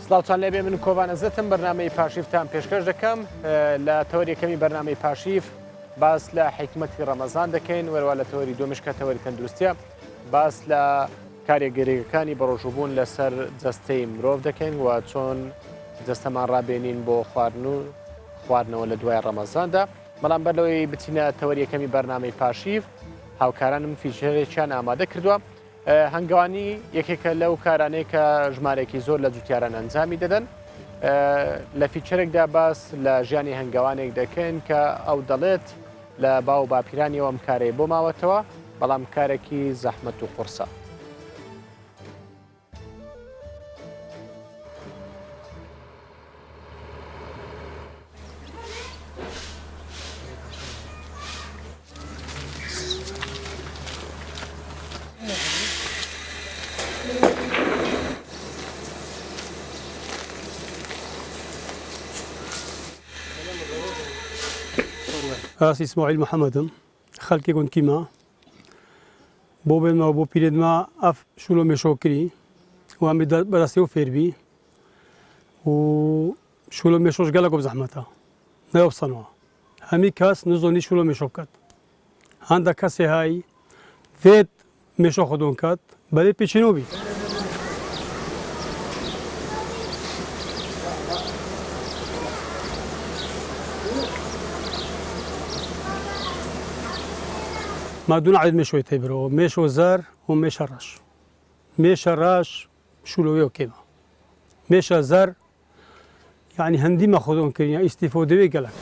سڵاوتان لێبێ من کۆڤان ئەزەتم بەرنامەی پاشیفتان پێشکەش دەکەم لە تەوەریەکەمی بەرنامەی پاشیف باس لە حیکمەتی ڕەمەزان دەکەین وەروە لە تەوەری دومشکە تەوەری تەندروستیە باس لە کارێگەریەکانی بەڕۆژوبوون لەسەر جەستەی مرۆڤ دەکەین و چۆن جەستەمان ڕابێنین بۆ خواردنەوە لە دوای ڕەمەزاندا بەڵام بەرلەوەی بچینە تەوەریەکەمی بەرنامەی پاشیف هاوکارانم فیچەرێکیان ئامادە کردووە هەنگاوانی یەکێکە لەو کارانەی کە ژمارێکی زۆر لە جوتیاران ئەنجامی دەدەن لە فیچەرێکدا باس لە ژیانی هەنگاوانێک دەکەن کە ئەو دەڵێت لە باو باپیرانیەوە ئەم کارەی بۆ ماوەتەوە بەڵام کارێکی زەحمەت و قورسە. اسمي اسماعيل محمد خلقي كنت كيما بوبن ما بو بيرد ما اف شلو مشوكري وعم بدرسيو فيربي و شلو مشوش قالك بزحمتها لا يوصلوا همي كاس نزوني شلو مشوكات عندك كاسي هاي ذات مشو خدون كات بدي بيشينوبي ما دون عدد مشوي تبرو مشو زر ومش الرش مش الرش شلويو كيما مش زر يعني هندي ما خذون كريا استفاده بيقلك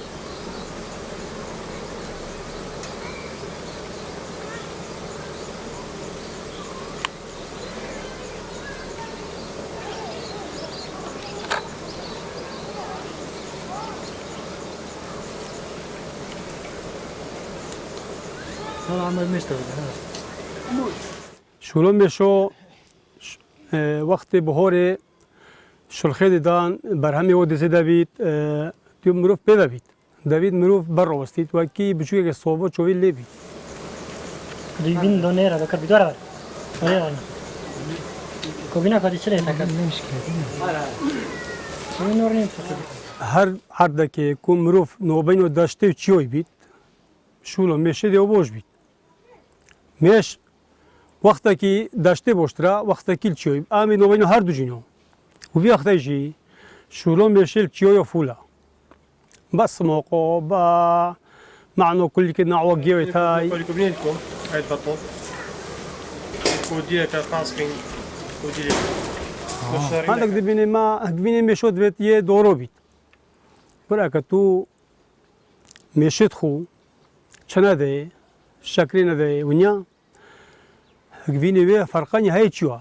شلون مشو وقت بهوره شلخي دان برهمي ودي دافيد تو مروف بدافيد دافيد مروف برا وستيت وكي بشويه الصوبه شوي ليبي ريبين دونيرا بكر بدورا ايوه كوبينا قد يشري تاكل هر عردك كون مروف نوبينو داشته چيوي بيت شولو مشه دیو بوش بید مش وقتا کی داشته باشترا وقتا کیل چیوی آمی نوبینو هر دو جینو و وی وقتا جی شولو مشه چیوی فولا بس موقع با معنو كل كنا عواقيوي تاي كوبنينكم عيد بطل وديك القاسقين وديك عندك دبيني ما دبيني مشود بيت يه دورو بيت براك تو مشيت خو چنده شکری نده ونیا گوینی و فرقانی هایی چوا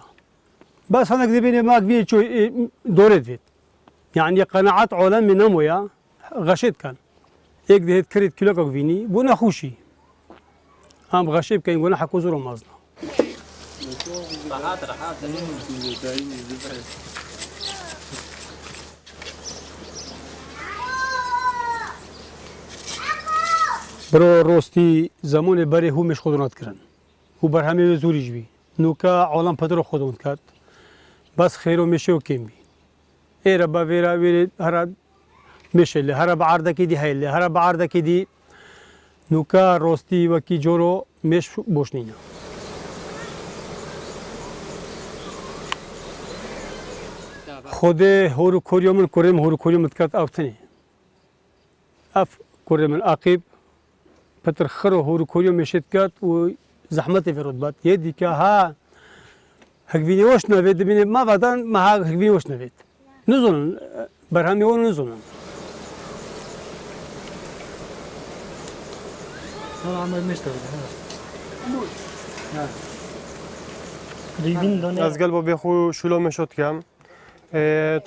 بس هناك دبینی ما گوینی چو دورت بید يعني قناعات عالم من نمويا غشيت كان هيك دهيت كريت كيلو گوینی بونا خوشي هم غشيب كان يقولنا حكو زورو مازنا برو روستی زمان بری همش خودونات کردن و بر همه زوریش بی نوکا عالم پدر خودون کرد بس خیر و میشه و کم بی ایرا با ویرا هر میشه لی هر بعرده کی دی هیله هر بعرده کی دی نوکا روستی و کی جورو میش بوشنینا خود هورو کوریومن کوریم هورو کوریومن کرد آفتنی اف کوریومن عقیب پتر خرو هورو کوریو میشد کرد و زحمتی فرود باد یه که ها هکوینی وش نوید بینی ما وادن ما هکوینی وش نوید نزونن برهمی اون نزونن از قلبو بخو شلو میشد کم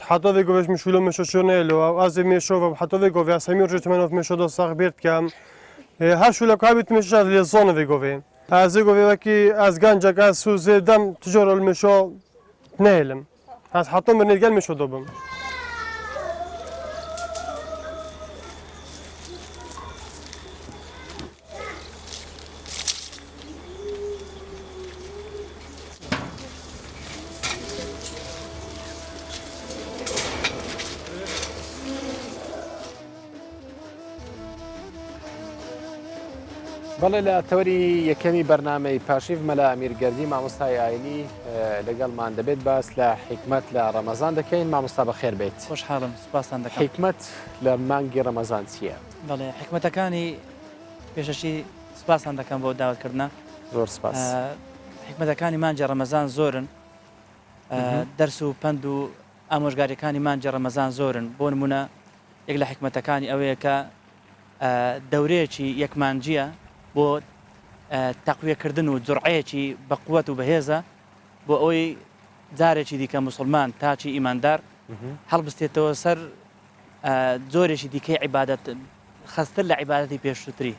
حتی ویگوش میشلو میشد شونه لو از میشو حتی ویگو از همین رتمنوف میشد ساق بیرد کم هر شوله کابیت میشه از زون ویگوی از ویگوی وکی از گنجک از سوز دم تجارل میشو نیلم از حتی من نگل میشو دوبم بەڵێ لە تەوەری یەکەمی بەرنامەی پاشیف مەلا ئەمیرگەردی مامۆستای ئاینی لەگەڵمان دەبێت باس لە حیکمەت لە ڕەمەزان دەکەین مامۆستا بەخێر بێت خۆشحاڵم سوپاسان دەکەم حیکمەت لە مانگی ڕەمەزان چییە؟ بەڵێ حکمەتەکانی پێشەشی سوپاسان دەکەم بۆ داوتکردە زۆر سپاس حکمەتەکانی مانجی ڕەمەزان زۆرن دەرس و پند و ئامۆژگاریەکانی مانجی ڕەمەزان زۆرن بۆ نمونە یەک لە حکمەتەکانی ئەوەیە کە دەورەیەکی یەکمانجیە بۆ تەقویەکردن و جوڕعەیەکی بەقووەت و بەهێزە بۆ ئەوەی جارێکی دیکە موسڵمان تاچی ئیماندار هەڵبستێتەوە سەر زۆرێکی دیکەی عیبادەت خەستر لە عیبادەتی پێشووتری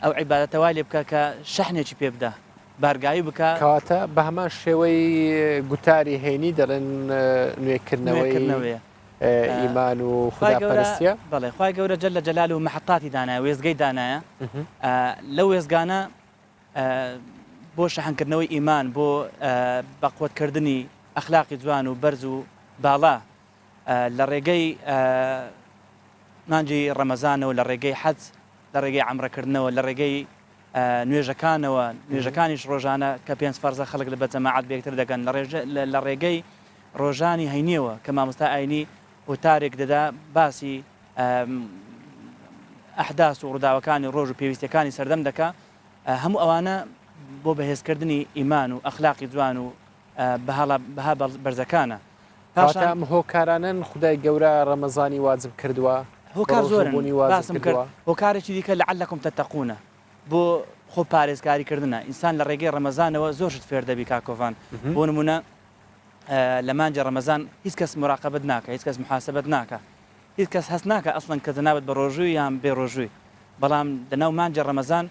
ئەو عیبادەتەوای لێ بکە کە شەحنێکی پێ بدە بارگایی بکە کەواتە بە هەمان شێوەی گوتاری هێنی دەڵێن نوێکردنەوەی ئیمان و خوداپەرستیە بەڵێ خوای گەورە جەل لە جەلال و مەحەتاتی دانایە وێزگەی دانایە لەو وێزگانە بۆ شەحنکردنەوەی ئیمان بۆ بەقوتکردنی ئەخلاقی جوان و بەرز و باڵا لە ڕێگەی مانجی ڕەمەزانەوە لە ڕێگەی حەج لە ڕێگەی عەمرەکردنەوە لە ڕێگەی نوێژەکانەوە نوێژەکانیش ڕۆژانە کە پێنج فەرزە خەڵک لە بەجەماعەت بێکتر دەکەن لە ڕێگەی ڕۆژانی هەینیەوە کە مامۆستا ئاینی وتارێک دەدا باسی ئەحداس و ڕووداوەکانی ڕۆژ و پێویستەکانی سەردەم دەکا هەموو ئەوانە بۆ بەهێزکردنی ئیمان و ئەخلاقی جوان و بەها بەرزەکانە پاشان هۆکارانن خدای گەورە ڕەمەزانی واجب کردووە هۆکار زۆرن باسم کرد هۆکارێکی دیکە لەعەلەکم تەتەقونە بۆ خۆ پارێزکاریکردنە ئینسان لە ڕێگەی ڕەمەزانەوە زۆرشت فێر دەبی کاکۆڤان بۆ نمونە لە مانجی ڕەمەزان هیچ کەس مراقبت ناکە هیچ کەس محاسبەت ناکە هیچ کەس هەست ناکە ئەسڵەن کە جەنابەت بە ڕۆژووی یان بێ ڕۆژووی بەڵام لەناو مانجی ڕەمەزان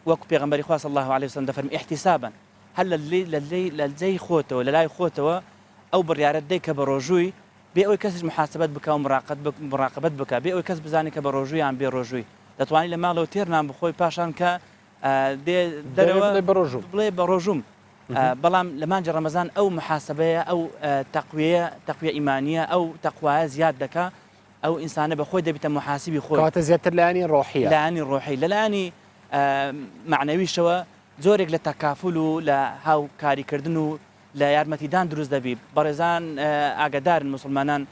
وەکو پێغەمبەری خوا صلی الله علیه وسلم دەفەرمی احتسابا هەر لە جێی خۆتەوە لە لای خۆتەوە ئەو بڕیارەت دەی کە بە ڕۆژووی بێ ئەوەی کەسش محاسبەت بکە و مراقبەت بکە بێ ئەوەی کەس بزانێت کە بە ڕۆژووی یان بێ ڕۆژووی دەتوانانی لە ماڵەوە تێرنان بخۆی پاشان کە دەرەوە بڵێ بە ڕۆژوم بەڵام لە مانجی ڕەمەزان ئەو محاسبەیە ئەو تەقویە ئیمانیە ئەو تەقوایە زیاد دەکا ئەو ئینسانە بە خۆی دەبێتە محاسبی خۆی کەواتە زیاتر لایانی ڕۆحیە لایانی ڕۆحی لە لایانی معنەویشەوە زۆرێک لە تەکافل و لە هاوکاریکردن و لە یارمەتیدان دروست دەبی بەڕێزان ئاگادارن مسلمانان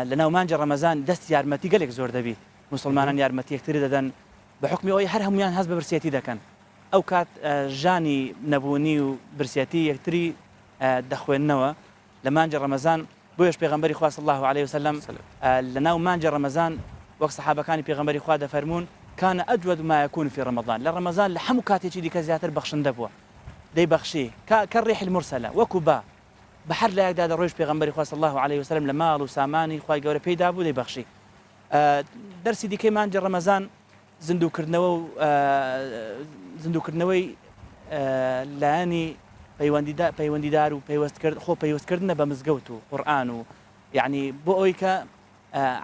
لە ناو مانجی ڕەمەزان دەست یارمەتی گەلێک زۆر دەبی مسلمانان یارمەتی یەکتری دەدەن بە حکمی ئەوەی هەر هەمویان هەست بە برسێتی دەکەن ئەو کات ژانی نەبوونی و برسێتی یەکتری دەخوێننەوە لە مانجی ڕەمەزان بۆیش پێغەمبەری خوا صلی الله علیه وسلم لە ناو مانجی ڕەمەزان وەک سەحابەکانی پێغەمبەری خوا دەفەرمون كان أجود ما يكون في رمضان لرمضان لحمو كاتيجي دي كزياتر بخشن دبوا دي بخشي كالريح المرسلة وكوبا بحر لا يقدر الروج بيغمبري صلى الله عليه وسلم لمال وساماني خواي قوري بيدابو دي بخشي درسي دي كيمان جر رمضان زندو كردنوي لاني پەیوەندیدار و خۆ پەیوەستکردنە بە مزگەوت و قورئان و یعنی بۆ ئەوەی کە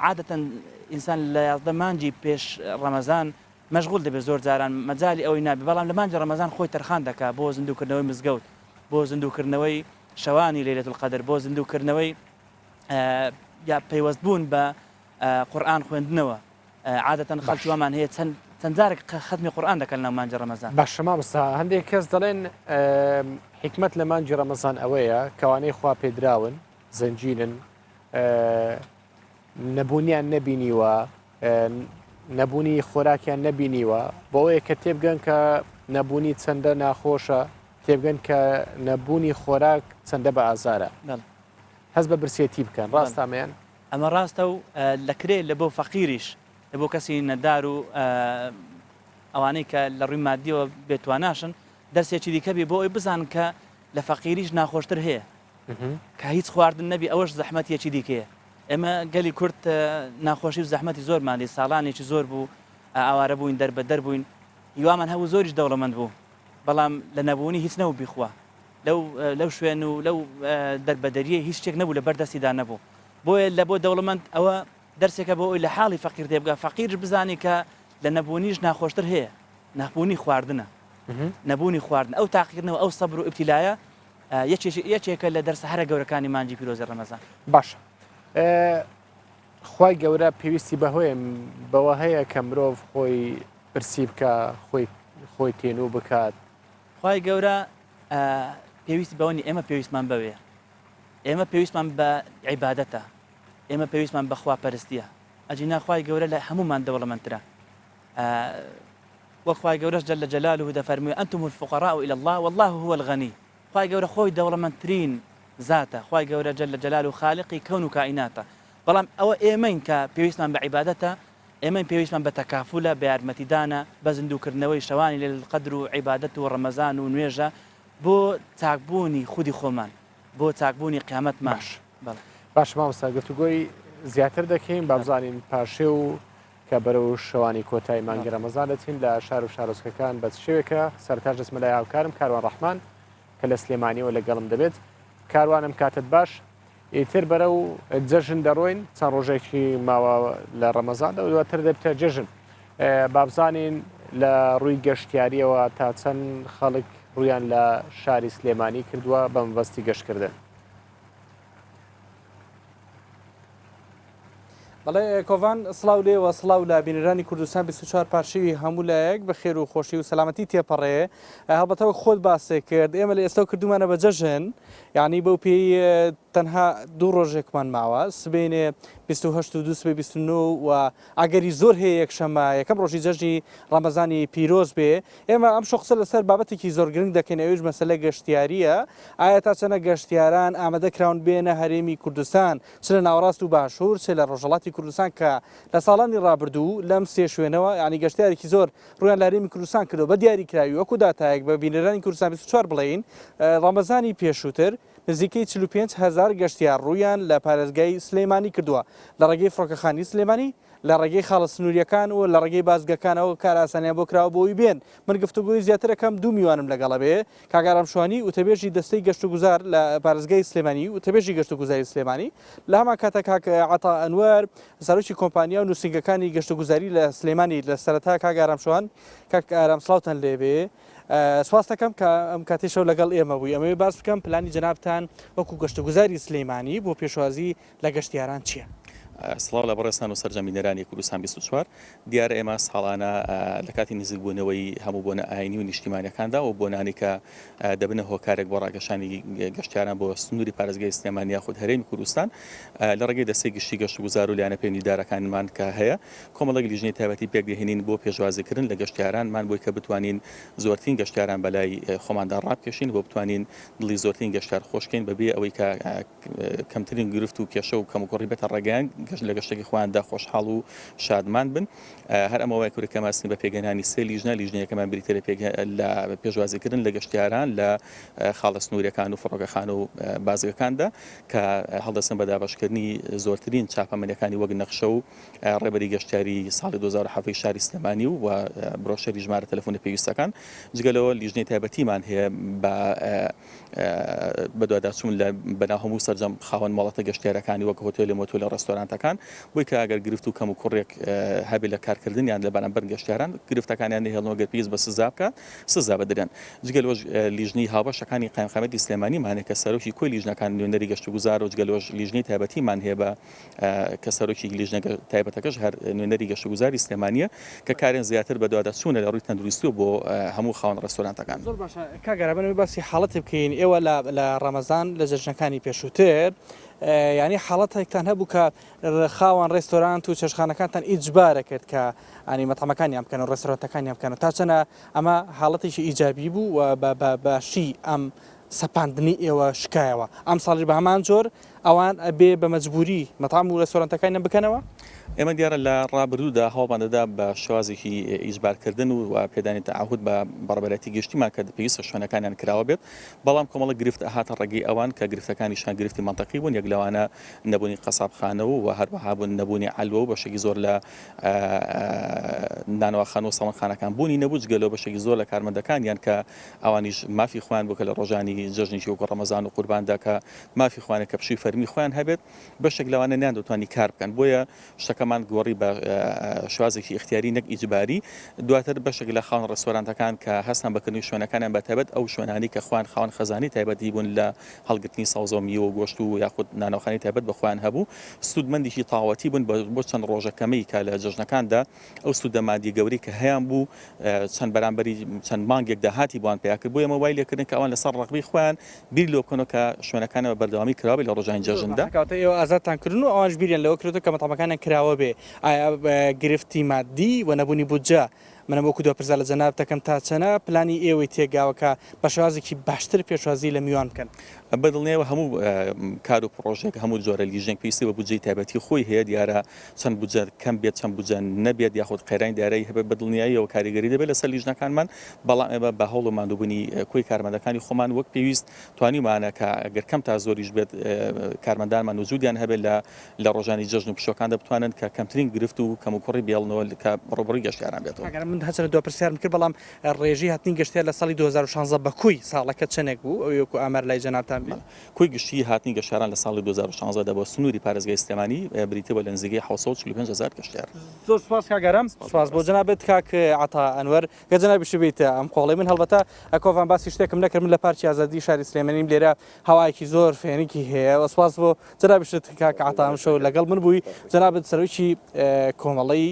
عادەتەن ئینسان لە 11 مانجی پێش ڕەمەزان مەشغوڵ دەبێت زۆر جاران مەجای ئەوەی نابێت بەڵام لە مانجی ڕەمەزان خۆی تەرخان دەکات بۆ زیندوکردنەوەی مزگەوت بۆ زیندوکردنەوەی شەوانی لەیلەت القەدر بۆ زیندوکردنەوەی یا پەیوەستبوون بە قورئان خوێندنەوە عادەتەن خەڵکی وامان هەیە چەند جارێک ختمی قورئان دەکەن لە مانجی ڕەمەزان باشە مامۆستا هەندێک کەس دەڵێن حکمت لە مانجی ڕەمەزان ئەوەیە کەوانەی خوا پێدراون زەنجیرن نەبوونیان نەبینیوە نەبوونی خۆراکیان نەبینیوە بۆ ئەوەیە کە تێبگەن کە نەبوونی چەندە ناخۆشە تێبگەن کە نەبوونی خۆراک چەندە بە ئازارە هەست بە برسێتی بکەن ڕاستامیان ئەمە ڕاستە و لەکرێ لە بۆ فەقیریش لە بۆ کەسی نەدار و ئەوانەی کە لە ڕووی مادیەوە بێتواناشن دەرسێکی دیکەبی بۆ ئەوی بزان کە لە فەقیریش ناخۆشتر هەیە کە هیچ خواردن نەبی ئەوەش زەحمەتیەکی دیکەیە ئێمە گەلی کورد ناخۆشی و زەحمەتی زۆرمان لێ ساڵانێکی زۆر بوو ئاوارە بووین دەربە دەربووین هیوامان هەوو زۆریش دەوڵەمەند بوو بەڵام لە نەبوونی هیچ نەبوو بیخوا لەو شوێن و لەو دەربەدەریە هیچ شتێک نەبوو لە بەردەستیدا نەبوو بۆیە لە بۆ دەوڵەمەند ئەوە دەرسێکە بۆ ئەوی لە حاڵی فەقیر دێبگا فەقیرش بزانی کە لە نەبوونیش ناخۆشتر هەیە نەبوونی خواردنە نەبوونی خواردن ئەو تاقیکردنەوە ئەو سەبر و ئیبتیلایە یەکێکە لە دەرسە هەرە گەورەکانی مانجی پیرۆزی ڕەمەزان باشە خوای گەورە پێویستی بەهۆیە بەوە هەیە کە مرۆڤ خۆی برسی بکە خۆی تێنوو بکات خی گەورە پێویستی بەوەنی ئێمە پێویستمان بەوێ ئێمە پێویستمان بە عیبادەتە ئێمە پێویستمان بەخوا پەرستیە ئەجی ناخوای گەورە لە هەمومان دەوڵەمەندترە وەخوای گەورەش جل جلاله دەفەرمووی ئەنتم الفقراء إلى الله والله هو الغني خی گەورە خۆی دەوڵەمەندترین زاتە خی گەورە جل جلاله خالقی کەون و کائیناتە بەڵام ئەوە ئێمەین کە پێویستمان بە عیبادەتە ئێمە پێویستمان بە تەکافولە بە یارمەتیدانە بە زیندووکردنەوەی شەوانی لە قەدر و عیبادەت و ڕەمەزان و نوێژە بۆ چاکبوونی خودی خۆمان بۆ چاکبوونی قیامەت ماش باش مامۆستا گفتوگۆی زیاتر دەکەین با بزانین پاشێ و کە بەرەو شەوانی کۆتایی مانگی ڕەمەزان دەچین لە شار و شارۆچکەکان بە شێوێکە سەرتاش دەچمە لای هاوکارم کاروان ڕەحمان کە لە سلێمانیەوە لەگەڵم دەبێت کاروانم کاتت باش ئیتر بەرەو جەژن دەڕۆین چەند ڕۆژێکی ماوە لە ڕەمەزاندا و دواتر دەبتە جەژن بابزانین لە ڕووی گەشتیاریەوە تا چەند خەڵک ڕویان لە شاری سلێمانی کردووە بە مەبەستی گەشتکردن. بەڵێ کۆڤان سڵاو لێوە سڵاو لە بینەرانی کوردستان 24 پاشیوی هەموو لایەک بە خێر و خۆشی و سەلامەتی تێپەڕێ هەڵبەتەوە خۆت باسێ کرد ئێمە لە ئێستا کردومانە بە جەژن یعنی بەو پێی تەنها دوو ڕۆژێکمان ماوە سبێنێ 28 و 29 و ئەگەری زۆر هەیە یەکشەمە یەکەم ڕۆژی جەژنی ڕەمەزانی پیرۆز بێ ئێمە ئەم شخصە لەسەر بابەتێکی زۆر گرنگ دەکەین ئەوش مەسەلە گەشتیاریە ئایا تا چەنە گەشتیاران ئامادەکراون بێنە هەرێمی کوردستان چ لە ناوەڕاست و باشوور چ لە ڕۆژهەڵاتی کوردستان کە لە ساڵانی ڕابردوو لەم سێ شوێنەوە ینی گەشتیارێکی زۆر ڕویان لە هەرێمی کوردستان کردو بە دیاریکراوی وەکو داتایەک بە بینەرانی کوردستان 24 بڵین ڕەمەزانی پێشووتر نزیکەی 45,000 گەشتیار ڕویان لە پارێزگای سلێمانی کردووە لە ڕێگەی فڕۆکەخانی سلێمانی لە ڕێگەی خاڵە سنووریەکان و لە ڕێگەی بازگەکانەوە کار ئاسانیان بۆ کراوە بۆی بێن من گفتوگوی زیاترەکەم 2 میوانم لەگەڵە بێ کاگارام شوانی وتەبێژی دەستەی گەشت و گوزار لە پارێزگای سلێمانی و تەبێژی گەشت و گوزاری سلێمانی لە هەمان کاتە کاکە عەتا ئەنوەر سەرۆکی کۆمپانیا و نووسنگەکانی گەشت و گوزاری لە سلێمانی لە سەرەتا کاگارام شوان کاک ئارام سڵاوتان لێبێ سواس دەکەم کە ئەم کاتێشەو لەگەڵ ئێمە بووی ئەمەوێ باس بکەم پلانی جەنابتان وەکو گەشت و گوزاری سلێمانی بۆ پێشوازی لە گەشتیاران چییە؟ سڵاو لە بەڕێستان و سەرجەمینەرانی کوردستان 24 دیارە ئێمە ساڵانە لە کاتی نزیکبوونەوەی هەموو بۆنە ئاینی و نیشتیمانیەکاندا و بۆنانی کە دەبنە هۆکارێک بۆ ڕاگەشانی گەشتیاران بۆ سنووری پارێزگای سلێمانی یاخود هەرێمی کوردستان لە ڕێگەی دەستەی گشتی گەشت و گوزار و لایەنە پەیوەندیدارەکانمان کە هەیە کۆمەڵێک لیژنەی تایبەتی پێکدەهێنین بۆ پێشوازیکردن لە گەشتیارانمان بۆی کە بتوانین زۆرترین گەشتیاران بەلای خۆماندا ڕابکێشین بۆ بتوانین دڵی زۆرترین گەشتیار خۆشکەین بەبێ ئەوەی کە کەمترین گرفت و کێشە و کەموکۆڕی بێتە ڕێگەیان لە گەشتێکی خۆیاندا خۆشحاڵ و شادمان بن هەر ئەمەوەی کوورەکەماسنی بە پێگەنانی سێ لیژنەیەکەمان بریتە لە پێشوازیکردن لە گەشتیاران لە خاڵە سنووریەکان و فڕۆکەخان و بازگەکاندا کە هەڵدەستن بە دابەشکردنی زۆرترین چاپەمەنیەکانی وەک نەخشە و ڕێبەری گەشتیاری ساڵی 2007 شاری سلێمانی و برۆشەری ژمارە تەلەفۆنی پێویستەکان جگەلەوە لیژنەی تایبەتیمان هەیە بە دوواداچوون لە بەناو هەموو سەرجەم خاوەن ماڵەتە گەشتیارەکانی وەک هۆتێل مۆتۆ لە ڕێستۆرانتەکان بۆی کە ئەگەر گرفت و کەم و کوڕێک هەبێ لە کارکردن یان لە بەرامبەر گەشتیاران گرفتەکانیان هێڵنەوە گەر پێویست بە سزا بکات سزا بدرێن جگەلەوەش لیژنەی هاوبەشەکانی قایمقامەتی سلێمانیمان کە سەرۆکی کۆی لیژنەکان نوێنەری گەشت و گوزار و جگەلەوەش لیژنەی تایبەتیمان هەیە بە کە سەرۆکی لیژنە تایبەتەکەش هەر نوێنەری گەشت و گوزاری سلێمانیە کە کارێن زیاتر بە دوواداچوونە لە ڕووی تەندروستی و بۆ هەموو خاوەن ڕێستۆرانتەکان زۆر باشە کاگەرابنەوەی باسی حاڵەت بکەین ئێوە لە ڕەمەزان لە جەژنەکانی پێشووتر ینی حاڵەتێکتان هەبوو کە خاوەن ڕێستۆرانت و چێشخانەکانتان ئیجبارە کرد کە ئەنی مەتەمەکانیان بکەن و ڕێستۆرانتەکانیان بکەن و تا چەنە ئەمە حاڵەتێکی ئیجابی بوو و باشی ئەم سەپاندنی ئێوە شکایەوە ئەم ساڵی بە هەمان جۆر ئەوان بێ بە مەجبوری مەتام و ڕێستۆرانتەکانیان بکەنەوە ئێمە دیارە لە ڕابردوودا هەوڵماندەدا بە شێوازێکی ئیجبارکردن و پێدانی تەعهود بە بەڕێبەرەتی گەشتیمان کە پێویستە شوێنەکانیان کراوە بێت بەڵام کۆمەڵە گرفت هاتە ڕێگەی ئەوان کە گرفتەکانیشان گرفتی منتەقی بوون یەک لەوانە نەبوونی قەسابخانەوە و هەروەها بوون نەبوونی عەلوە و بەشێکی زۆر لە نانەوەخانە و سەڵەنخانەکان بوونی نەبوو جگەلەوە بەشێکی زۆر لە کارمەندەکانیان کە ئەوانیش مافی خوان بوو کە لە ڕۆژانی جەژنێکی وەکو ڕەمەزان و قورباندا کە مافی خوانێک کە پشووی فەرمی خۆیان هەبێت بەشێک لەوانە نیان دەتوانی کار بکەن بۆیە شتەکەمان گۆڕی بە شوازێکی اختیاری نەک ئیجباری دواتر بەشێک لە خاوەن ڕێستۆرانتەکان کە هەستان بەکردنی شوێنەکانیان بەتایبەت ئەو شوێنانی کە خوان خاوەن خەزانی تایبەتی بوون لە هەڵگرتنی سەوزە و میوە و گۆشت و یاخود نانەوەخانی تایبەت بە خۆیان هەبوو سوودمەندێکی تاوەتی بوون بۆ چەند ڕۆژەکەمەی کە لە جەژنەکاندا ئەو سوودە مادی گەوری کە هەیان بوو چەند بەرامبەری چەند مانگێک داهاتی بووان پیاکرد بۆ ئێمە وای لێکردن کە ئەوان لەسەر ڕقبی خۆیان بیر لۆکۆنەوە کە شوێنەکانەوە بەردەوامی کراوە لە ڕۆژانی جەژندا ئێوە ئازادتانکردن و ئەوانش بیریان لەوە کردو کە مەتەمەکانیان کراوە بێ ئایا گرفتی مادی و نەبوونی بودجە منە بۆ کودۆ پرزا لە جەناب دەکەم تا چەنە پلانی ئێوەی تێگاوەکە بە شێوازێکی باشتر پێشوازی لە میوان بکەن بەدڵنیەوە هەموو کار و پرۆژێک هەموو جۆرە لیژنگ پێویستی بە بودجەی تایبەتی خۆی هەیە دیارە چەند بودجە کەم بێت چەند بودجە نەبێت یاخود قەیرانی دیارەی هەبێت بەدڵنیاییەوە کاریگەری دەبێت لەسەر لیژنەکانمان بەڵام ئێمە بە هەوڵ و ماندووبوونی کۆی کارمەندەکانی خۆمان وەک پێویست توانیمانە کە ئەگەر کەم تا زۆریش بێت کارمەندانمان وجودیان هەبێت لە ڕۆژانی جەژن و پشۆکان دەبتوانن کە کەمترین گرفت و کەم و کوڕی بێڵنەوە کە ڕۆبڕی گەشتیاران بێتەوە من هەچە لە دو پرسیارم کرد بەڵام ڕێژی هاتنی گەشتیار لە ساڵی 2016 بە کوی ساڵەکە چەندێک بوو ئەو یەکو ئامار لای جەنابتان بێت کوی گشتی هاتنی گەشتیاران لە ساڵی 2016 دا بۆ سنووری پارێزگای سلێمانی بریتیەوە لە نزیکەی 745,000 گەشتیار زۆر سپاس کاگەرم سپاس بۆ جەنابەت کاک عەتا ئەنوەر کە جەنابی بێتە ئەم قۆڵەی من هەڵبەتە ئەکۆڤان باسی شتێکم نەکرد من لە پارکی ئازادی شاری سلێمانیم لێرە هەوایەکی زۆر فێنێکی هەیە و سپاس بۆ جەنابی کاک عەتا ئەم شەو لەگەڵ من بووی جەنابەت سەرۆکی کۆمەڵەی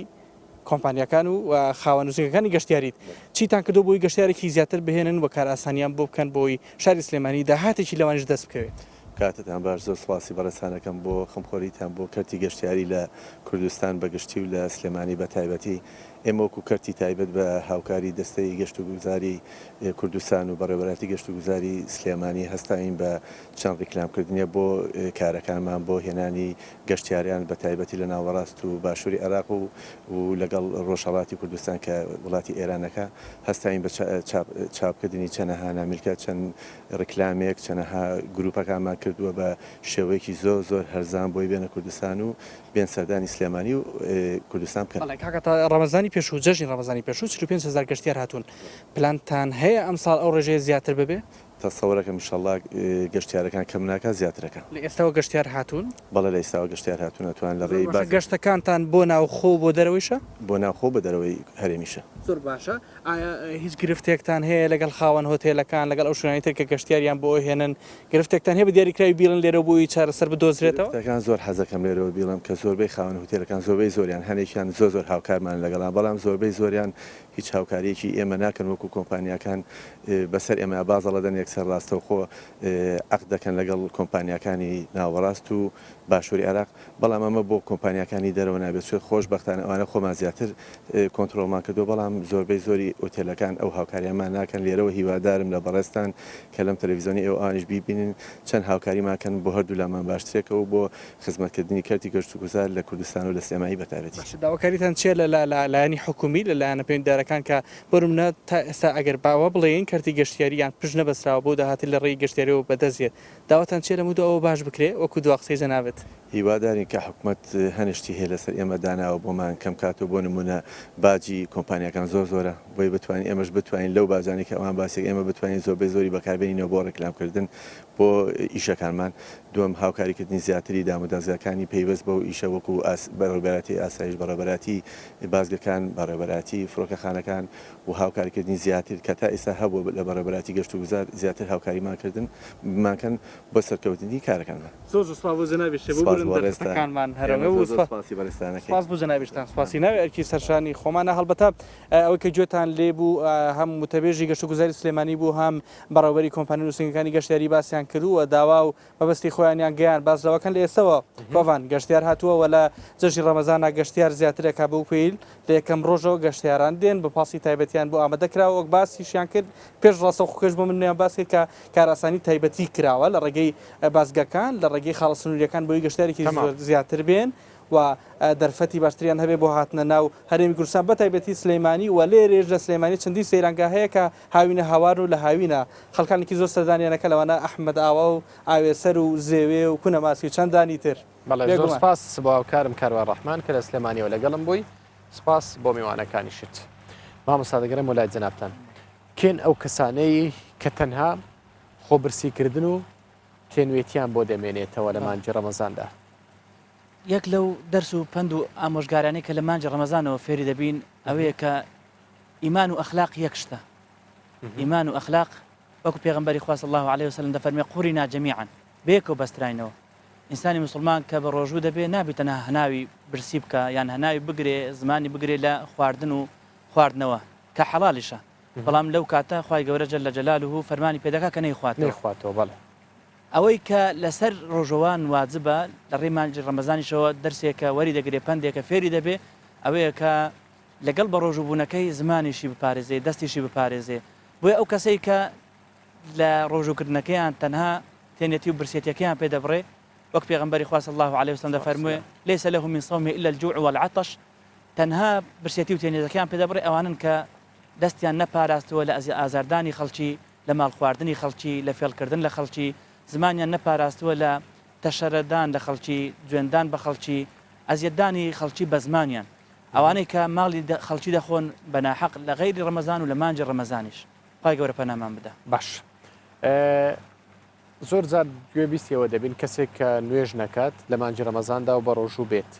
کۆمپانیەکان و خاوەن نووسنگەکانی گەشتیاریت چیتان کردو بۆی گەشتیارێکی زیاتر بهێنن وە کار ئاسانیان بۆ بکەن بۆی شاری سلێمانی داهاتێکی لەوانش دەست بکەوێت کاتتان باش زۆر سپاسی بەڕێسانەکەم بۆ خەمخۆریتان بۆ کەرتی گەشتیاری لە کوردستان بەگشتی و لە سلێمانی بە تایبەتی ئێمە وەکو کەرتی تایبەت بە هاوکاری دەستەی گەشت و گوزاری کوردستان و بەڕێوەبەتی گەشت و گوزاری سلێمانی هەستاین بە چەند ڕیکلامکردنیە بۆ کارەکانمان بۆ هێنانی گەشتیاریان بە تایبەتی لە ناوەڕاست و باشووری عێراق و لەگەڵ ڕۆژهەڵاتی کوردستان کە وڵاتی ئێرانەکە هەستاین بە چاپکردنی چەنەها نامیلکە چەند ڕیکلامێک چەنەها گروپەکانمان کردووە بە شێوەیەکی زۆر هەرزان بۆی بێنە کوردستان و بێن سەردانی سلێمانی و کوردستان بکەن. ڕەمەزانی پێش و جەژنی ڕەمەزانی پێش و 45,000 گەشتیار هاتوون پلانتان هەیە ئەم ساڵ ئەو ڕێژەیە زیاتر ببێ؟ تەسەوەرەکەم انشاءالله گەشتیارەکان کەم ناکات زیاترەکە. لە ئێستاوە گەشتیار هاتوون؟ بەڵێ لە ئێستاوە گەشتیار هاتوون ئەتوان لە ڕێی باش گەشتەکانتان بۆ ناوخۆ بۆ دەرەوەیشە؟ بۆ ناوخۆ بە دەرەوەی هەرێمیشە. زۆر باشە ئایا هیچ گرفتێکتان هەیە لەگەڵ خاوەن هۆتێلەکان لەگەڵ ئەو شوێنانی تر کە گەشتیاریان بۆ هێنن گرفتێکتان هەیە بە دیاریکراوی بیڵن لێرە بۆی چارەسەر بدۆزرێتەوە؟ گرفتەکان زۆر حەزەکەم لێرەوە بیڵم کە زۆربەی خاوەن هۆتێلەکان زۆربەی زۆریان هەنێکیان زۆر هاوکارمان لەگەڵان بەڵام زۆربەی زۆریان هیچ هاوکاریەکی ئێمە ناکەن وەکو کۆمپانیەکان بەسەر ئێمە بازەڵەدەن یەکسەر ڕاستەوخۆ عقد دەکەن لەگەڵ کۆمپانیەکانی ناوەڕاست و باشووری عێراق بەڵام ئەمە بۆ کۆمپانیەکانی دەرەوە نابێت خۆشبەختانە ئەوانە خۆمان زیاتر کۆنتترۆلمان کردو بەڵام زۆربەی زۆری ئۆتێلەکان ئەو هاوکاریانمان ناکەن لێرەوە هیوادارم لە بەڕێستان کە لەم تەلەڤیزیۆنی ئێوە ئانیش بیبینن چەند هاوکاریماکەن بۆ هەردوو لامان باشترێکەوە بۆ خزمەتکردنی کەرتی گەشت و گوزار لە کوردستان و لە سلێمانی بەتایبەتی. داواکاریتان چیە لەلایەنی حکومی لەلایەنە پەیوەنددارەکان کە بڕمنە تا ئێستا ئەگەر باوە بڵێن کەرتی گەشتیاریان پشت نەبەسراوە بۆ داهاتی لە ڕێی گەشتیاریەوە بەدەستێت داواتان چیە لەموو ئەوە باش بکرێ وەکو دو قسەی جەنابەت هیوادارین کە حکوومەت هەنیشتی هەیە لەسەر ئێمە داناوە بۆمان کەم کات و بۆ نمونە باجی کۆمپانیەکان زۆرە بۆی بتوانین ئێمەش بتوانین لەو بازانێک کە ئەوان باسێک ئێمە بتوانین زۆربەی زۆری بەکاربێنینەوە بۆ ڕێکلامکردن بۆ ئیشەکانمان دووەم هاوکاریکردنی زیاتری دامودازیەکانی پەیوەست بە ئیشە وەکو بەڕێوەبەراتی ئاسایش بەڕێوەبەراتی بازگەکان بەڕێوەبەراتی فڕۆکەخانەکان و هاوکاریکردنی زیاتر کە تا ئێستا هەبوو لە بەڕێوەبەراتی گەشت و گوزار زیاتر هاوکاریمان کردن ماکەن بۆ سەرکەوتنی کارەکانمان. زۆر سپاس بۆ جەنابیش بۆ سپاس بۆ جەنابیشتان سپاسی ناوی ئەرکی سەرشانی خۆمانە هەڵبەتە ئەوەی کە گوێتان لێ بوو هەم متەبێژی گەشت و گوزاری سلێمانی بوو هەم بەڕێوەبەری کۆمپانیا نووسنگەکانی گەشتیاری باسییان کردووە داوا و مەبەستی خۆیانیان گەیان بازەوەکەن لە ئێستەوە کۆڤان گەشتیار هاتووە وە لە جەژنی ڕەمەزانە گەشتیار زیاترێکا بەو پێیل لە یەکەم ڕۆژەوە گەشتیاران دێن بە پاسی تایبەتیان بۆ ئامادەکراوە وەک باسیشیان کرد پێش ڕاستەوخۆکەش بۆ منیان باسی کە کاراسانی تایبەتی کراوە لە ڕێگەی بازگەکان لە ڕێگەی خاڵە سنووریەکان بۆی گەشتارێکی زیاتر بێن و دەرفەتی باشتریان هەبێ بۆ هاتنە ناو هەرێمی کوردستان بە تایبەتی سلێمانی و لێرێژ لە سلێمانی چەندی سەیرانگا هەیە کە هاوینە هاوار و لە هاوینە خەڵکانێکی زۆر سەردانیانەکە لەوانە ئەحمەد ئاوا و ئاوێسەر و زێوێ و کونە ماسی چەندانی تر. زۆر سپاس بۆ هاوکارم کاروان ڕەحمان کە لە سلێمانیەوە لەگەڵم بووی سپاس بۆ میوانەکانیشت. مامۆستا دەگەڕێم وەلای جەنابتان کێن ئەو کەسانەی کە تەنها خۆبرسیکردن و تێنوێتیان بۆ دەمێنێتەوە لە مانجی ڕەمەزاندا؟ یەک لەو دەرس و پند و ئامۆژگارانەی کە لە مانجی ڕەمەزانەوە فێری دەبین ئەوەیە کە ئیمان و ئەخلاق یەک شتە. ئیمان و ئەخلاق وەکو پێغەمبەری خوا صلی الله عليه وسلم دەفەرمێ قورینا جەمیعا بەیەکەوە بەستراینەوە. ئینسانی مسلمان کە بە ڕۆژوو دەبێ نابێت تەنها هەناوی برسی بکە یان هەناوی بگرێ زمانی بگرێ لە خواردن و خواردنەوە کە حەڵالیشە، بەڵام لەو کاتە خوای گەورە جەل جەلاله فەرمانی پێدەکا کە نەیخواتەوە. بەڵێ ئەوەی کە لەسەر ڕۆژەوان واجبە لە ڕێی مانجی ڕەمەزانیشەوە دەرسێکە وەری دەگرێ پندێکە فێری دەبێ ئەوەیە کە لەگەڵ بە ڕۆژوبوونەکەی زمانیشی بپارێزێ دەستیشی بپارێزێ. بۆیە ئەو کەسەی کە لە ڕۆژوکردنەکەیان تەنها تێنێتی و برسێتیەکەیان پێ دەبڕێ وەک پێغەمبەری خوا صلی الله عليه وسلم دەفەرموێ ليس له من صومه إلا الجوع والعطش، تەنها برسێتی و تێنێتەکەیان پێ دەبڕێ ئەوانن کە دەستیان نەپاراستووە لە ئازاردانی خەڵکی، لە ماڵ خواردنی خەڵکی، لە فێڵکردن لە خەڵکی، زمانیان نەپاراستووە لە تەشەرەدان لە خەڵکی، جوێندان بە خەڵکی، ئەزیەتدانی خەڵکی بە زمانیان، ئەوانەی کە ماڵی خەڵکی دەخۆن بە ناحەق لە غەیری ڕەمەزان و لە مانجی ڕەمەزانیش. خوای گەورە پەنامان بدە. باش. زۆر جار گوێبیستیەوە دەبین کەسێک کە نوێژ نەکات لە مانجی ڕەمەزاندا و بە ڕۆژوو بێت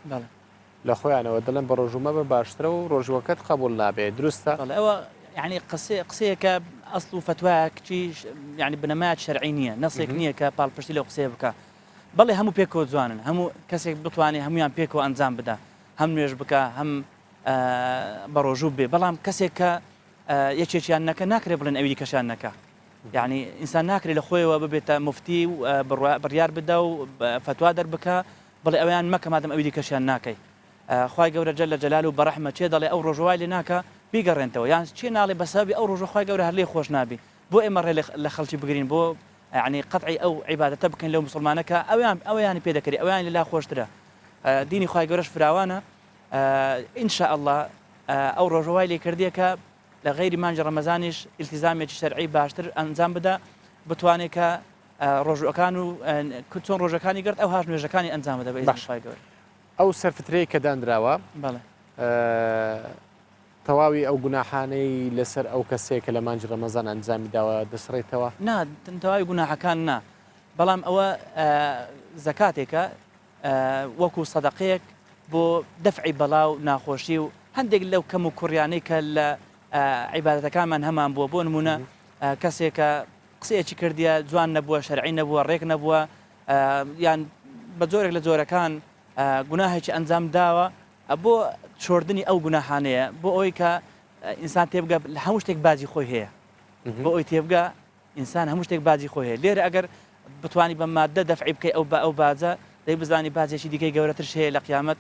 لە خۆیانەوە دەڵێن بە ڕۆژومە بە باشترە و ڕۆژوەکەت قبول نابێت. دروستە؟ ئەوە یعنی قسەیەکە ئەسڵ و فتوایەکی یعنی بنەمایەت شەرعی نییە، نەسێک نییە کە پاڵپشتی لەو قسەیە بکە. بەڵێ هەموو پێکەوە جوانن، هەموو کەسێک بتوانێت هەمویان پێکەوە ئەنجام بدە، هەم نوێژ بکە هەم بە ڕۆژوو بێ، بەڵام کەسێک کە یەکێکیان نەکە ناکرێت بڵێن ئەوی کەشیان نەکە. یعنی ئینسان ناکرێت لە خۆیەوە ببێتە مفتی و بڕیار بدە و فتوا دەربکە بڵێ ئەویان مەکە مادەم ئەوی کەشیان ناکەی. خوای گەورە جەل جەلاله بە ڕەحمە چێ دەڵێ ئەو ڕۆژوای لێ ناکە بیگەڕێنەوە، یان چی ناڵێ بەسەبی ئەو ڕۆژە خوای گەورە هەر لێ خۆش نابی، بۆ ئێمە ڕێ لە خەڵکی بگرین، بۆ یعنی قەتعی ئەو عیبادەتە بکەین لەو مسلمانەکە ئەویانی پێ دەکەری، ئەویان لێلا خۆشترە. دینی خوای گەورەش فراوانە. ئینشاء الله ئەو ڕۆژەوای لێ کردیە کە لە غەیری مانجی ڕەمەزانیش ئیلتیزامێکی شەرعی باشتر ئەنجام بدە، بتوانێت کە ڕۆژەکان و چۆن ڕۆژەکانی گرت ئەو هاش نوێژەکانی ئەنجام بدە بە ئیزنی خوای گەورە. ئەو سەرفترەیە کە دانراوە بەڵێ تەواوی ئەو گوناحانەی لەسەر ئەو کەسێک کە لە مانجی ڕەمەزان ئەنجامی داوە دەسڕێتەوە؟ نا تەواوی گوناحەکان نا، بەڵام ئەوە زەکاتێکە وەکو سەدەقەیەک بۆ دەفعی بەڵاو ناخۆشی و هەندێک لەو کەم و کوڕیانەی کە لە عیبادەتەکانمان هەمان بووە. بۆ نمونە کەسێکە قسەیەکی کردیە جوان نەبووە، شەرعی نەبووە، ڕێک نەبووە، یان بە جۆرێک لە جۆرەکان گوناهێکی ئەنجام داوە، بۆ شۆردنی ئەو گوناحانەیە، بۆ ئەوەی کە ئینسان تێبگە هەموو شتێک باجی خۆی هەیە، بۆ ئەوی تێبگە ئینسان هەموو شتێک باجی خۆی هەیە. لێرە ئەگەر بتوانی بە مادە دەفعی بکەی ئەو باجە دەی بزانی باجێکی دیکەی گەورەترش هەیە لە قیامەت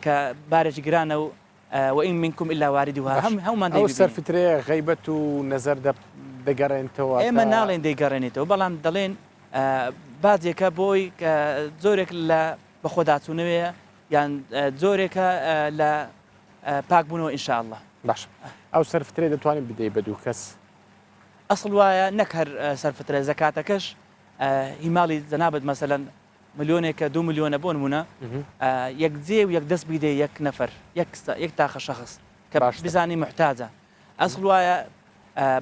کە بارێکی گرانە و وإن منكم إلا واردها هەمومان ئەو سەرفترەیە غەیبەت و نەزەر دەگەڕێنەوە. ئێمە ناڵێن دەیگەڕێنێتەوە، بەڵام دەڵێن باجێکە بۆی زۆرێک لە بەخۆداچوونەوەیە یان زۆرێکە لە پاکبوونەوە ئینشاء الله. باش ئەو سەرفترێ دەتوانین بدەی بە دوو کەس؟ ئەسڵ وایە نەک هەر سەرفترە زەکاتەکەش هیماڵی جەنابەت مەسەلەن ملیۆنێکە 2 ملیۆنە بۆ نمونە یەک جێ و یەک دەست بیدێ یەک نەفەر یەک تاخە شەخص کە بزانی محتاجە. ئەسڵ وایە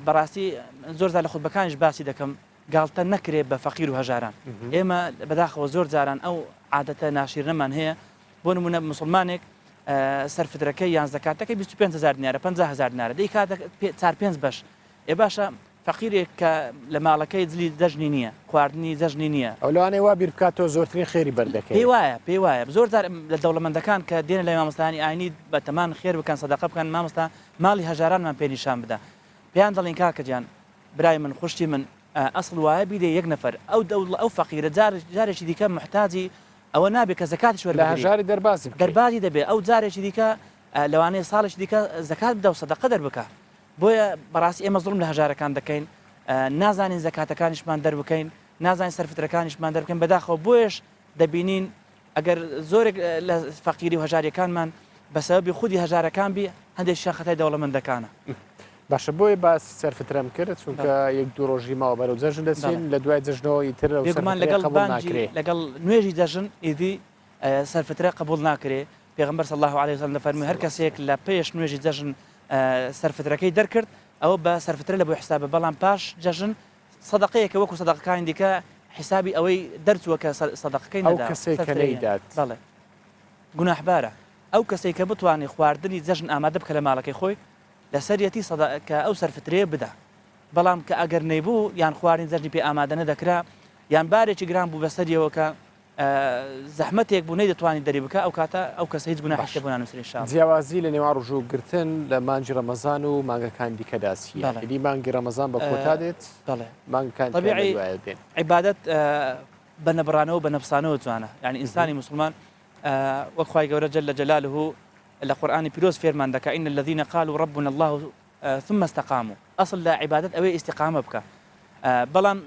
بەڕاستی زۆرجار لە خودبەکانیش باسی دەکەم گاڵتە نەکرێت بە فەقیر و هەژاران. ئێمە بەداخەوە زۆر جاران ئەو عادەتە ناشیرنەمان هەیە. بۆ نمونە مسلمانێک سەرفترەکەی یان زەکاتەکەی 25,000 دینارە 50,000 دینارە دەی کاتە 4-5 بەش. ئێ باشە فەقیرێک کە لە ماڵەکەی جلی دەژنی نییە، خواردنی جەژنی نییە، ئەو لەوانەیە وا بیر بکاتەوە زۆرترین خێری بەردەکەی. پێی وایە زۆر جار لە دەوڵەمەندەکان کە دێنە لای مامۆستانی ئاینی بە تەمان خێر بکەن سەدەقە بکەن مامۆستا ماڵی هەژارانمان پێ نیشان بدە. پێیان دەڵێن کاکە گیان برای من خوشتی من ئەسڵ وایە بیدێ یەک نەفەر ئەو فەقیرە جارێکی دیکە محتاجی ئەوە نابێت کە زەکاتیش وەربگری، لە هەژاری دەربازی دەبێت ئەو جارێکی دیکە لەوانەیە ساڵێکی دیکە زەکات بدە و سەدەقە دەربکە. بۆیە بەڕاستی ئێمە زوڵم لە هەژارەکان دەکەین، نازانین زەکاتەکانیشمان دەربکەین، نازانین سەرفترەکانیشمان دەربکەین. بەداخەوە بۆیش دەبینین ئەگەر زۆرێک لە فەقیری و هەژاریەکانمان بەسەبەبی خودی هەژارەکان بی هەندێک خەتای دەوڵەمەندەکانە. باشە بۆی باس سەرفترەم کرد چونکە یەک دوو ڕۆژی ماوە بەرەو جەژن دەچین لە دوای جەژنەوە ئیتر لەگەڵ نوێژی جەژن ئیدی سەرفترە قبول ناکرێ. پێغەمبەر صلی الله عليه وسلم دەفەرمووی هەر کەسێک لە پێش نوێژی جەژن سەرفترەکەی دەرکرد ئەوە بە سەرفترە لە بۆ حسابە، بەڵام پاش جەژن سەدەقەیەکە وەکو سەدەقەکانی دیکە حسابی ئەوەی دەرچووە کە سەدەقەکەی ئەو کەسێک کە نەیدات بەڵێ گوناحبارە ئەو کەسێک کە بتوانێت خواردنی جەژن ئامادە بکە لە ماڵەکەی خۆی لەسەرەتی کە ئەو سەرفترێ بدا بەڵام کە ئەگەر نەیبوو یان خواردنی جەژنی پێ ئامادە نەدەکرا یان بارێکی گران بوو بەسەریەوە کە زەحمەتێک بوو نەیدەتوانی دەری بکە ئەو کاتە ئەو کەسە هیچ گوناحی بۆ نانووسێت شا جیاوازی لە نێوان ڕژوو گرتن لە مانگی ڕەمەزان و مانگەکان دیکەدا چیە؟ دی مانگی ڕەمەزان بە کۆتا دێت بەڵێ مانگەکان طبیعی عیبادەت بە نەبڕانەوە بە نەفسانەوە جوانە یعنی ئینسانی مسلمان وەخوای گەورە جل جلاله لە قورآانی پیرۆز فێرمان دەکا إن الذين قالوا ربنا الله ثم استقاموا أصل لە عیبادەت ئەوەی ئیستیقامە بکە بەڵام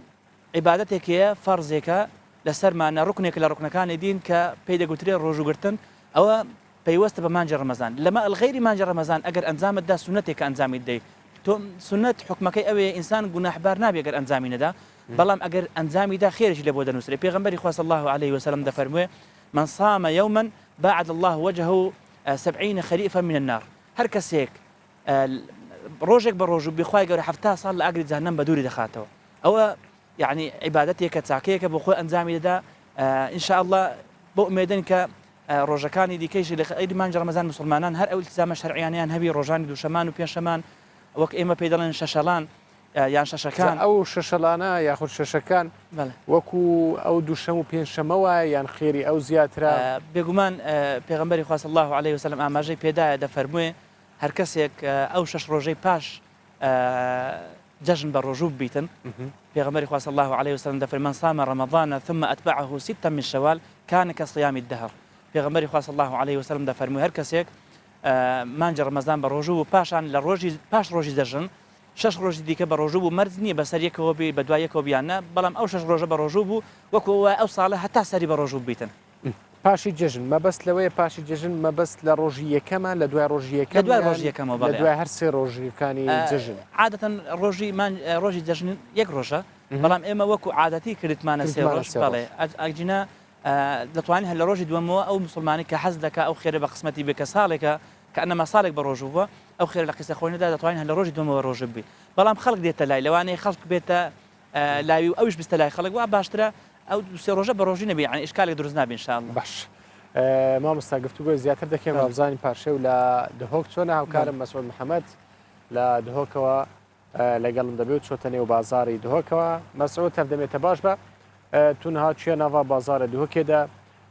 عیبادەتێکەیە فەرزێکە لەسەرمانە ڕوکنێک لە ڕوکنەکانی دین کە پێی دەگوترێت ڕۆژوگرتن ئەوە پەیوەستە بە مانجی ڕەمەزان لەمە ئەلغەیری مانجی ڕەمەزان ئەگەر ئەنجامتدا سونەتێک کە ئەنجامی دەیت تۆ سنت حکمەکەی ئەوەیە ئینسان گوناحبار نابێ ئەگەر ئەنجامی نەدا بەڵام ئەگەر ئەنجامیدا خێرشی لە بۆ دەنووسێت پێغەمبەری خوا صلی الله عليه وسلم دەفەرموێ من صام يوما باعد الله وجهه 70 خريفا من النار هەر کەسێک ڕۆژێک بە ڕۆژ و بخوای گەورە 70 ساڵ لە ئاگری جەهەنەم بە دووری دەخاتەوە ئەوە یعنی عیبادەتێکە چاکەیەکە بۆ خۆی ئەنجامی دەدا ئینشاء الله بۆ ئومێدن کە ڕۆژەکانی دیکەیشی لە ئەیدی مانجی ڕەمەزان مسلمانان هەر ئەو التزامە شەرعیانیان هەبی ڕۆژانی دووشەمان و پێنجشەمان وەک ئێمە پێی دەڵێن شەشەڵان یان شەشەکان ئەو شەشەلانە یاخود شەشەکان وەکو ئەو دووشەم و پێنجشەمەوە یان خێری ئەو زیاترە بێگومان پێغەمبەری خوا صلی الله عليه وسلم ئاماژەی پێدایە دەفەرموێ هەر کەسێک ئەو 6 ڕۆژەی پاش جەژن بە ڕۆژوو بیتن پێغەمبەری خوا صلی الله عليه وسلم دەفەرمێ من صام رمضان ثم أتبعه 6 من شوال كان كصيام الدهر پێغەمبەری خوا صلی الله عليه وسلم دەفەرموێ هەر کەسێک مانجی ڕەمەزان بە ڕۆژوو و پاشان لە پاش ڕۆژی دەژن 6 ڕۆژی دیکە بە ڕۆژوو بوو مەرج نییە بەسەر یەکەوە بی بە دوای یەکەوە بیانە بەڵام ئەو 6 ڕۆژە بە ڕۆژوو بوو وەکو ئەو ساڵە هەتا سەری بە ڕۆژوو بیتن پاشی جەژن مەبەست لەوەیە پاشی جەژن مەبەست لە ڕۆژی یەکەمە لە دوای ڕۆژی یەکەم لە دوای ڕۆژی یەکەمەوە لە دوای هەر سێ ڕۆژیەکانی جەژن عادەتەن ڕۆژی جەژن یەک ڕۆژە بەڵام ئێمە وەکو عادەتی کردمانە سێ ڕۆژ بەڵێ ئەجینا دەتوانین هەر لە ڕۆژی دووەمەوە ئەو مسلمانی کە حەز دەکا ئەو خێرە بە قسمەتی بکە ساڵێکە کە ئەنەما ساڵێک بە ڕۆژ بووە ئەو خێر لە قیسە خۆینەدا دەتوانین هەر لە ڕۆژی دووەمەوە ڕۆژ بی بەڵام خەڵک دێتە لای لەوانەیە خەڵک بێتە لاوی و ئەوش بستە لای خەڵک وا باشترە ئەو سێ ڕۆژە بە ڕۆژی نەبێ یعنی ئیشکالێک دروست نابێ ئینشاءالله باش مامۆستا گفتوگۆی زیاتر دەکەم بزانین پارشێ و لە دهۆک چۆنە هاوکارم مەسعود محەممەد لە دهۆکەوە لەگەڵم دەبێت چۆتە نێو بازاری دهۆکەوە مەسعود تەفدەمێتە باش بە تونها چیە ناوا بازارە دهۆکێدا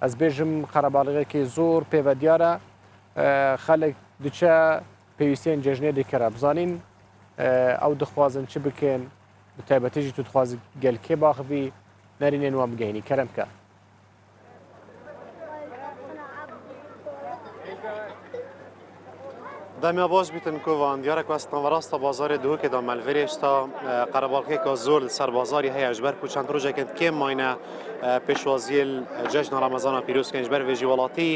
ئەس بێژم قەرەباڵغێکی زۆر پێوە دیارە خەڵک دوچە پێویستیان جێژنێ دیکەرە بزانین ئەو دەخوازن چ بکەن بتایبەتیژی تو دخوازی گەلکێ باخبی نەرینێن وە بگەینی کەرم بکە دەمیا باش بیتن کۆڤان دیارە کوستان ڕاستە بازارێ دهۆکێدا مەلڤێرێشتا قەرەباڵغێکە زۆر سەر بازاری هەیە ژبەر و چەند ڕۆژێکت کێم ماینە پێشوازیە جەژنە ڕەمەزانە پیرۆزکەن ژبەر وێژی وڵاتی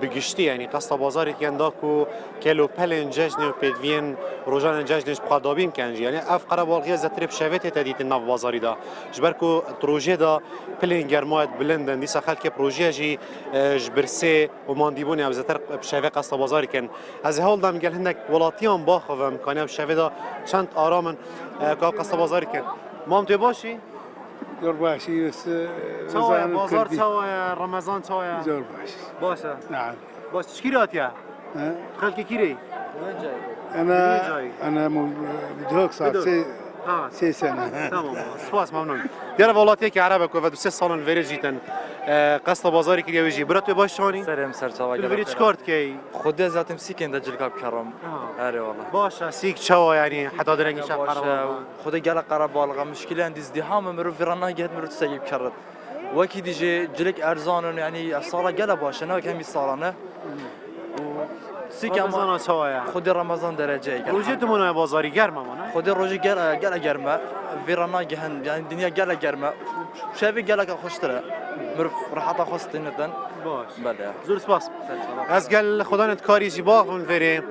بگشتی ینی قەستە بازارێکیاندا و کێلو پەلێن جەژنێ و پێدوێن ڕۆژانە جەژنێش بقادابین کەنجی یعنی ئەف قەرەباڵغیە زەترێ شەوێتێتە دیتن ناو بازاریدا ژبەر و ڕۆژێدا پلێن گەرمایەت بلندن دیسە خەلکێ پرۆژێژی ژبرسێ و ماندیبوونی ئەو زەتر شەوێ قەستە بازارێکن ئەز هەوڵدام گەل هەندێک وڵاتیان باخەوم کانیا شەوێدا چەند ئارامن کاو قەستە بازارێکن مام توێ باشی زۆر باشی بازار چاوایە ڕەمەزان چاوایە زۆر باش باشە باش چکیراتە خەڵکی کیرەی أنا بدهوك صار 3 سنة تمام سپاس ممنون دیارە وڵاتێکی عربە کۆڤە دو سێ ساڵن vêrê jîtin qesta bazarê kiriye wê jî bira tu baş şanî serêm serçava vêrê çikar dikey xudê zatim sîkên de cilka bikerim erê wala baş e sîk çawa yanî heta direngî şev xudê gelek qerebalga müşkilên dîzdîhamê mirov vêrana gehet mirov tisegî bikerit wekî dijî cilik erzanin yanî ev sala gele baş e ne hemî salane Ramazan çawaya xudê Ramazan dereceyê rojê tu mona bazarî germ ama xudê rojî gele germe vêrana gihin yani dinya gele germe şevê geleke xweştir e mirov riheta xwe stînitin baş bele zor spas ez gel xudanet karî jî baxin vêrê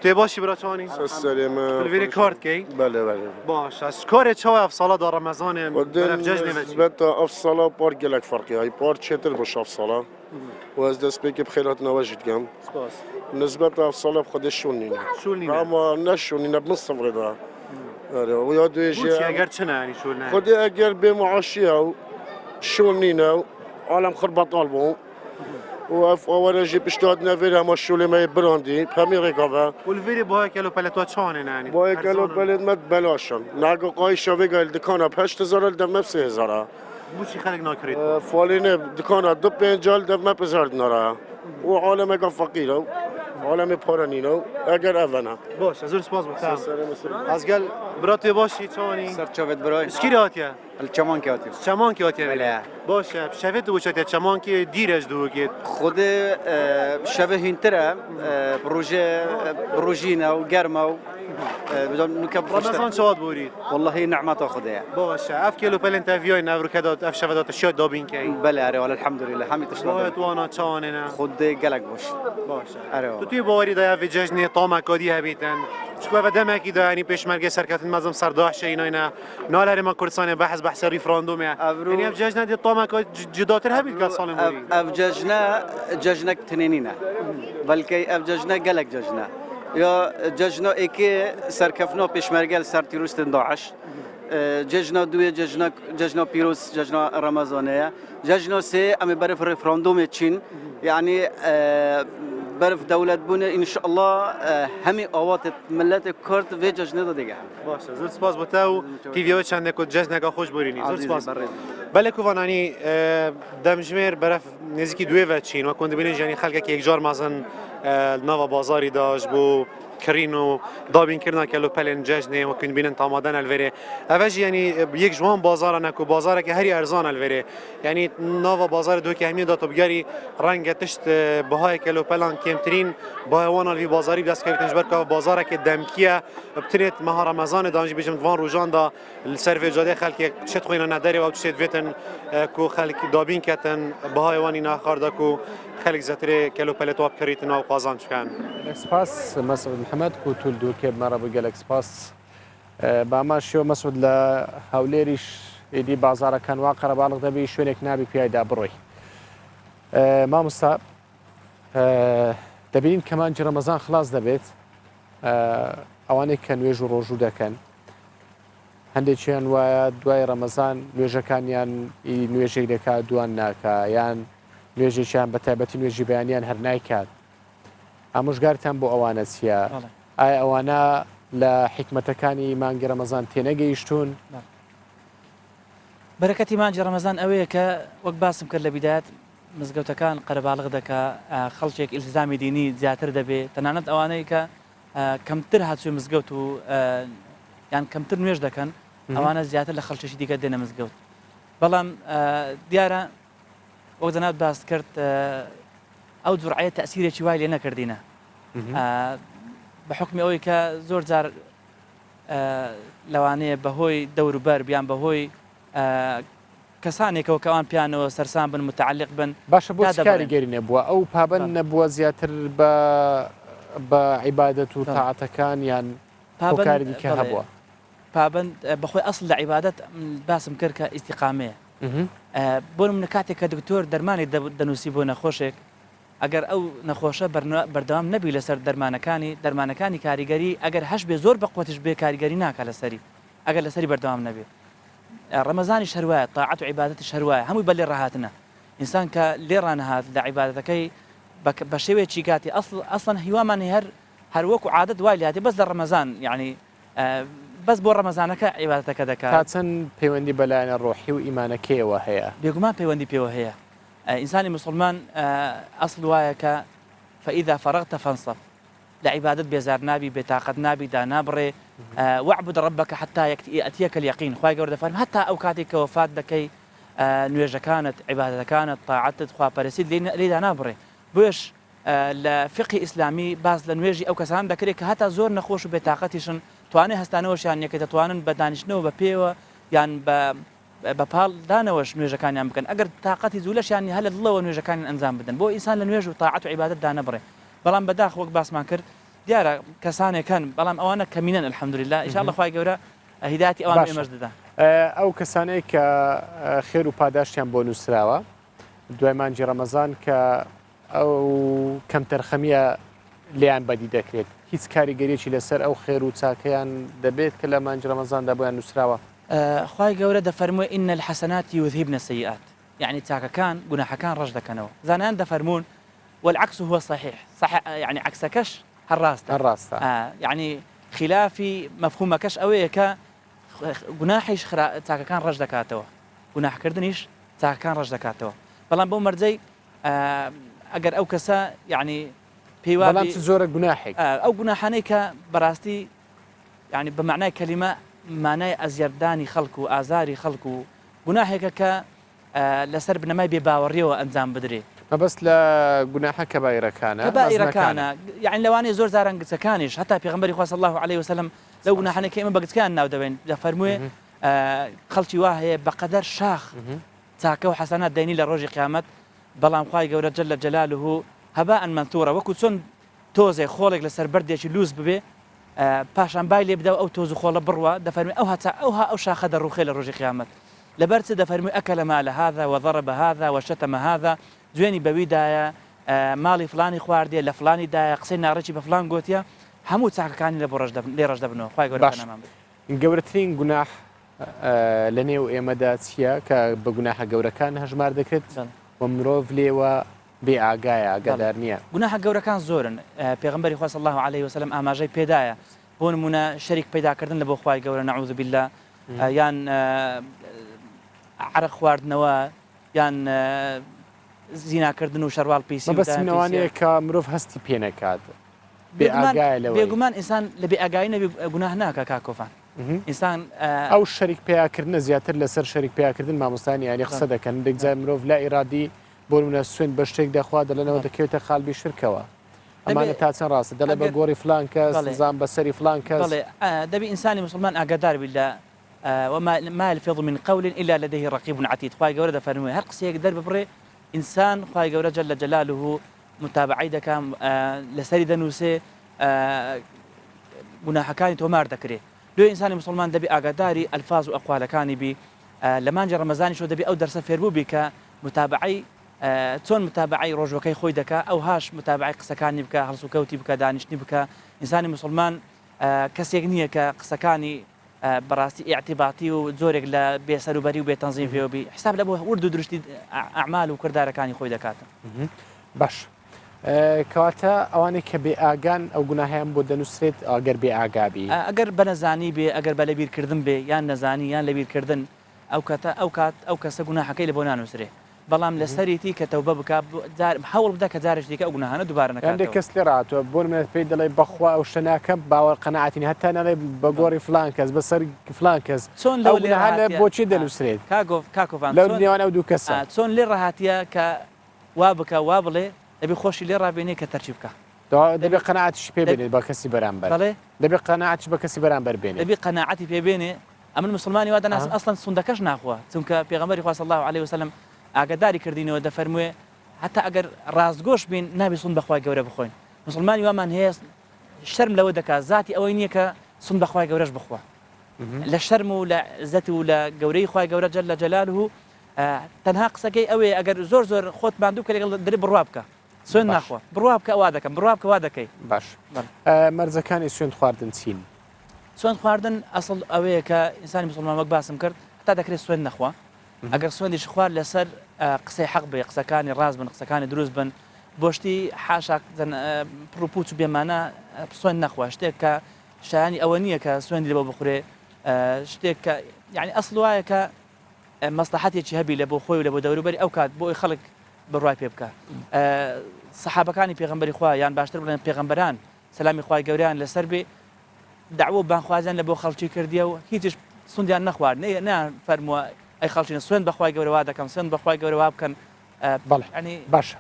tu ê başî bira çanî سلامة vêrê kar dikey بله بله baş ez karê çawa ev sala da Ramazanê نسبة أفصلة بار جلك فرقي هاي بار شتر مش أفصلة وأز دست بيك بخيرات نواجد كم سپاس نسبة أفصلة بخدش شونينا شونينا أما نشونينا بنص فردا ويا دويجي اگر چنه یعنی شول نه خدي أجر بمعاشية شول نينا عالم خربط طالبون وف اول جي بشتاد نفير هم الشول ما براندي بهمي رقابه والفيري بوها كيلو بلتوات شانن يعني با کلو بلد مت بلاشن نگو قای شوی گل دکانا 8000 دم 3000 بوشي خلق ناكريت فالینه دکانا دو پنجال دم 5000 دینار و عالم که فقیره عالم پارنینو اگر اونا باش زور سپاس بخير از قال براتي باشي تشاني سر شوفت براي سكيراتيا الچمان كاتي چمان کی آتیه بله باش شفت و چات چمان کی دیرش دو کی خود شبه هنتره بروجينا وقرمه بدون نكبر رمضان شاد بورید والله نعمته خدها باش اف کیلو پلنت افیای نورو کدات اف شفدات شاد دابین کی بله اره والله الحمد لله حميد تشنا تو انا چانه خود قلق باش باش اره تو توی باری دا في ججنی طامکادی هبیتن چکو و دمکی دا یعنی پیشمرگ سرکت مزم سرداش اینا نالر ما کردستان بحث ریفراندوم یعنی اف ججنی دی طامکاد جداتر هبیت که سال موری اف ججنا تنينينا بلكي اف ججنا قلق ججنا يا ججنا ايكي سركفنا پیشمرگل سر تیروستن داعش ججنا دوی ججنا پیروز ججنا رمضانيه ججنا سي ام برف ريفراندوم تشين يعني برف دولت بونه ان شاء الله همي اوات ملت كرد في ججنا دیگه باشه زور سپاس بتاو تیویو چنده کو ججنا خوش بورینی زور سپاس بله کوانانی دمجمر برف نزدیکی دوی و چین و کنده بینید یعنی خلک که یک جار مازن نوا بازاری داشت بو کرینو دابین کردن کلو پلن جشنه و کن بینن تامادن الوره اوج یعنی یک جوان بازار نکو بازار که هری ارزان الوره یعنی نوا بازار دو که همین داتو بگاری رنگ تشت بهای کلو پلان کمترین بهای وان الوی بازاری دست که تنجبر که بازار که دمکیه بترید ماه رمضان دانج بیشم دوان روزان دا سرو جاده خلک چت خوینا نداری و چت ویتن کو خلک دابین کتن بهای وانی نخارده کو خلق زتري كيلو بلتواب كريتنا وقازان شكان اكسباس مسعود محمد كوتول دوكي مرة بقى اكسباس باماشيو مسعود لهوليريش يدي بازار كان واقع بالغ دبي شونك نابي في هيدا بروي ما مصاب دبين كمان جي رمضان خلاص دبيت اواني كان ويجو روجو دكان هەندێکیان وایە دوای ڕەمەزان نوێژەکانیان نوێژێک دەکات دوان ناکە یان نوێژێکیان بە تایبەتی نوێژی بەیانیان هەر نایکات ئامۆژگارتان بۆ ئەوانە چییە؟ ئایا ئەوانە لە حکمەتەکانی مانگی ڕەمەزان تێنەگەیشتون؟ بەرەکەتی مانگی ڕەمەزان ئەوەیە کە وەک باسم کرد لە بیدایەت مزگەوتەکان قەرەباڵغ دەکا خەڵکێک ئیلتزامی دینی زیاتر دەبێت تەنانەت ئەوانەی کە کەمتر هاتووی مزگەوت و یان کەمتر نوێژ دەکەن ئەوانە زیاتر لە خەڵکیشی دیکە دێنە مزگەوت بەڵام دیارە وەک جەناب باس کرد ئەو جوڕعەیە تەئسیرێکی وای لێ نەکردینە بە حکمی ئەوەی کە زۆر جار لەوانەیە بەهۆی دەوروبەر بیان بەهۆی کەسانێکەوە کەوان پیانەوە سەرسان بن متعلق بن باشە بۆ کاریگەری نەبووە ئەو پابەند نەبووە زیاتر بە عیبادەت و تاعەتەکان یان کاری دیکە هەبووە پابند بەخۆی ئەسڵ لە عیبادەت باسم کرد کە ئیستیقامەیە بۆ منە کاتێک کە دکتۆر دەرمانی دەنووسی بۆ نەخۆشێک ئەگەر ئەو نەخۆشە بەردەوام نەبی لەسەر دەرمانەکانی کاریگەری ئەگەر هەش بێ زۆر بە قوتش بێ کاریگەری ناکە لەسەری ئەگەر لەسەری بەردەوام نەبێت ڕەمەزانی شەروایە تاعەت و عیبادەتی شەروایە هەمووی بە لێ ڕاهاتنە ئینسان کە لێ ڕانەهات لە عیبادەتەکەی بە شێوەیەکی کاتی ئەسڵەن هیوامانی هەر وەکو عادەت وای لێهاتی بەس لە ڕەمەزان یعنی بەس بۆ ڕەمەزانەکە عیبادەتەکە دەکات تا چەند پەیوەندی بەلایەنە ڕۆحی و ئیمانەکەیەوە هەیە بێگومان پەیوەندی پێوە هەیە ئینسانی مسلمان ئەسڵ وایە کە فەئیدا فەرەغتە فەنسەب لە عیبادەت بێزار نابی بێتاقەت نابی دانابڕێ وەعبد ڕەبەکە حتا یەتیەکە اليەقین خوای گەورە دەفەرمێ هەتا ئەو کاتێک کە وەفات دەکەی نوێژەکانت عیبادەتەکانت تاعەتت خواپەرستیت لێدا نابڕێ بۆیش لە فقی ئیسلامی باز لە نوێژی ئەو کەسان دەکرێت کە هەتا زۆر نەخۆش و بێتاقەتیشن توانێ هەستانەوەشیان یەکە دەتوانن بە دانیشتنەوە بە پێوە یان بە پاڵ دانەوەش نوێژەکانیان بکەن ئەگەر تااقەتی زوولەشیان هەل لە دڵەوە نوێژەکانی ئەنجام بدەن بۆ ئینسان لە نوێژ و تاعەت و عیبادەت دانەبڕێ بەڵام بەداخ وەک باسمان کرد دیارە کەسانێکن بەڵام ئەوانە کەمینەن الحەمدولله ئینشاءالله خوای گەورە هیداەتی ئەوان ئێمەش دەدا ئەو کەسانەی کە خێر و پاداشتیان بۆ نووسراوە دوای مانگی ڕەمەزان کە ئەو کەم تەرخەمیە لیان بەدی دەکرێت هیچ کاریگەریەکی لەسەر ئەو خێر و چاکەیان دەبێت کە لە مانگی ڕەمەزاندا بۆیان نووسراوە خوای گەورە دەفەرمووی ئین الحەسەنات یوذهبن السەیئات يعني تاككان جناحكان رجدا كانوا زانان دفرمون والعكس هو صح يعني عكسكش الراستا يعني خلافي مفهومكش أويك جناحيش تاككان رجدا كاتوا جناح كردنيش تاككان رجدا كاتوا بلان بومرزي أجر أو كسا يعني بلان تزور جناحك أو جناحانيك براستي يعني بمعنى كلمة معنى أزيرداني خلقو آزاري خلقو جناحك ك لسر بنماي بباوريه وأنزام بدري ما بس لا جناح كبائر كان يعني لو أنا زور زارن قد سكانيش حتى في غنبري صلى الله عليه وسلم لو جناحنا كيما بقت كان ناو دبين فرموه خلتي واهي بقدر شاخ تاكو حسنات ديني لروج قيامت بلام خواي جورة جل جلاله هباء منثورا وكو سن توزي خولق لسر برديش لوز ببي باشان باي اللي بدأ أو توزو خولا بروا دفرمي أو شاخ درو خيل الروج قيامت لبرت دفرمي أكل مال هذا وضرب هذا وشتم هذا دويني بويدايا مالي فلاني خواردي لفلاني دايا قصينا رجي بفلان قوتيا همو تاعك كان لرج دبنو خواي قول انا جورتين جناح لنيو ايمداتيا كبجناح جوركان هجمار دكت ومروف ليوا بأعجايا قدرنيا جناح جوركان زورن پیغمبري صلى الله عليه وسلم اماجي بيدايا بون منا شريك بيدا كردن لبو خواي قول نعوذ بالله يان عرق خواردنوا يان زینا کردن و شروال پیسی ما بس نوانی که مروف هستی پینه کاد بیاگای لوی بیگمان انسان لبیاگای نبی گناه ناکه کاکوفان انسان او شریک پیا کردن زیاتر لسر شریک پیا کردن ما مستانی یعنی قصد کن دگزای مروف لا ارادی بول من السوين بشتك دخوا دلنا ودكيوتا خال بشركوا اما تاتن راس دل بغوري فلان كاس نظام بسري فلان كاس دبي انسان مسلمان اقدار بالله وما يلفظ من قول الا لديه رقيب عتيد خواي جورده فرمي هرقس يقدر ببري إنسان خواهي جورة جل جلاله متابعي دكام لسري دنوسي جناحكاني تومار دكري لو إنسان مسلمان دبي أقداري ألفاظ وأقوال كاني بي لما نجي رمضان شو دبي أو درس فيربو بك متابعي تون متابعي روجوكي خوي دكا أو هاش متابعي قسكاني بك هلسو كوتي بك دانشني بك إنسان مسلمان كسيغنية كقسكاني براستي اعتباطي وزورك لا بيسربري وبتنظيم فيه وبحساب لابو وردو درشتي اعمال وكردار كان خوي دكاتره باش كواتا اواني كبي اغان او غناهيان بود نسرت اگر بي اغابي اگر بنزاني بي اگر بلبير كردن بي يان نزاني يان لبير كردن او كاس غناح كي لبونا نسري بلام لسريتي كتوبه بك حاول بدا كزارج ديك او غناهنا دوباره نكاتو عندك كسلرات بون من بيد لي بخوا او شناكم باور قناعتني حتى انا بغوري فلانكز بسر فلانكز لو اللي هلا بوتشي دلوسريت كاكو فان لو ني انا ودو كسا سون لرهاتيا ك وابك وابلي ابي خوش لي رابيني كترجبك دبي قناعتي في بيني بكسي برامبر دبي قناعتي بكسي برامبر بيني دبي قناعتي في بيني اما المسلماني وهذا ناس اصلا صندكش ناخوا ثم بيغمبري صلى الله عليه وسلم اقداري كردينو دفرموه حتى اگر رازگوش بين نبي صن بخوای گوره بخوين مسلماني ومن هي الشرم لو دكا ذاتي اوينيه ك صن بخوای گورش بخوا لا شرم ولا ذاتي ولا گوري خوای گوره جل جلاله تنهاق سكي اوي اگر زور خوت باندوك دري بروابك سوين ناخوا بروابك وادك باش مرزكاني سوين خواردن سين سوين خواردن اصل اوي ك انسان مسلمان وك باسم کرد حتى دكري سوين ناخوا اگر سوين خوار لسر قسەی حەق بێ قسەکانی ڕاست بن قسەکانی دروست بن بۆشتی حاشاک پرۆپوت و بێمانە سوێن نەخوا شتێک کە شایانی ئەوە نییە کە سوێندی لەبەوە بخورێ شتێک کە یعنی ئەسڵ وایە کە مەسلحەتێکی هەبی لە بۆ خۆی و لە بۆ دەوروبەری ئەو کات بۆ ئەوی خەڵک بڕوای پێ بکە سەحابەکانی پێغەمبەری خوا یان باشتر بڵێن پێغەمبەران سەلامی خوای گەوریان لەسەر بێ دعوە بانخوازیان لە بۆ خەڵکی کردیە و هیچیش سوندیان نەخوارد نەیان فەرمووە أي خالتين سوين بخواي جوري وادا كم سوين بخواي جوري واب كان بله يعني باشا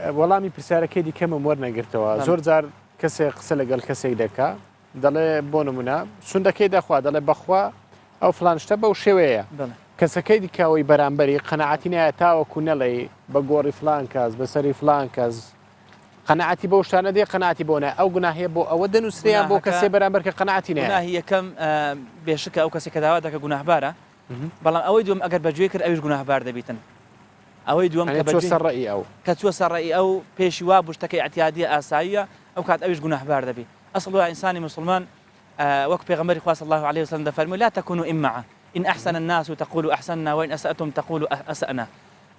والله مي برسالة كيدي كم مورنا قرتوا زور زار كسي قسلة قال كسي دكا دله بونمنا سوندا كيدا خوا دله بخوا أو فلان اشتبه وشوية كسي كيدي كاوي برامبري قناعتنا تاو كنا لي بجوري فلان كاز بسري فلان كاز قناعتي بوش أنا دي قناعتي بونا أو جناهية بو أو دنو سريان بو كسي برامبر كقناعتنا جناهية كم بشكل أو كسي كذا وادا كجناه بارا بلام أوي دوم أجر بجويكر أويش جناه بارد بيتن أوي دوم كتوسر رأي أو كتوسر رأي أو بيشوا بوشتكي اعتيادية أساسية أو كات أويش جناه بارد بي أصله إنساني مسلمان وقت بيغمر إخوة صلى الله عليه وسلم فرموا لا تكونوا إمعة إن أحسن الناس تقول أحسننا وإن أسأتم تقول أسأنا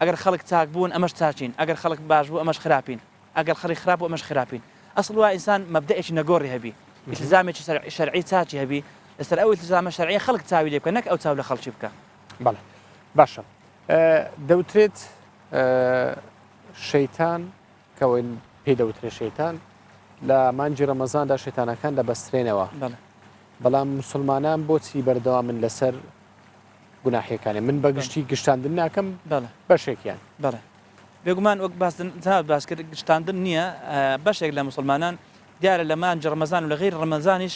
أجر خلق تاقبون أمش تاجين أجر خلق باجبو أمش خرابين أجر خلق خراب وأمش خرابين أصل إنسان مبدأش نجوري هبي التزامي شرعي تاجي هبي لسر أول التزام شرعي خلق تاوي ليبك نك أو تاوي لخلق شبكة بله باشا دەوترێت شەیتان کەوەین پێی دەوترێت شەیتان لە مانجی ڕەمەزاندا شەیتانەکان دەبەسترێنەوە بەڵام مسلمانان بۆچی بەردەوامن لەسەر گوناحیەکانی من بەگشتی گشتاندن ناکەم بەشێکیان بەڵێ بێگومان وەک باس کرد گشتاندن نییە بەشێک لە مسلمانان دیارە لە مانجی ڕەمەزان و لە غەیری ڕەمەزانیش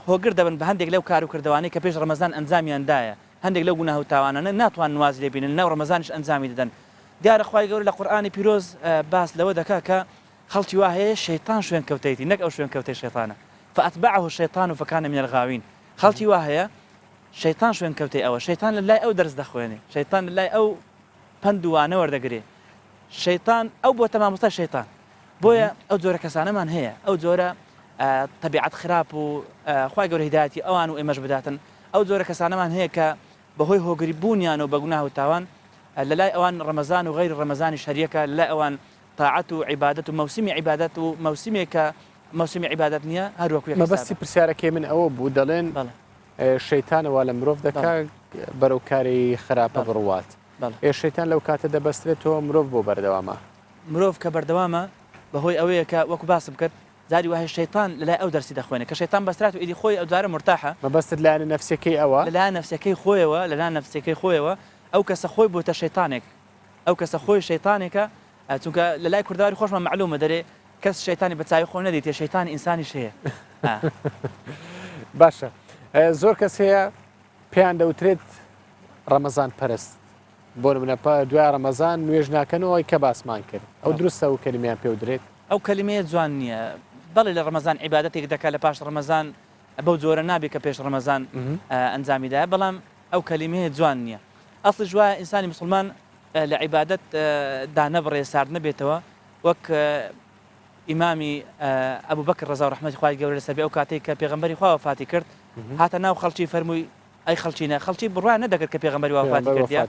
هۆگر دەبن بە هەندێک لەو کار و کردوانەی کە پێش ڕەمەزان ئەنجامیاندایە هەندێک لەو گوناه و تاوانانە ناتوان نواز لێ بینن ناو ڕەمەزانیش ئەنجامی دەدەن دیارە خوای گەورە لە قورئانی پیرۆز باس لەوە دەکا کە خەڵکی وا هەیە شەیتان شوێن کەوتەیەتی نەک ئەو شوێن کەوتەی شەیتانە فأتبعه الشيطان فكان من الغاوين خەڵکی وا هەیە شەیتان شوێن کەوتەی ئەوە شەیتان لە لای ئەو دەرس دەخوێنێ شەیتان لە لای ئەو پند وانە وەردەگرێ شەیتان ئەو بۆتە مامۆستای شەیتان بۆیە ئەو جۆرە کەسانەمان هەیە ئەو جۆرە طبیعت خراپ و خوای گەورە هیدایەتی ئەوان و ئێمەش بداتن ئەو جۆرە کەسانەمان هەیە کە بەهۆی هۆگری بوونیان و بە گوناه و تاوان لە لای ئەوان ڕەمەزان و غەیری ڕەمەزانی شەریەکە لە لای ئەوان طاعەت و عیبادەت و مەوسیمی عیبادەت و مەوسیمێکە مەوسیمی عیبادەت نییە هەروەکو مەبەستی پرسیارەکەی من ئەوە بوو دەڵێن شەیتانەوە لە مرۆڤ دەکا بەرەو کاری خراپە بڕوات شەیتان لەو کاتە دەبەسترێتەوە مرۆڤ بۆ بەردەوامە مرۆڤ کە بەردەوامە بەهۆی ئەوەیە کە وەکو باسم کرد زاری وایە شەیتان لە لای ئەو دەرسی دەخوێنێت کە شەیتان بەسترات و ئیدی خۆی ئەو جارە مرتاحە مەبەستت لایەنە نەفسەکەی ئەوە لەلایەن نەفسەکەی خۆیەوە لەلایەن نەفسەکەی خۆیەوە ئەو کەسە خۆی بۆتە شەیتانێک ئەو کەسە خۆی شەیتانێکە چونکە لە لای کورداواری خۆشمان معلومە دەرێ کەس شەیتانی بەچاوی خۆ نەدیتێ شەیتانی ئینسانیش هەیە باشە زۆر کەس هەیە پێیان دەوترێت ڕەمەزان پەرست بۆ نمونە دوای ڕەمەزان نوێژ ناکەنەوەی کە باسمان کرد ئەو دروستە و کەلیمیان پێ درێت ئەو کەلیمەیە جوان نییە بەڵێ لە ڕەمەزان عیبادەتێک دەکات لە پاش ڕەمەزان بەو جۆرە نابێت کە پێش ڕەمەزان ئەنجامیدایە بەڵام ئەو کەلیمەیە جوان نییە ئەسڵ جوایە ئینسانی مسلمان لە عیبادەت دانەبڕێ سارد نەبێتەوە وەک ئیمامی ئەبوو بەکر ڕەزا و ڕەحمەتی خوای گەورە لەسەر بێ ئەو کاتێک کە پێغەمبەری خوا وەفاتی کرد هاتە ناو خەڵکی فەرمووی ئەی خەڵچینە خەڵکی بڕوان نەدەکرد کە پێغەمبەری وەفاتی کردیان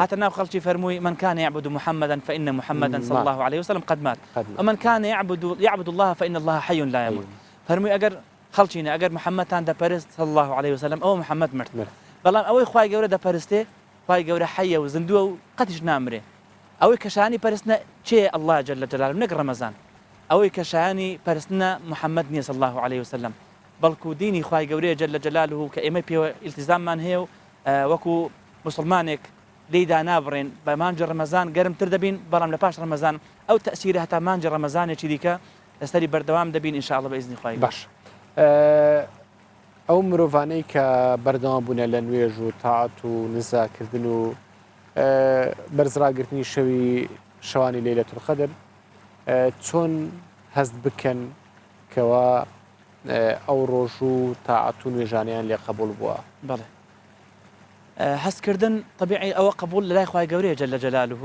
هاتە ناو خەڵکی فەرمووی من كان يعبد محمدا فإن محمدا صلى الله عليه وسلم قد مات ومن كان يعبد الله فإن الله حي لا يموت فەرمووی ئەگەر خەڵچینە ئەگەر محەممەدتان دەپەرست صلى الله عليه وسلم ئەوە محەممەد مرد بەڵام ئەوەی خوای گەورە دەپەرستێ خوای گەورە حەیە و زیندووە و قەتیش نامرێ ئەوەی کەشانی پەرستنە چێ الله جل جلاله نەک ڕەمەزان ئەوەی کەشایانی پەرستنە محەممەد نییە صلى الله عليه وسلم بەڵکو دینی خوای گەورەیە جل جلاله کە ئێمە پێوە ئیلتیزاممان هەیە و وەکو مسلمانێک لێیدا نابڕێن بە مانجی ڕەمەزان گەرمتر دەبین بەڵام لە پاش ڕەمەزان ئەو تەسیرە هەتا مانجی ڕەمەزانێکی دیکە لەسەری بەردەوام دەبین ئینشاءالله بەئیزنی خوای باش ئەو مرۆڤانەی کە بەردەوام بوونە لە نوێژ و تاعەت و نزاکردن و بەرزڕاگرتنی شەوانی لەیلەتول قەدر چۆن هەست بکەن کەوا ئەو ڕۆژ و تاعەت و نوێژانیان لێ قبول بووە بەڵێ هەستکردن طبیعی ئەوە قبول لە لای خوای گەورەیە جل جلاله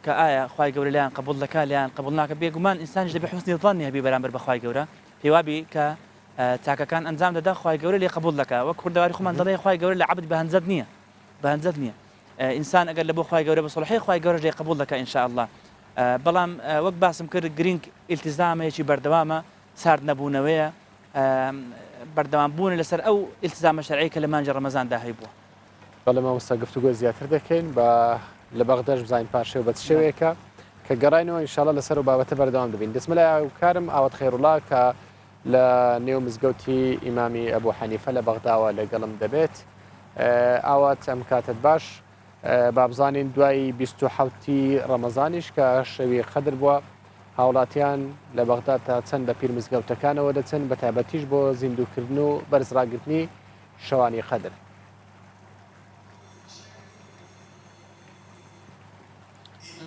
کە ئایا خوای گەورە لایەن قبول دەکا لایەن قبول ناکە بێگومان ئینسانیش دەبێ حوسنی ظەنی هەبی بەرامبەر بە خوای گەورە پێوابی کە تاکەکان ئەنجام دەدا خوای گەورە لێ قبول دەکا وەک کوردەواری خۆمان دەڵێ خوای گەورە لە عەبد بەهەنجەد نییە بەهەنجەد نییە ئینسان ئەگەر لە بۆ خوای گەورە بەسڵحی خوای گەورە لێ قبول دەکا ئینشاءالله بەڵام وەک باسم کرد گرنگ ئیلتیزامەیەکی بەردەوامە سارد نەبوونەوەیە بەردەوام بوون لەسەر ئەو ئیلتیزامە شەرعی کە لە مانجی ڕەمەزاندا هەیبووە بەڵێ مامۆستا گفتوگۆ زیاتر دەکەین بە لە بەغداش بزانین پاشەوە بە شێوەیەکە کە گەڕاینەوە ئینشاءالله لەسەر و بابەتە بەردەوام دەبین دەچمە لای کارم ئاوات خەیڕوڵا کە لە نێو مزگەوتی ئیمامی ئەبوو حەنیفە لە بەغداوە لەگەڵم دەبێت ئاوات ئەم کاتت باش بابزانین دوای 27 ڕەمەزانیش کە شەوی قەدر بووە هاوڵاتیان لە بەغداد تا چەند لە پیر مزگەوتەکانەوە دەچن بە تایبەتیش بۆ زیندووکردن و بەرزڕاگرتنی شەوانی قەدر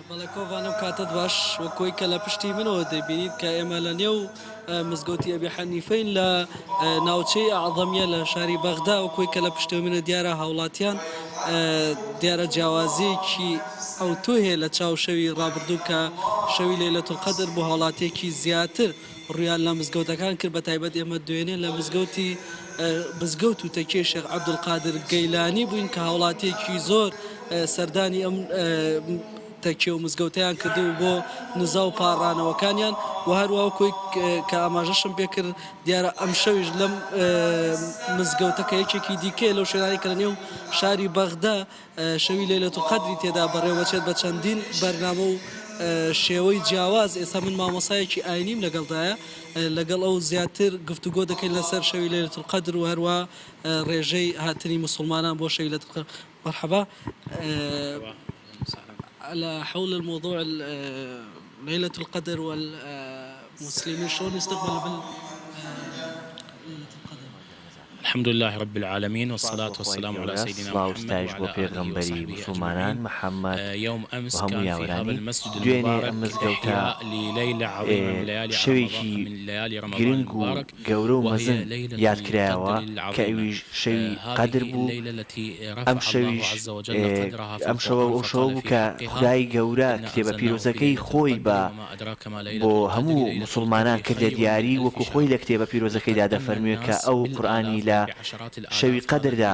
بەڵێ کۆڤانم کاتت باش وەکۆی کە لە پشتی منەوە دەبینیت کە ئێمە لە نێو مزگەوتی ئەبی حەنیفەین لە ناوچەی ئەعظەمیە لە شاری بەغدا وەکۆی کە لە پشتی منە دیارە هاوڵاتیان دیارە جیاوازەیەکی ئەو تۆ هەیە لە چاو شەوی ڕابردوو کە شەوی لەیلەتول قەدر بۆ هاوڵاتێکی زیاتر ڕویان لە مزگەوتەکان کرد بە تایبەت ئێمە دوێنێ لە مزگەوتی بزگەوت و تەکێ شێخ عەبدولقادر گەیلانی بووین کە هاوڵاتیەکی زۆر سەردانی ئەم تەکێ و مزگەوتیان کردو بۆ نزا و پاڕانەوەکانیان و هەروەها کۆی کە ئاماژەشم پێ کرد دیارە ئەم شەویش لەم مزگەوتەکە یەکێکی دیکە لەو شوێنانی کە لەنێو شاری بەغدا شەوی لەیلەتولقەدری تێدا بەڕێوەچێت بە چەندین بەرنامە و شێوەی جیاواز. ئێستا من مامۆسایەکی ئاینیم لەگەڵدایە لەگەڵ ئەو زیاتر گفتوگۆ دەکەین لەسەر شەوی لەیلەتولقەدر و هەروە ڕێژەی هاتنی مسلمانان بۆ شەوی لەیلەتولقەدر. مرحبا. على حول الموضوع ليلة القدر والمسلمين شلون يستقبلوا الحمد لله رب العالمين والصلاة والسلام على سيدنا محمد وعلى محمد. يوم أمس كان في هذا المسجد المبارك إحياء لليلة عظيمة من ليالي رمضان المبارك وهي ليلة القدر العظيمة. هذه الليلة التي رفع الله عز وجل قدرها في القرآن خدای گەورە کتێبە پیرۆزەکەی خۆی بۆ هەموو مسلمانان کردە دیاری وەکو خۆی لە کتێبە پیرۆزەکەیدا دەفەرموێت کە ئەو قورئانی لە شەوی قەدردا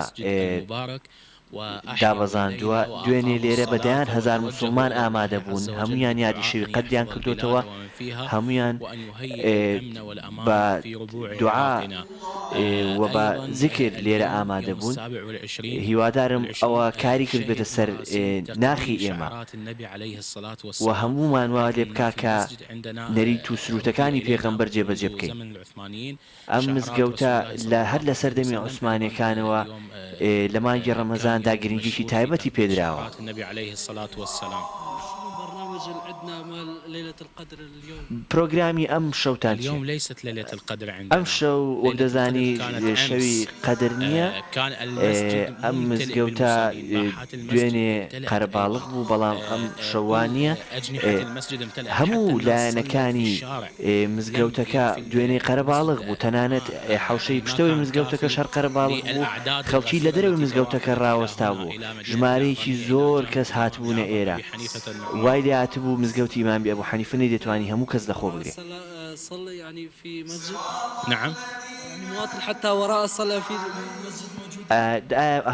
دابەزاندووە. دوێنێ لێرە بەدەیان هەزار مسلمان ئامادە بوون، هەمویان یادی شەوی قەدریان کردوتەوە، هەمویان بە دوعا و بە زیکر لێرە ئامادە بوون. هیوادارم ئەوە کاری کرد بێتە سەر ناخی ئێمە و هەمومان وا لێ بکا کە نەریت و سروتەکانی پێغەمبەر جێبەجێ بکەین. ئەم مزگەوتە هەر لە سەردەمی عوسمانیەکانەوە لە مانگی ڕەمەزاندا گرنگیی تایبەتی پێدراوە. پرۆگرامی ئەم شەوتان ئەم شەو وەک دەزانی شەوی قەدر نییە. ئەم مزگەوتە دوێنێ قەرەباڵغ بوو، بەڵام ئەم شەوانیە هەموو لایەنەکانی مزگەوتەکە دوێنێ قەرەباڵغ بوو، تەنانەت حوشەی پشتەوەی مزگەوتەکە شەر قەرەباڵغ بوو، خەڵکی لە دەرەوەی مزگەوتەکە ڕاوەستا بوو، ژمارەیەکی زۆر کەس هاتبوونە ئێرە. وای لێ هاتبوو مزگەوتی ئیمامی ئەبوو حەنیفە نەیدەتوانی هەموو کەس لەخۆ بگرێت. صلى يعني في مسجد نعم يعني مواطن حتى وراء الصلاة في المسجد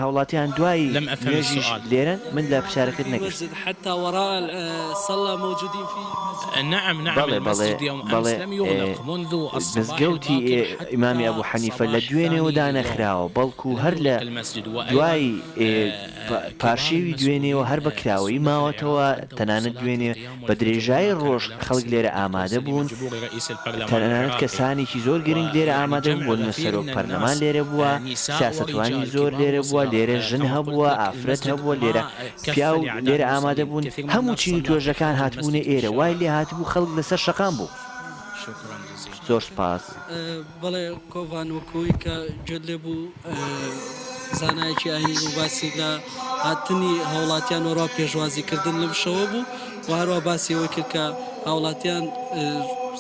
هاوڵاتیان دوای نوێژیش لێرن. من لە بشارەکەت نەگەشت حتى وراء الصلاة موجودين في نعم المسجد يوم أمس لم يغلق منذ الصباح مزگەوتی ئیمامی ئەبوو حەنیفە لە دوێنێەوە دانەخراوە، بەڵکو هەر لە دوای پاشێوی دوێنێەوە هەر بەکراوەی ماوەتەوە، تەنانەت دوێنێ بە درێژایی ڕۆژ خەڵک لێرە ئامادە بوون، تەنانەت کەسانێکی زۆر گرنگ لێرە ئامادە بوون، بۆ سەرۆک پەرلەمان لێرە بووە، سیاسەتوانی زۆر لێرە بووە، لێرە ژن هەبووە، ئافرەت هەبووە، لێرە پیا و لێرە ئامادە بوون، هەموو چینی تۆژەکان هاتبوونە ئێرە. وای لێ هاتبوو خەڵک لەسەر شەقام بوو. زۆر سپاس. بەڵێ کۆڤان وەکوی کە گوێت لێ بوو زانایەکی ئاینی و باسی لە هاتنی هاوڵاتیان وەڕوا پێشوازیکردن لەم شەوە بوو و هەروە باسی ئەوەی کرد کە هاوڵاتیان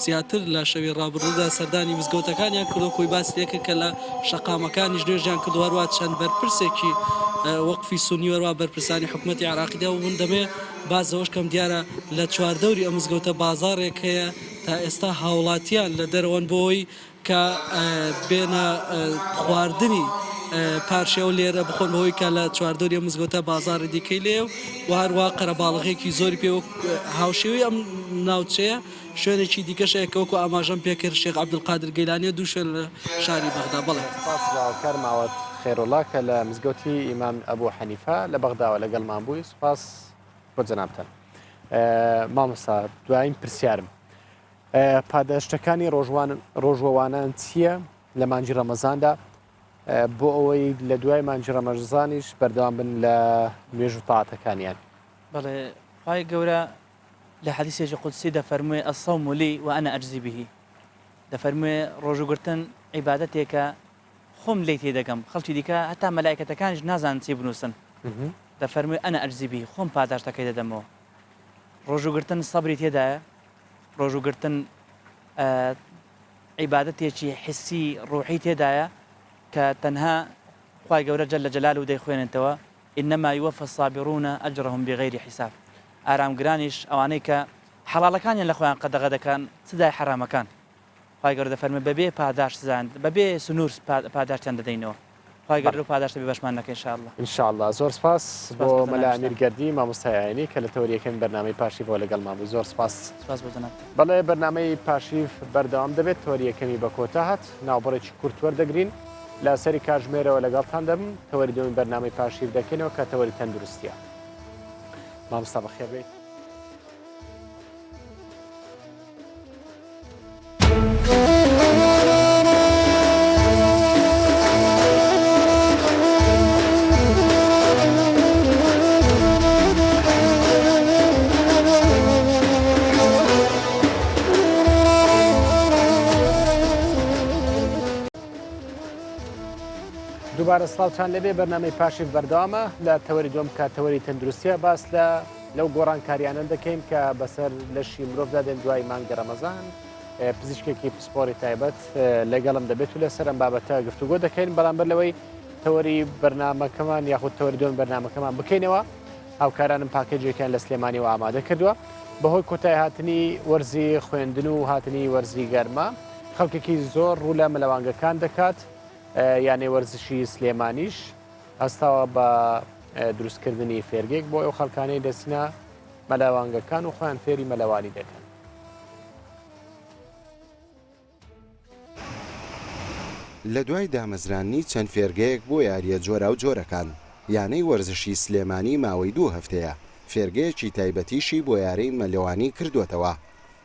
زیاتر لە شەوی ڕابردوودا سەردانی مزگەوتەکانیان کردو، کۆی باسی لێ کرد کە لە شەقامەکانیش نوێژیان کردو، هەروە چەند بەرپرسێکی وەقفی سونی وەروە بەرپرسانی حکوومەتی عێراقیدا و من دەمێ بازەوەش کەم دیارە لە چواردەوری ئەم مزگەوتە بازاڕێک هەیە تا ئێستا هاوڵاتیان لە دەرەوەن بۆی کە بێنە خواردنی پارشێ و لێرە بخۆن بەهۆی کە لە چواردۆری مزگەوتە بازاڕی دیکەی لێ و هەروە قەرەباڵغێکی زۆری پێ هاوشێوی ئەم ناوچەیە شوێنێکی دیکەشەیە کە وەکو ئاماژەم پێکرد شێخ عەبدولقادر گەیلانیە دوو شوێن لە شاری بەغدا. بەڵێ کارماوەت خێرۆڵا کە لە مزگەوتی ئیمام ئەبوو حەنیفە لە بەغداوە لەگەڵمان بووی. سوپاس بۆ جەنابتان. مامۆستا دوایین پرسیارم، پاداشتەکانی ڕۆژوەوانان چییە لە مانگی ڕەمەزاندا بۆ ئەوەی لە دوای مانگی ڕەمەزانیش بەردەوام بن لە نوێژ و تاعاتەکانیان؟ بەڵێ خوای گەورە لە حەدیثێکی قودسی دەفەرموێ الصوم لی وأنا أجزي به، دەفەرموێ ڕۆژوگرتن عیبادەتێکە خۆم لێی تێدەگەم، خەڵکی دیکە هەتا مەلایکەتەکانیش نازانن چی بنووسن، دەفەرموێ ئەنا ئەجزی به، خۆم پاداشتەکەی دەدەمەوە. ڕۆژوگرتن سەبری تێدایە، ڕۆژوگرتن عیبادەتێکی حسی ڕوحی تێدایە کە تەنها خوای گەورە جەل لە جەلاله دەیخوێنێتەوە ئینەما یوەفە الصابرون ئەجرهم بغیری حیساب. ئارامگرانیش ئەوانەی کە حەڵاڵەکانیان لە خۆیان قەدەغە دەکەن چدای حرامەکان، خی گەورە دەفەرمێ بەبێ پاداش زاند بەبێ سنوور پاداشتیان دەدەینەوە خی گەورە پاداشتە بێ بەشمان نەکەی انشاءالله انشاءالله زۆر سپاس بۆ مەلا ئەمیرگەردی مامۆستایانی کە لە تەوریەکەم بەرنامەی پاشیفەوە لەگەڵ مابوو زۆر سپاس بۆ جەناب بەڵێ بەرنامەی پاشیف بەردەوام دەبێت تۆریەکەمی بە کۆتا هات ناوبڕێکی کورت وەردەگرین لە سەری کاتژمێرەوە لەگەڵتان دەبم تەوەری دومین بەرنامەی پاشیف دەکەینەوە کە تەوەری تەندروستیە مامۆستا بەخێر بێت دووبارە سڵاوتان لەبێ بەرنامەی پاشیف بەردەوامە لە تەوەری دوم کە تەوەری تەندروستیە باس لەو گۆڕانکاریانە دەکەین کە بەسەر لەشی مرۆڤدا دێن دوای مانگە ڕەمەزان پزیشکێکی پسپۆری تایبەت لەگەڵم دەبێت و لەسەر ئەم بابەتە گفتوگۆ دەکەین بەڵام بەر لەوەی تەوەری بەرنامەکەمان یاخود تەوەری دوم بەرنامەکەمان بکەینەوە هاوکارانم پاکێجێکیان لە سلێمانیەوە ئامادە کردووە بەهۆی کۆتای هاتنی وەرزی خوێندن و هاتنی وەرزی گەرمە خەڵکێکی زۆر ڕوو لە مەلەوانگەکان دەکات یانێ وەرزشی سلێمانیش هەستاوە بە دروستکردنی فێرگێک بۆ ئەو خەڵکانەی دەچنە مەلەوانگەکان و خۆیان فێری مەلەوانی دەکەن. لە دوای دامەزرانی چەند فێرگەیەک بۆ یاریە جۆرا و جۆرەکان یانەی وەرزشی سلێمانی ماوەی 2 هەفتەیە فێرگەیەکی تایبەتیشی بۆ یارەی مەلەوانی کردوتەوە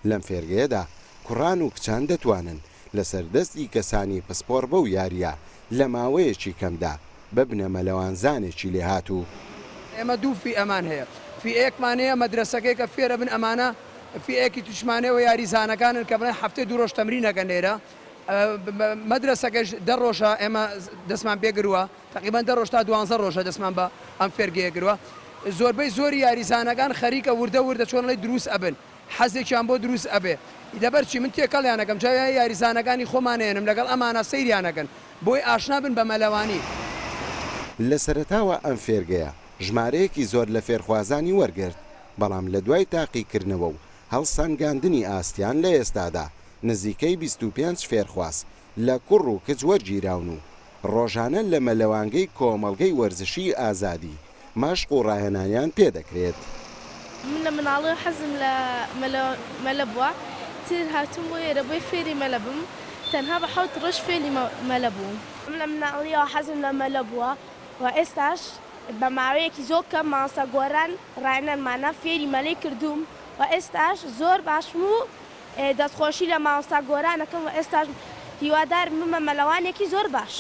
لەم فێرگەیەدا کوڕان و کچان دەتوانن لەسەر دەستی کەسانی پسپۆر بەو یاریە لە ماوەیەکی کەمدا ببنە مەلەوانزانێکی لێهاتوو. ئێمە دوو فی ئەمان هەیە فی ئێکمانەیە مەدرسەکەی کە فێرە بن ئەمانە فی ئێکی توشمانەوە یاریزانەکانن کە بڵێن هەفتەی 2 ڕۆژ تەمرینەکەن لێرە مەدرسەکەش 10 ڕۆژە ئێمە دەستمان پێگرووە تقریبان 10 ڕۆژ تا 12 ڕۆژە دەستمان بە ئەم فێرگەیە گرووە زۆربەی زۆری یاریزانەکان خەریکە وردە چۆنڵی دروست ئەبن حەزێکیان بۆ دروست ئەبێ دەبەرچی من تێکەڵیانەکەم جای یاریزانەکانی خۆمانێنم لەگەڵ ئەمانە سەیریانەکەن بۆی ئاشنا بن بە مەلەوانی. لە سەرەتاوە ئەم فێرگەیە ژمارەیەکی زۆر لە فێرخوازانی وەرگرت بەڵام لە دوای تاقیکردنەوە و هەڵسەنگاندنی ئاستیان لە ئێستادا نزیکەی 25 فێرخواز لە کوڕ و کچ وەرگیراون و ڕۆژانە لە مەلەوانگەی کۆمەڵگەی وەرزشی ئازادی مەشق و ڕاهێنانیان پێدەکرێت. من لە مناڵی حەزم لە مەلە بووە تر هاتووم بۆ ئێرە بۆی فێری مەلە بم تەنها بە 7 ڕۆژ فێری مەلە بووم. من لە مناڵیەوە حەزم لە مەلە بووە و ئێستاش بە ماوەیەکی زۆر کەم مامۆستا گۆران ڕاهێنەرمانە فێری مەلەی کردووم و ئێستاش زۆر باشم و دەستخۆشی لە مامۆستا گۆرانەکەم و ئێستاش هیوادارم بمە مەلەوانێکی زۆر باش.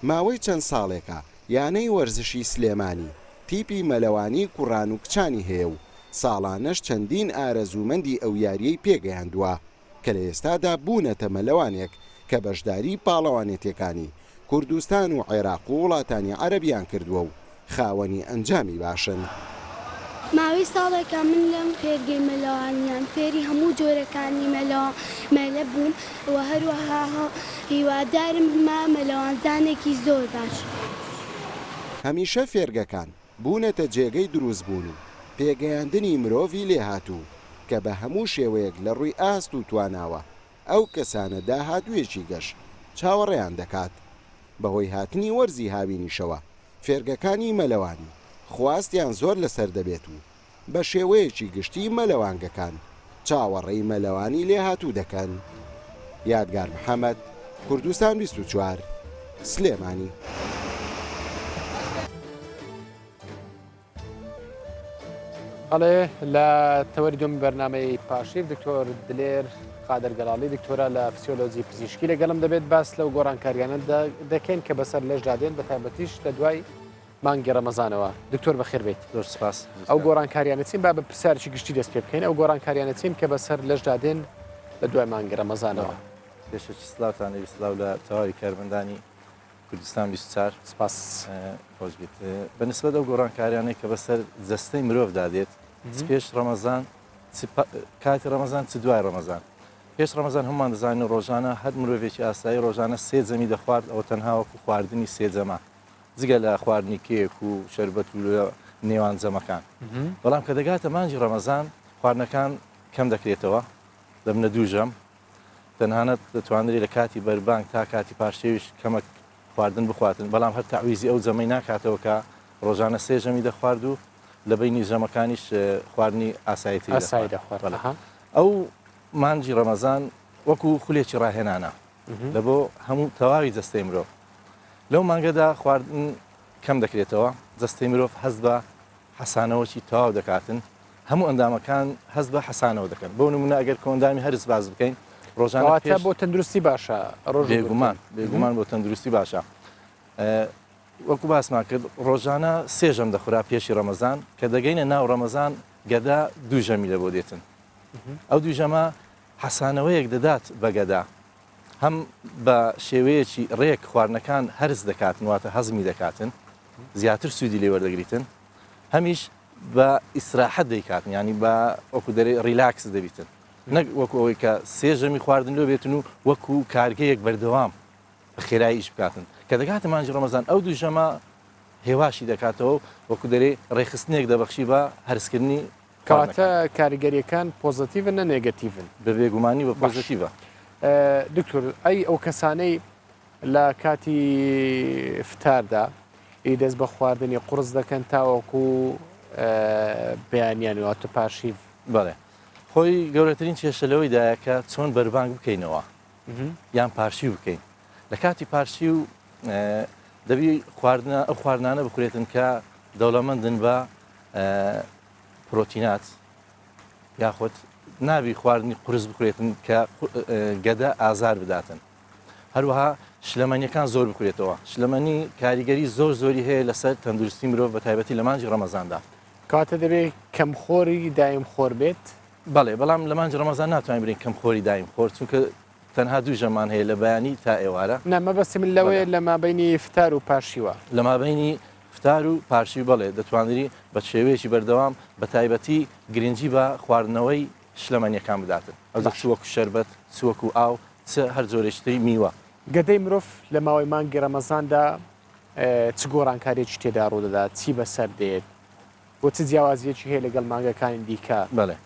ماوەی چەند ساڵێکە یانەی وەرزشی سلێمانی تیپی مەلەوانی کوڕان و کچانی هەیە و ساڵانەش چەندین ئارەزومەندی ئەو یاریەی پێگەیاندووە کە لە ئێستادا بوونەتە مەلەوانێک کە بەشداری پاڵەوانێتیەکانی کوردستان و عێراق و وڵاتانی عەرەبیان کردووە و خاوەنی ئەنجامی باشن. ماوەی ساڵێکە من لەم فێرگەی مەلەوانیان فێری هەموو جۆرەکانی مەلە بووم و هەروەها هیوادارم بمە مەلەوانزانێکی زۆر باش. هەمیشە فێرگەکان بوونەتە جێگەی دروست بوون و پێگەیاندنی مرۆڤی لێهاتوو کە بە هەموو شێوەیەک لە ڕووی ئاست و تواناوە ئەو کەسانە داهاتوویەکی گەشت چاوەڕێیان دەکات بەهۆی هاتنی وەرزی هاوینیشەوە فێرگەکانی مەلەوانی خواستیان زۆر لەسەر دەبێت و بە شێوەیەکی گشتی مەلەوانگەکان چاوەڕێی مەلەوانی لێهاتوو دەکەن. یادگار محەممەد کوردستان 24 سلێمانی. ئەڵێ لە تەوەری دوم بەرنامەی پاشیف دکتۆر دلێر قادەرگەڵاڵی دکتۆرە لە فسیۆلۆجی پزیشکی لەگەڵم دەبێت باس لەو گۆڕانکاریانە دەکەین کە بەسەر لەش دادێن بە تایبەتیش لە دوای مانگی ڕەمەزانەوە. دکتۆر بەخێر بێت. زۆر سپاس. ئەو گۆڕانکاریانە چین با بە پرسیارێکی گشتی دەست پێ بکەین ئەو گۆڕانکاریانە چین کە بەسەر لەش دادێن لە دوای مانگی ڕەمەزانەوە. پێشەکی سلااوتان دەویست سلااو لە تەواوی کارمەندانی کوردستان 24 سپاس خۆش بیت. بەنسبەت ئەو گۆڕانکاریانەی کە بەسەر جەستەی مرۆڤ دادێت پێش ڕەمەزان کاتی ڕەمەزان چ دوای ڕەمەزان پێش ڕەمەزان هەمومان دەزانین ڕۆژانە هەر مرۆڤێکی ئاسایی ڕۆژانە 3 جەمی دەخوارد ئەوە تەنها وەکو خواردنی 3 جەمە جگە لە خواردنی کێک و شەربەت و نێوان جەمەکان بەڵام کە دەگاتە مانجی ڕەمەزان خواردنەکان کەم دەکرێتەوە دەبنە 2 ژەم تەنانەت دەتوانێت لە کاتی بەربانگ تا کاتی پاشێویش کەمە خواردن بخواتن بەڵام هەر تەعویزی ئەو جەمەی ناکاتەوە کە ڕۆژانە سێ ژەمی دەخوارد و لە بینی ژەمەکانیش خواردنی ئاسایەتی دەخوارد. ئەو مانجی ڕەمەزان وەکو خولێکی ڕاهێنانە لە بۆ هەموو تەواوی جەستەی مرۆڤ لەو مانگەدا خواردن کەم دەکرێتەوە جەستەی مرۆڤ هەست بە حەسانەوەکی تەواو دەکاتن هەموو ئەندامەکان هەست بە حەسانەوە دەکەن بۆ نمونە ئەگەر کۆندامی هەرس باز بکەین ڕۆژانە بۆ تەندروستی باشە بێگومان بۆ تەندروستی باشە وەکو باسمان کرد ڕۆژانە سێ ژەم دەخورا پێشی ڕەمەزان کە دەگەینە ناو ڕەمەزان گەدا دوو ژەمی لە بۆ دێتن ئەو دوو ژەمە حەسانەوەیەک دەدات بە گەدا هەم بە شێوەیەکی ڕێک خواردنەکان هەرز دەکاتن واتە هەزمی دەکاتن زیاتر سوودی لێ وەردەگریتن هەمیش بە ئیسراحەت دەیکاتن ینی بە وەکو دەرێ ڕیلاکس دەبیتن نەک وەکو ئەوەی کە سێ ژەمی خواردن لێ بێتن و وەکو کارگەیەک بەردەوام بە خێراییش بکاتن کە دەکاتە مانجی ڕەمەزان ئەو دوو ژەمە هێواشی دەکاتەوە وەکو دەرێ ڕێخستنێک دەبەخشی بە هەرسکردنی کەواتە کاریگەریەکان پۆزتیڤن نە نێگەتیڤن بە بێگومانی بە پۆزتیڤە دکتۆر ئەی ئەو کەسانەی لە کاتی فتاردا دەست بە خواردنی قورس دەکەن تاوەکو بەیانیان واتە پاشیڤ بەڵێ خۆی گەورەترین کێشەلەوەیدایە کە چۆن بەربانگ بکەینەوە یان پارشی بکەین لە کاتی پارشی و دەبی ئەو خواردنانە بخورێتن کە دەوڵەمەندن بە پرۆتینات یاخود نابی خواردنی قورس بکرێتن کە گەدە ئازار بداتن هەروەها شلەمەنیەکان زۆر بکرێتەوە شلەمەنی کاریگەری زۆری هەیە لەسەر تەندروستی مرۆڤ بە تایبەتی لە مانجی ڕەمەزاندا کاتە دەبێت کەمخۆری دایم خۆر بێت بەڵێ بەڵام لە مانجی ڕەمەزان ناتوانین برین کەمخۆری دایم خۆر چونکە تەنها دوو ژەمان هەیە لە بەیانی تا ئێوارە نەمەبەستی من لەوەیە لە مابینی فتار و پاشیوە لە مابینی فتار و پارشی بەڵێ دەتوانری بە شێوەیەکی بەردەوام بە تایبەتی گرنگی بە خواردنەوەی شلەمەنیەکان بداتن ئەو چوەکو شەربەت چوەکو ئاو هەر جۆرەشتری میوە گەدەی مرۆڤ لە ماوەی مانگی ڕەمەزاندا چ گۆڕانکارێکی تێدا ڕوودەدات چی بەسەر دێت بۆ چ جیاوازیەکی هەیە لەگەڵ مانگەکانی دیکە بەڵێ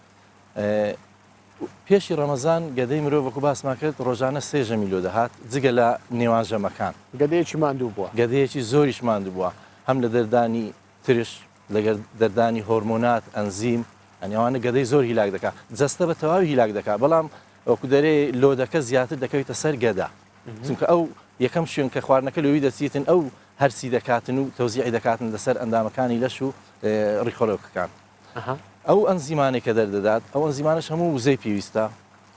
پێشی ڕەمەزان گەدەی مرۆڤ وەکو باسمان کرد ڕۆژانە سێ ژەمی لۆ دەهات جگە لە نێوان ژەمەکان گەدەیەکی ماندوو بووە گەدەیەکی زۆریش ماندوو بووە هەم لە دەردانی ترش لەگەر دەردانی هۆرمۆنات ئەنزیم ئەنیوانە گەدەی زۆر هیلاک دەکات جەستە بە تەواوی هیلاک دەکات بەڵام وەکو دەرێ لۆدەکە زیاتر دەکەوێتە سەر گەدا چونکە ئەو یەکەم شوێن کە خواردنەکە لەوی دەچیتن ئەو هەرسی دەکاتن و تەوزیعی دەکاتن لەسەر ئەندامەکانی لەش و ڕیخۆلۆکەکان ئەو ئەنزیمانێک کە دەردەدات ئەو ئەنزیمانش هەموو وزەی پێویستە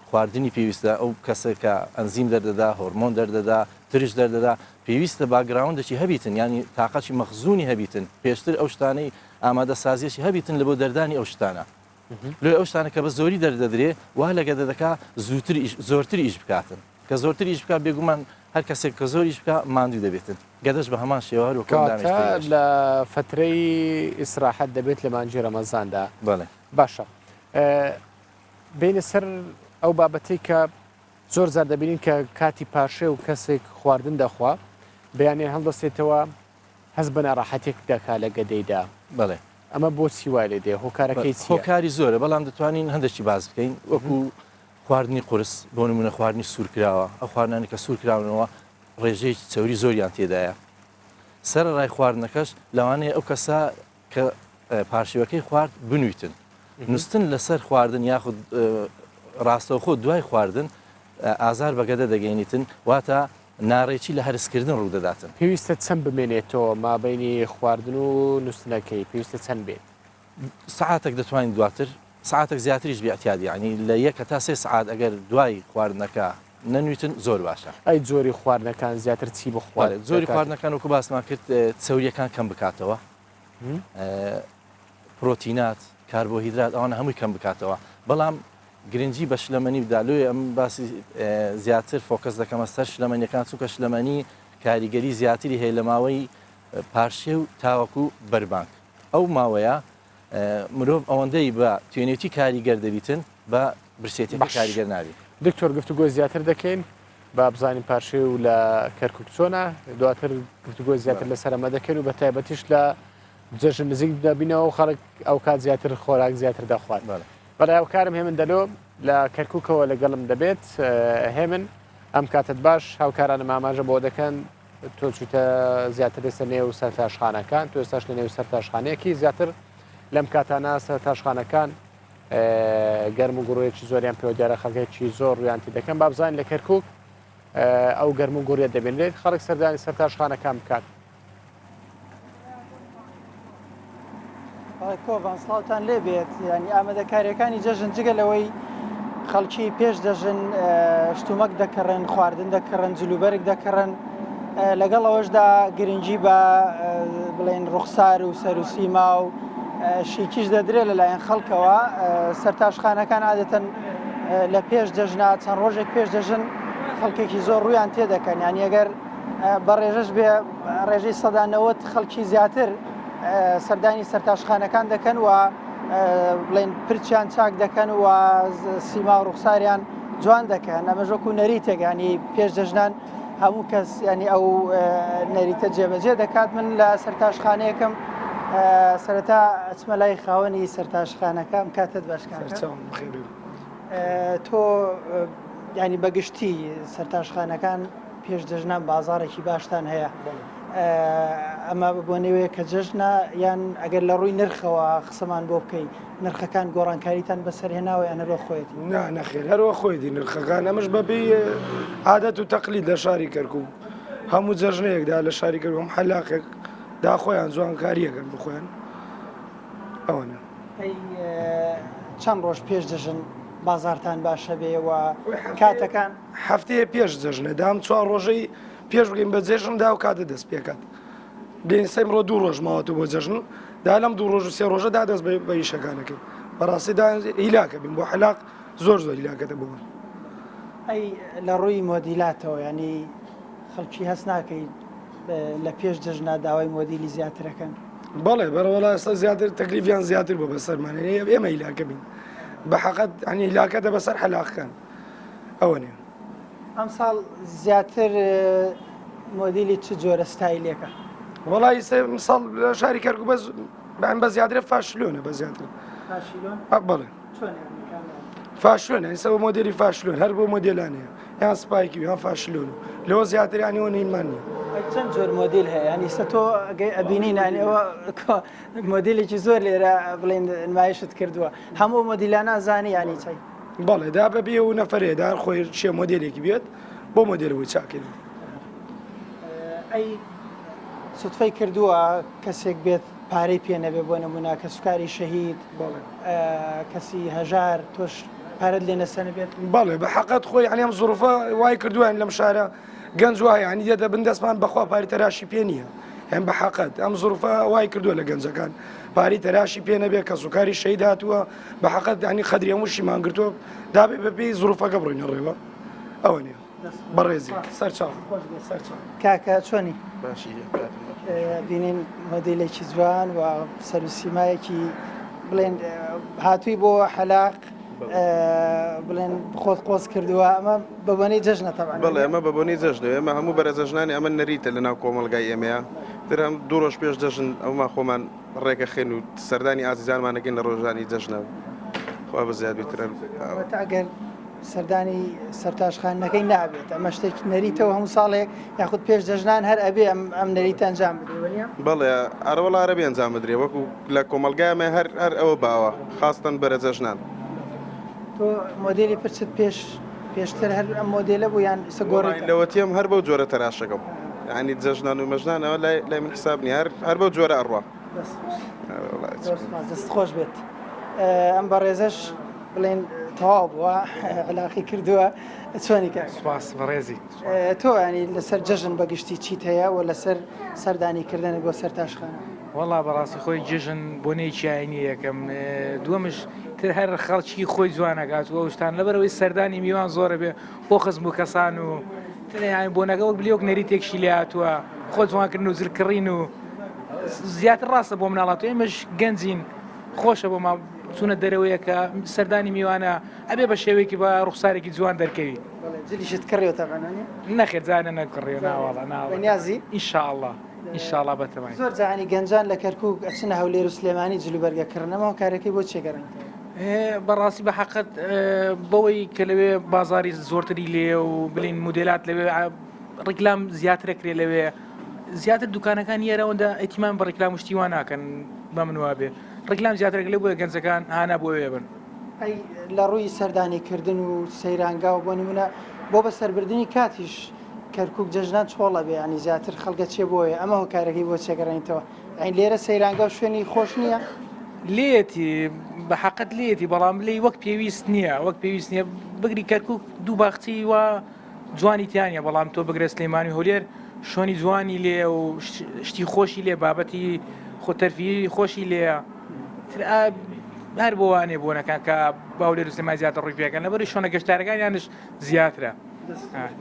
خواردنی پێویستە ئەو کەسێکە ئەنزیم دەردەدا هۆرمۆن دەردەدا ترش دەردەدا پێویستە باگراوندێکی هەبیتن ینی تااقەتی مەخزوونی هەبیتن پێشتر ئەو شتانەی ئامادە سازیەکی هەبیتن لە بۆ دەردانی ئەو شتانە لێ ئەو شتانە کە بە زۆری دەردەدرێ وا لە گەدە دەکا زۆرتر ئیش بکاتن کە زۆرتر ئیش بکات بێگومان هەر کەسێک کە زۆریش بکە ماندوو دەبێتن گەدەش بە هەمان شێوار و لە فترەی ئیسراحەت دەبێت لە مانجی ڕەمەزاندا بەڵێ باشە بینە سەر ئەو بابەتی کە زۆر زار دەبینین کە کاتی پاشێ و کەسێک خواردن دەخوا بەیانێ هەڵدەستێتەوە هەست بە ناڕەحەتێک دەکا لە گەدەیدا بەڵێ ئەمە بۆ چیوای لێ دێ هۆکارەکەی هۆکاری زۆرە بەڵام دەتوانین هەندێکی باز بکەین وەکو خواردنی قورس بۆ نمونە خواردنی سوورکراوە ئەو خواردنانی کە سوورکراونەوە ڕێژەیەکی چەوری زۆریان تێدایە سەر ڕای خواردنەکەش لەوانەیە ئەو کەسا کە پاشیوەکەی خوارد بنوویتن نووسن لەسەر خواردن یاخود ڕاستەوخۆ دوای خواردن ئازار بەگەدە دەگەینیتن واتە ناڕێکی لە هەرسکردن ڕوودەداتن پێویستە چەند بمێنێتەوە مابینی خواردن و نووسنەکەی پێویستە چەند بێت سعاتێک دەتوانین دواتر سعاتێک زیاتریش بیاعتیادی ینی لە یەکە تا سێ سعات ئەگەر دوای خواردنەکە نەنویتن زۆر باشە ئەی زۆری خواردنەکان زیاتر چی بخوارێت زۆری خواردنەکان وەکو باسمان کرد چەوریەکان کەم بکاتەوە پرۆتینات کاربۆهیدرات ئەوانە هەمووی کەم بکاتەوە بەڵام گرنگی بە شلەمەنی بدالوێ ئەم باسی زیاتر فۆکەس دەکەمە سەر شلەمەنیەکان چونکە شلەمەنی کاریگەری زیاتری هەیە لە ماوەی پارشێ و تاوەکو بەربانگ ئەو ماوەیە مرۆڤ ئەوەندەی بە توێنێتی کاریگەر دەبیتن بە برسێتێکی کاریگەر ناوی دکتۆر گفتوگۆ زیاتر دەکەین با بزانین پارشێ و لە کەرکک چۆنە دواتر گفتوگۆ زیاتر لەسەر ئەمە دەکەین و بە تایبەتیش لە جەژن نزیک دەبینەوە و خەڵک ئەو کات زیاتر خۆراک زیاتر دەخوات بەڵای ئەو کارم هێمن دەلۆ لە کەرکووکەوە لەگەڵم دەبێت هێمن ئەم کاتت باش هاوکارانە ماماژە بۆ دەکەن تۆ چوتە زیاتر لەسەر نێو سەرتاشخانەکان تۆ ئێستاش لە نێو سەرتاشخانەیەکی زیاتر لەم کاتانە سەرتاشخانەکان گەرم و گوڕۆیەکی زۆریان پێوە دیارە خەڵکێکی زۆر ڕویانتی دەکەن با بزانین لە کەرکووک ئەو گەرم و گوڕیە دەبێنێت خەڵک سەردانی سەرتاشخانەکان بکات. کۆڤان سڵاوتان لێ بێت ینی ئامادەکاریەکانی جەژن جگە لەوەی خەڵکی پێش دەژن شتومەک دەکەڕن خواردن دەکەڕن جلوبەرێک دەکەڕن لەگەڵ ئەوەشدا گرنگی بە بڵێن ڕوخسار و سەروسیما و شیکیش دەدرێت لەلایەن خەڵکەوە سەرتاشخانەکان عادەتەن لە پێش دەژنا چەند ڕۆژێک پێش دەژن خەڵکێکی زۆر ڕویان تێدەکەن یانی ئەگەر بە ڕێژەش بێ ڕێژەی سەدانەوەت خەڵکی زیاتر سەردانی سەرتاشخانەکان دەکەن و بڵێن پرچیان چاک دەکەن و سیما و ڕوخساریان جوان دەکەن ئەمەژۆک و نەریتێکانی پێش دەژنان هەموو کەس ینی ئەو نەریتە جێبەجێ دەکات من لە سەرتاشخانەیەکەم سەرەتا ئەچمە لای خاوەنی سەرتاشخانەکەم کاتت باشکان تۆ ینی بەگشتی سەرتاشخانەکان پێش دەژنان بازارێکی باشتان هەیە ئەمە بۆ نێوەیە کە جەژنە یان ئەگەر لە ڕووی نرخەوە قسەمان بۆ بکەین نرخەکان گۆڕانکاریتان بەسەرهێناوە یانە بۆ خۆیەتی نەخێر هەروە خۆیدی نرخەکان ئەمەش بەبێ عادەت و تەقلید لە شاری کەرکووک هەموو جەژنەیەکدا لە شاری کەرکووک حەلاقێک دا خۆیان جوانکاریەکەن بخۆیان ئەوەنە چەند ڕۆژ پێش دەژن بازارتان باشە بێەوە کاتەکان هەفتەیە پێش جەژنە دام چوار ڕۆژەی پێش بگەین بە جێژندا و کاتە دەست پێکات دێن سەیم ڕۆ دوو ڕۆژ ماوەتە بۆ جەژن دا لەم دوو ڕۆژ و سێ ڕۆژەدا دەست بە ئیشەکانەکەی بەڕاستیدا هیلاکە بین بۆ حەلاق زۆر هیلاکەتە بۆ من ئەی لە ڕووی مۆدیلاتەوە ینی خەڵکی هەست ناکەیت لە پێش جەژنا داوای مۆدیلی زیاترەکەن بەڵێ بەرەوەڵا ئێستا زیاتر تەکلیفیان زیاتر بۆ بەسەرمانەیە ئێمە هیلاکە بین بە حەقەت ینی هیلاکەتە بەسەر حەلاقەکان ئەوە نیە ئەم ساڵ زیاتر مۆدیلی چ جۆرە ستایلێکە وڵی ساڵ لە شاری کەرکووک بە زیاترە فاشلۆنە بە زیاتر بڵێ فاشلۆنە ئێستا مۆدیلی فاشلۆن هەر بۆ مۆدیلانەیە یان سپایکی یان فاشلۆن لەوە زیاتریانیەوە نینمان نیە چەند جۆر مۆدیل هەیە ینی سە تۆ ئەبینین ئەوە مۆدیلێکی زۆر لێرە بڵێن نمایشت کردووە هەموو مۆدیلانە زانی ینی چای بەڵێ دا بەبێ و نەفرێدا خۆی شێ مۆدلێکی بێت بۆ مۆدلەوەی چاکردن ئەی سوتفەی کردووە کەسێک بێت پارەی پێ نەبێ بۆ نمونا کە سوکاری شەهید کەسی هەژار تۆش پارەت لێ نەسەنە بێت بەڵێ بە حەقەت خۆی ئەم زوروفە وای کردووان لەم شارە گەنج وایە ینی دێتە بندەستمان بەخوا پاری تەراشی پێ نییە ئەم بە حەقەت ئەم زوروفە وای کردووە لە گەنجەکان پاری تەراشی پێ نەبێت کە سوکاری شەهید هاتووە بە حەقەت ینی خەدری هەمووشی ماگرتووە دابێ بەپێی زوروفەکە بڕۆینە ڕێوە ئەوە نیە بەڕێزی سەرچاو کاکە چۆنی بینین مۆدیلێکی جوان و سەروسیمایەکی بڵێن هاتووی بۆ حەلاق بڵێن خۆت قۆز کردووە ئەمە بەبوونەی جەژنە تەبعاً بەڵێ ئەمە بەبوونی جەژنە ئێمە هەموو بەرەجەژنانی ئەمە نەریتە لەناو کۆمەلگای ئێمەیە تر هەم دوو ڕۆژ پێش جەژن ئەوما خۆمان ڕێگە خێن و سەردانی ئازیزانمانەکەین لە ڕۆژانی جەژنە خوا بەزیاد بێترن ئەگەر سەردانی سەرتاشخانەکەی نابێت ئەمە شتێک نەریتەوە هەموو ساڵێک یاخود پێش دەژنان هەر ئەبێ ئەم نەریتە ئەنجام بدرێ بەڵێ ئەرەوەڵ عەرەبی ئەنجام بدرێ وەکو لە کۆمەلگایمە هەر ئەوە باوە خاستن بەرەجەژنان تۆ مۆدیلی پرچت پێشتر هەر ئەم مۆدیلە بوو یان سگۆڕی لەوەتیم هەر بەو جۆرە تەراشەکەم ینی جەژنان و مەژنانەوە لای من حسابنی هەر بەو جۆرە ئەڕوا دەست خۆش بێت ئەم بەڕێزەش بڵێن تەواو بووە علاقی کردووە چۆنی کە سواس بەڕێزی تۆ ینی لەسەر جەژن بەگشتی چیت هەیە و لەسەر سەردانیکردن بۆ سەرتاشخانە وەڵا بەڕاستی خۆی جژن بۆنەی چینی یەکەم دووەمش تر هەر خەڵکی خۆی جوانەکات و شتان لەبەرەوەی سەردانی میوان زۆرە بێ بۆ خزم و کەسان و بۆنەکە وەک بلیۆک نەریتێکشی لێ هاتووە خۆ جوانکردن و زرکڕین و زیاتر ڕاستە بۆ مناڵات و ئێمەش گەنجین خۆشە بۆ ما چونە دەرەوەیە کە سەردانی میوانە ئەبێ بە شێوەیەکی بە ڕوخسارێکی جوان دەرکەوی جلیشت کڕێەوە تەبانانی نەخێر جانە نەکڕێ ناوەڵە نیازی ئینشاءڵڵا ئینشاءڵڵا بەتەمای زۆر جوانی گەنجان لە کەرکووک ئەچنە هەولێر و سلێمانی جلوبەرگەکردنەوە کارەکەی بۆ چێگەڕین بەڕاستی بە حقت بەوەی کە لەوێ بازاری زۆرتری لێ و بلین مدلات لەوێ ڕیکلام زیاترەکرێ لەوێ زیاتر دوکانەکان یێرەوەدا ئەتیمان بە ڕیکلام و شتیوان ناکەن بە منوا بێ ڕیکلام زیاترەکە لێ بۆیە گەنجەکان هانا بۆ وێ بن ئەی لە ڕووی سەردانیکردن و سەیرانگا و بۆ نمونە بۆ بە سەربردننی کاتیش کەرکک جەژنان چۆڵە بێ ینی زیاتر خەڵگە چێ بۆیە ئەمە هۆکارەکەی بۆ چێگەڕێنیتەوە ئەین لێرە سەیرانگا و شوێنی خۆش نییە لێتی بە حقت لێتی بەڵام لی وەک پێویست نییە وەک پێویست نییە بگری کەرکک دوو باختی وە جوانی تیانە بەڵام تۆ بگرێت سلێمانی هۆلێر شۆنی جوانی لێ و شتی خۆشی لێ بابەتی خۆتەرفی خۆشی لێ هەر بۆوانێ بۆنەکان کە باولێر سلێمای زیاتر ڕووی پێەکەن لەبەری شۆنە گەشتارەکانیانش زیاترە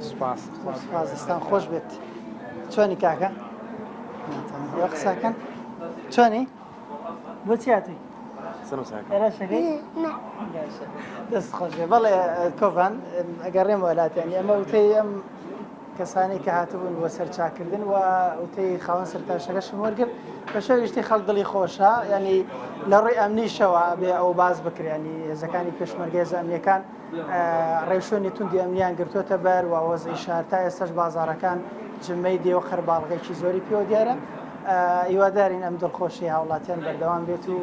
سپاسستان خۆش بێت چۆنی کاکە قساکەن چۆنی بۆ چیاتی دەست خۆش بەڵێ کۆڤان ئەگەڕێم وڵاتیانی ئەمە وتەی ئەم کەسانی کە هاتبوون بۆ سەرچاکردن و وتەی خاوەن سەرتاشەکەشم وەرگرت بە شەویشتی خەڵک دڵی خۆشە ینی لە ڕێی ئەمنیشەوە بێ ئەو باز بکرێنی هێزەکانی پێشمەرگێز ئەمنیەکان ڕێشۆنی توندی ئەمنیان گرتوۆتە بەر و وەزئی شار تا ئێستش بازارەکان جمەی دێ و خەرباڵغێکی زۆری پێوە دیارە هیوادارین ئەم دڵخۆشی هاوڵاتیان بەردەوام بێت و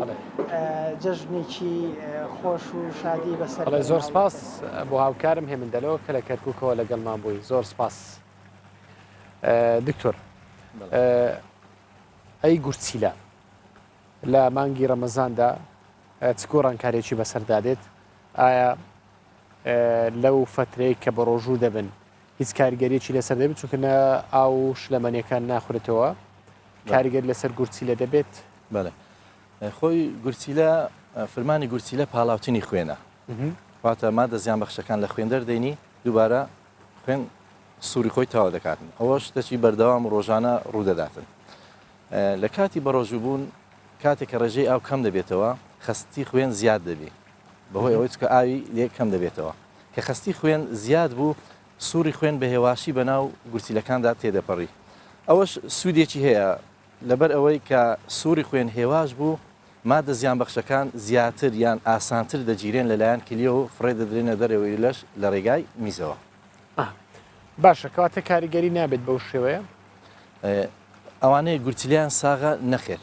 جەژنێکی خۆش و شادی بەسەر زۆر سپاس بۆ هاوکارم هێمندەلەوە کە لە کەرکووکەوە لەگەڵمان بووی زۆر سپاس دکتۆر ئەی گورچیلە لە مانگی ڕەمەزاندا چ گۆڕانکارێکی بەسەردادێت ئایا لەو فترەیە کە بە ڕۆژوو دەبن هیچ کاریگەریەکی لەسەر دەبێت چونکە ئاو شلەمەنیەکان ناخورێتەوە کاریگەر لەسەر گورچیلە دەبێت بەڵێ خۆی گورچیلە فرمانی گورچیلە پاڵاوتنی خوێنە واتە مادە زیان بەخشەکان لە خوێندەر دەینی دووبارە خوێن سووری خۆی تاوا دەکاتن ئەوە شتێکی بەردەوام ڕۆژانە ڕوودەداتن لە کاتی بەڕۆژوو کاتێک کە ڕێژەی ئاو کەم دەبێتەوە خستی خوێن زیاد دەبێت بەهۆی ئەوەی کە ئاوی لێ کەم دەبێتەوە کە خستی خوێن زیاد بوو سووری خوێن بە هێواشی بەناو گورچیلەکاندا تێدەپەڕی ئەوەش سوودێکی هەیە لەبەر ئەوەی کە سووری خوێن هێواش بوو مادە زیان بەخشەکان زیاتر یان ئاسانتر دەگیرێن لەلایەن کلیە و فڕێ دەدرێنە دەرەوەی لەش لە ڕێگای میزەوە باشە کەواتە کاریگەری نابێت بەو شێوەیە ئەوانەیە گورچیلیان ساغە نەخێر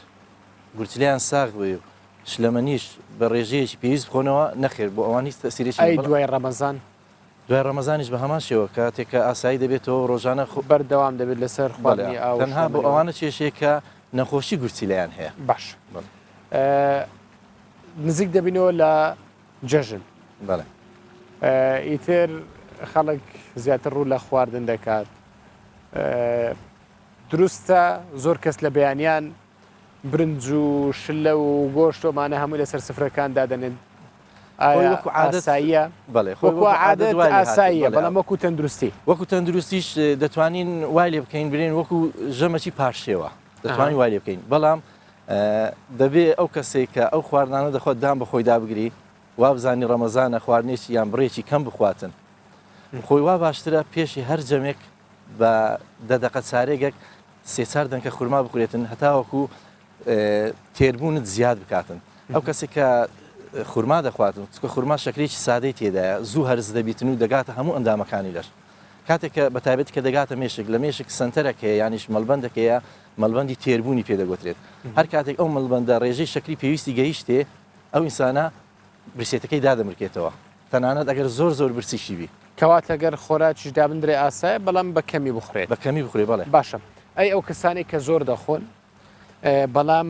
گورچیلیان ساغ بێ شلەمەنیش بە ڕێژەیەکی پێویست بخۆنەوە نەخێر بۆ ئەوانی تەسیرێکی ئەی دوای ڕەمەزان دوای ڕەمەزانیش بە هەمان شێوە کاتێککە ئاسایی دەبێتەوە ڕۆژانە بەردەوام دەبێت لەسەر خواردنی ئاو تەنها بۆ ئەوانە کێشەیەکە نەخۆشی گورچیلیان هەیە باش نزیک دەبینەوە لە جەژن بەڵێ ئیتر خەڵک زیاتر ڕوو لە خواردن دەکات دروستە زۆر کەس لە بەیانیان برنج و شلە و گۆشتۆمانە هەمووی لەسەر سفرەکان دادەنێن ئاساییە بەڵێ عادەت ئاساییە بەڵام وەکو تەندروستی وەکو تەندروستیش دەتوانین وای لێ بکەین برێن وەکو ژەمەکی پاشێوە دەتوانین وای لێ بکەین بەڵام دەبێ ئەو کەسێک کە ئەو خواردانە دەخوات دام بە خۆی دابگری وا بزانی ڕەمەزانە خواردنێکی یان بڕێکی کەم بخواتن خۆی وا باشترە پێشی هەر جەمێک بە دەدەقەت سارێگەک سێ-چار دەنکە خورما بخورێتن هەتاوەکو تێربوونت زیاد بکاتن ئەو کەسێک کە خورما دەخواتن چکە خورما شەکرێکی سادەی تێدایە زوو هەرز دەبیتن و دەگاتە هەموو ئەندامەکانی لەش کاتێک کە بەتایبەت کە دەگاتە مێشک لە مێشک سنتەرەکەیە یانیش مەڵبەندەکەیە مەڵبەندی تێربوونی پێدەگوترێت هەر کاتێک ئەو مەڵبەندە ڕێژەی شەکری پێویستی گەیشتێ ئەو ئینسانە برسێتەکەی دادەمرکێتەوە تەنانەت ئەگەر زۆر برسیشی بی کەواتە ئەگەر خۆراکیش دابدرێ ئاسایە بەڵام بە کەمی بخورێت بە کەمی بخورێ بەڵێ باشە ئەی ئەو کەسانی کە زۆر دەخۆن بەڵام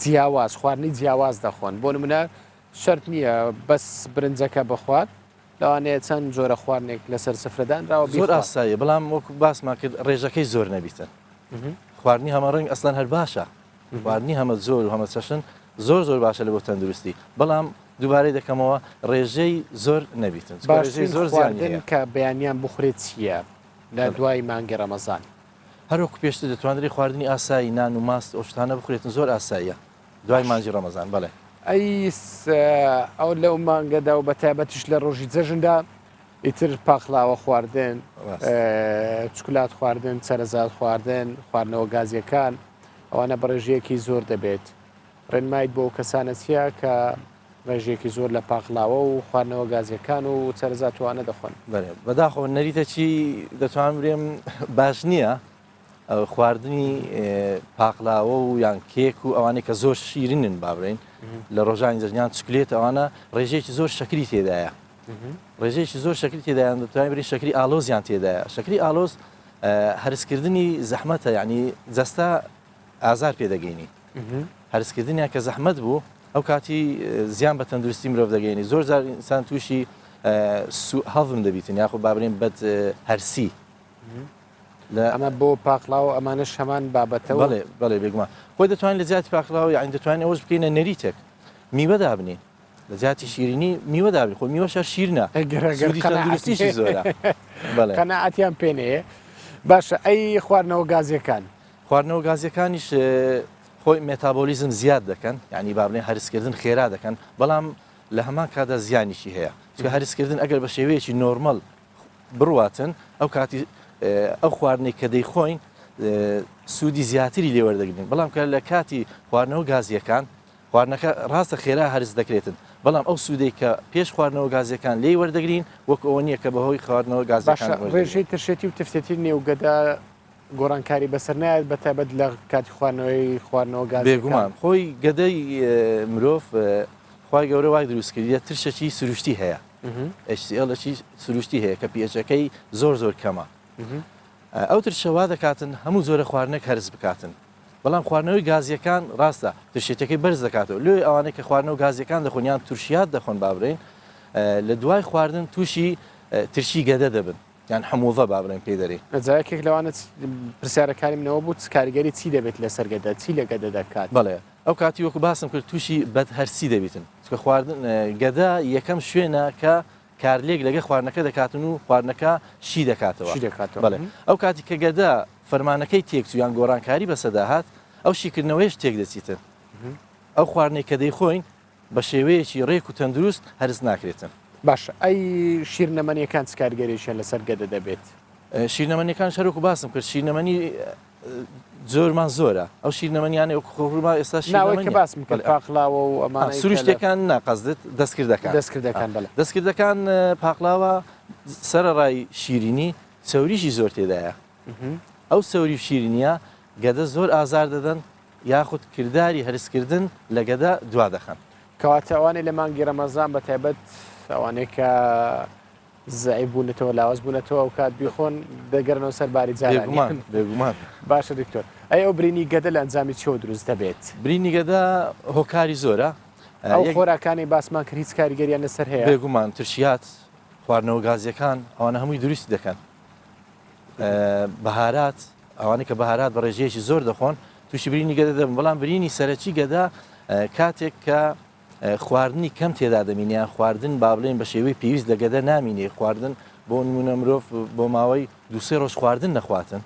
جیاواز خواردنی جیاواز دەخۆن بۆ نمونە شەرت نییە بەس برنجەکە بخوات لەوانەیە چەند جۆرە خواردنێک لەسەر سفرەدانراوە زۆر ئاساییە بەڵام وەکو باسمان کرد ڕێژەکەی زۆر نەبیتن خواردنی هەمە ڕنگ ئەسڵان هەر باشە خواردنی هەمە زۆر و هەمە چەشن زۆر باشە لە بۆ تەندروستی بەڵام دووبارەی دەکەمەوە ڕێژەی زۆر نەبیتن زۆر زیادن کە بەیانیان بخورێت چییە لە دوای مانگی ڕەمەزان هەروەکو پێشتر دەتوانێت خواردنی ئاسایی نان و ماست ئەوشتانە بخورێتن زۆر ئاساییە دوای مانگی ڕەمەزان بەڵێ ئەی ئەو لەو مانگەدا و بەتایبەتیش لە ڕۆژی جەژندا ئیتر پاخلاوە خواردن چکولات خواردن سەرەزاد خواردن خواردنەوە گازیەکان ئەوانە بەڕێژەیەکی زۆر دەبێت ڕێنمایت بۆ کەسانە چیە کە ڕێژێکی زۆر لە پاقلاوە و خواردنەوە گازیەکان و سەرزاتوانە دەخۆن بەداخۆ نەریتە چی دەتوانم برێم باش نییە خواردنی پاقلاوە و یان کێک و ئەوانەی کە زۆر شیرینن بابرین لە ڕۆژانی جەژنیان چکلێت ئەوانە ڕێژێکی زۆر شەکری تێدایە ڕێژێکی زۆر شەکری تێدایان دەتوانین بری شەکری ئالۆزیان تێدایە شەکری ئالۆز هەرسکردنی زەحمەتە یعنی جەستا ئازار پێدەگەینی هەرسکردنیان کە زەحمەت بوو ئەو کاتی زیان بە تەندروستی مرۆڤ دەگەینی زۆر جار ئینسان تووشی هەڵم دەبیتن یاخۆ بابرین بەد هەرسی ئەمە بۆ پاقلاوە ئەمانش هەمان بابەتەوە بەڵێ بێگومان خۆی دەتوانین لە زیاتی پاقلاوە یان دەتوانین ئەوەش بکەینە نەریتێک میوە دابنین لە زیاتی شیرینی میوە دابین خۆ میوە شەر شیرنە تەندروستیشی زۆرە قەنەعەتیان پێنەیە باشە ئەی خواردنەوە گازیەکان خواردنەوە گازیەکانیش خۆی مێتابۆلیزم زیاد دەکەن یعنی بابنێ هەرسکردن خێرا دەکەن بەڵام لە هەمان کادا زیانیشی هەیە چکە هەرسکردن ئەگەر بە شێوەیەکی نۆرمەل بڕواتن ئەو کاتی ئەو خواردنەی کە دەیخۆین سوودی زیاتری لێوەردەگرین بەڵام کە لە کاتی خواردنەوە گازیەکان خواردنەکە ڕاستە خێرا هەرس دەکرێتن بەڵام ئەو سوودەی کە پێش خواردنەوە گازیەکان لێ وەردەگرین وەک ئەوە نییە کە بەهۆی خواردنەوە گازیەکان ڕێژەی ترشێتی و تفتێتی نێوگەدا گۆڕانکاری بەسەر نایێت بە تایبەت لە کاتی خواردنەوە گاز بێگومان خۆی گەدەی مرۆڤ خی گەورە وای دروستکردی ترشەکی سروشتی هەیە HCLی سروشتی هەیە کە پێچەکەی زۆر زۆر کەمە ئەو ترشەوا دەکاتن هەموو زۆرە خواردنێک هەرز بکاتن بەڵام خواردنەوەی گازیەکان ڕاستە ترشێتەکەی بەرز دەکاتەوە لێ ئەوانەی کە خواردنەوە گازیەکان دەخۆنیان تورشیات دەخۆن بابرین لە دوای خواردن تووشی ترشی گەدە دەبن یان هەمووڤە بابرێن پێ دەری جایەکێک لەوانە پرسیارەکانی منەوە بوو کاریگەری چی دەبێت لە سەرگەدە چی لە گەدە دەکات بەڵێ ئەو کاتی وەکو باسم کرد تووشی بەد هەرسی دەبیتن چکە خواردن گەدە یەکەم شوێنە کە کارلێک لەگە خواردنەکە دەکاتن و خواردنەکە شی دەکاتەوە بڵێ ئەو کاتی کە گەدە فەرمانەکەی تێکچوو یان گۆڕانکاری بەسەداهات ئەو شیکردنەوەیش تێک دەچیتن ئەو خواردنەی کە دەیخۆین بە شێوەیەکی ڕێک و تەندروست هەرز ناکرێتن باش ئەی شیرنەمەنیەکان چ کارگەریشیان لەسەر گەدە دەبێت شیرنەمەنیەکان شەرۆک و باسم کرد شیرنەمەنی زۆرمان زۆرە ئەو شیرنەمەنیانێ وەکوڕما ئێستا ناوەی کە باسم کرد پاقلاوە و ئەمانە سروشتەکان ناقەزدت دەستکردەکان دەستکردەکان پاقلاوە سەرڕای شیرینی چەوریشی زۆر تێدایە ئەو چەوری شیرینیە گەدە زۆر ئازار دەدەن یاخود کردداری هەرسکردن لە گەدە دوا دەخەن کەواتە ئەوانەی لە مانگی ڕەمەزان بە تایبەت ئەوانەی کە زعی بوونەتەوە لاوەز بوونەتەوە و کات بیخۆن دەگەرنەوە سەرباری جاران بێگومان باشە دکتۆر ئەی ئەو برینی گەدە لە ئەنجامی چۆ دروست دەبێت برینی گەدە هۆکاری زۆرە ئەو خۆراکانی باسمان کرد هیچ کاریگەریان لەسەر هەیە بێگومان ترشیات خواردنەوە گازیەکان ئەوانە هەمووی دروستی دەکەن بەهارات ئەوانەی کە بەهارات بە ڕێژەیەکی زۆر دەخۆن تووشی برینی گەدە دەبن بەڵام برینی سەرەکی گەدە کاتێک کە خواردنی کەم تێدا دەمینیان خواردن با بڵێن بە شێوەی پێویست لە گەدە نامینێ خواردن بۆ نمونە مرۆڤ بۆ ماوەی دوسێ ڕۆژ خواردن نەخواتن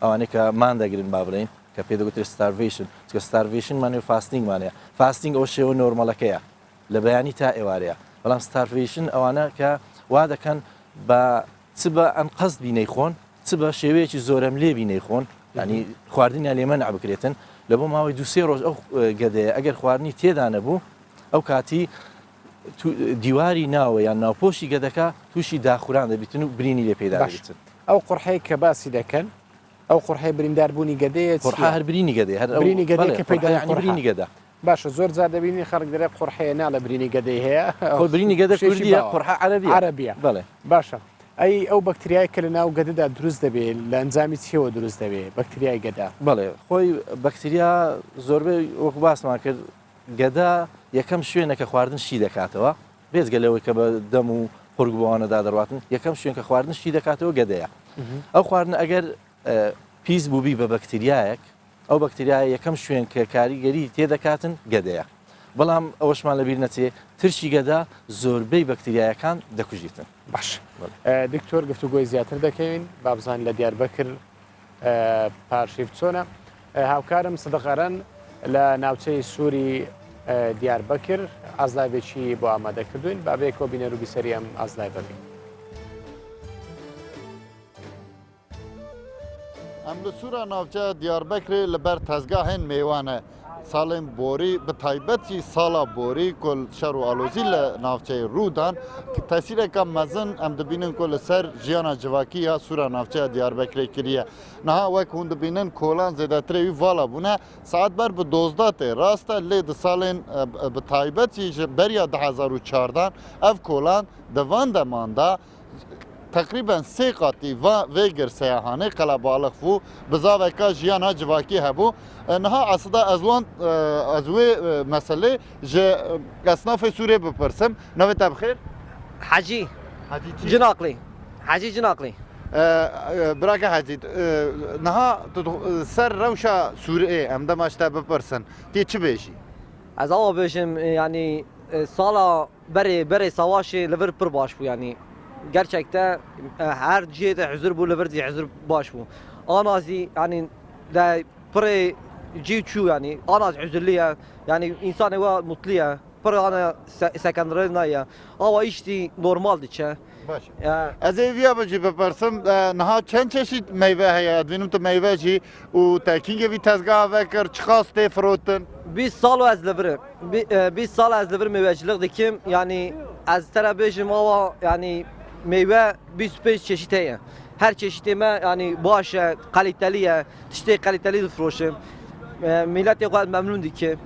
ئەوانەی کە مان دەگرن با بڵێن کە پێ دەگوترێت ستارڤیشن چکە ستارڤیشنمانێ فاستینگمانەیە فاستینگ ئەو شێوە نۆرمەڵەکەیە لە بەیانی تا ئێوارەیە بەڵام ستارڤیشن ئەوانە کە وا دەکەن بە چ بە ئەم قەست بینەی خۆن چ بە شێوەیەکی زۆرەم لێ بینەی خۆن ینی خواردنیان لێمە نەبکرێتن لە بۆ ماوەی دوسێ ڕۆژ ئەو گەدەیە ئەگەر خواردنی تێدا نەبوو ئەو کاتی دیواری ناوە یان ناوپۆشی گەدەکە تووشی داخوران دەبیتن و برینی لێ پێدا دەبیتن ئەو قورحەی کە باسی دەکەن ئەو قورحەی برینداربوونی گەدەیە قورحە هەر برینی گەدەی هەر برینی گەدەی کە پێدا برینی گەدە باشە زۆر جار دەبینی خەڵک دەرێ قورحەیە نا لە برینی گەدەی هەیە خۆ برینی گەدە کوردیە قورحە عەرەبیە بەڵێ باشە ئەی ئەو بەکتریای کە لە ناو گەدەدا دروست دەبێت لە ئەنجامی چیەوە دروست دەبێت بەکتریای گەدا بەڵێ خۆی بەکتریا زۆربەی وەکو باسمان کرد گەدا یەکەم شوێنە کە خواردن شی دەکاتەوە بێزگەلەوەی کە بە دەم و قورگ بۆوانەدا دەڕاتن یەکەم شوێن کە خواردن شی دەکاتەوە گەدەیە ئەو خواردن ئەگەر پیس بووبی بە بەکتریایەک ئەو بەکتریای یەکەم شوێن کە کاریگەری تێدەکاتن گەدەیە بەڵام ئەوەشمان لەبیر نەچێ ترشی گەدا زۆربەی بەکتریایەکان دەکوژیتن باش دکتۆر گفتوگۆی زیاتر دەکەین بابزان لە دیاربەکر پارشیف چۆنە هاوکارم سەدەقەرەن لە ناوچەی سووری دیاربەکر ئازایبێکی بۆ ئامادەکردوین بابێکەوە بینەر و بیسەری ئەم ئازای ببین ئەم لە سوورە ناوچە دیاربەکرێ لەبەر تەزگاهێن میوانە ساڵێن بۆری بە تایبەتی ساڵا بۆری کۆل شەڕ و ئالۆزی لە ناوچەی ڕوودان تەسیرێکە مەزن ئەم دەبینن کۆ لەسەر ژیانە جوواکی یا سوورە ناوچەیە دیاربەکرێ کردە نەها وەک هون دەبینن کۆلان زێدەترێوی ڤاڵا بوونە سعات بەر بە 12 تێ ڕاستە لێ دە ساڵێن بە تایبەتی بەریا 2014 ئەv کۆلان دەوان دەماندا تقریبا سێ قاتی vêgir seyahanê qelebalix bû bi zaveka jiyana civakî hebû niha esida ez wê meselê ji esnafê Sûriyê bipirsim navê te bixêr Hecî Cinaqlî Hecî Cinaqlî Birake Hecî niha ser rewşa Sûriyê em dema ji te bipirsin tê çi bêjî Ez ava bêjim yanî sala berê savaşê li vir pir baş bû yanî gerçekten her cihete huzur bu leverdi huzur baş bu. Anazi yani da pre ciçu yani anaz huzurliye yani insan eva mutluya pre ana sekandrına ya ama işte normaldi çe. Baş. Ez eviya bacı bepersim naha çend çeşit meyve heye advinum tu meyve jî û tekinge vî tezgaha vekir çiqas tê firotin. Bir sal ez leverim. Bir sal ez leverim meyvecilik dikim yani ez terabejim ama yani meyve 25 çeşit heye. Her çeşitime yani başa kaliteliye, tişte kaliteli difroşum. Millet yakal memnun ki.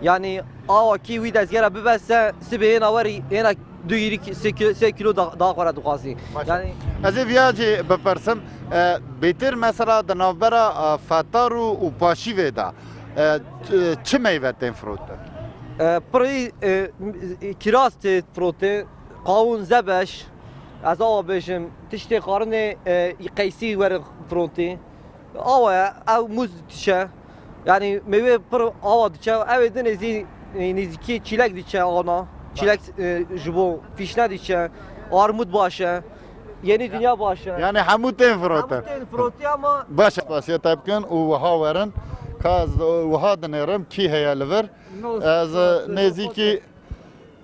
Yani ava ki vi dezgara bibesse sibeyin avari ena 2 kilo daha para duqasi. Yani ez viyaji bepersim beter mesela da navbera fataru u paşive da çi meyve ten frote. Pri kiraz te frote, qavun zebeş از آوا بشم تشتی قارنه قیسی ور فرونتی آوا او موز تشه یعنی میوه پر آوا تشه او دنیزی نزدیکی چیلک دیشه آنا چیلک جبو فیشنه دیشه armut باشه yeni dünya başı. Yani hamut ten frote. Hamut ten frote ama baş basya tapkın u vaha verin kaz vaha denerim ki hayalver az neziki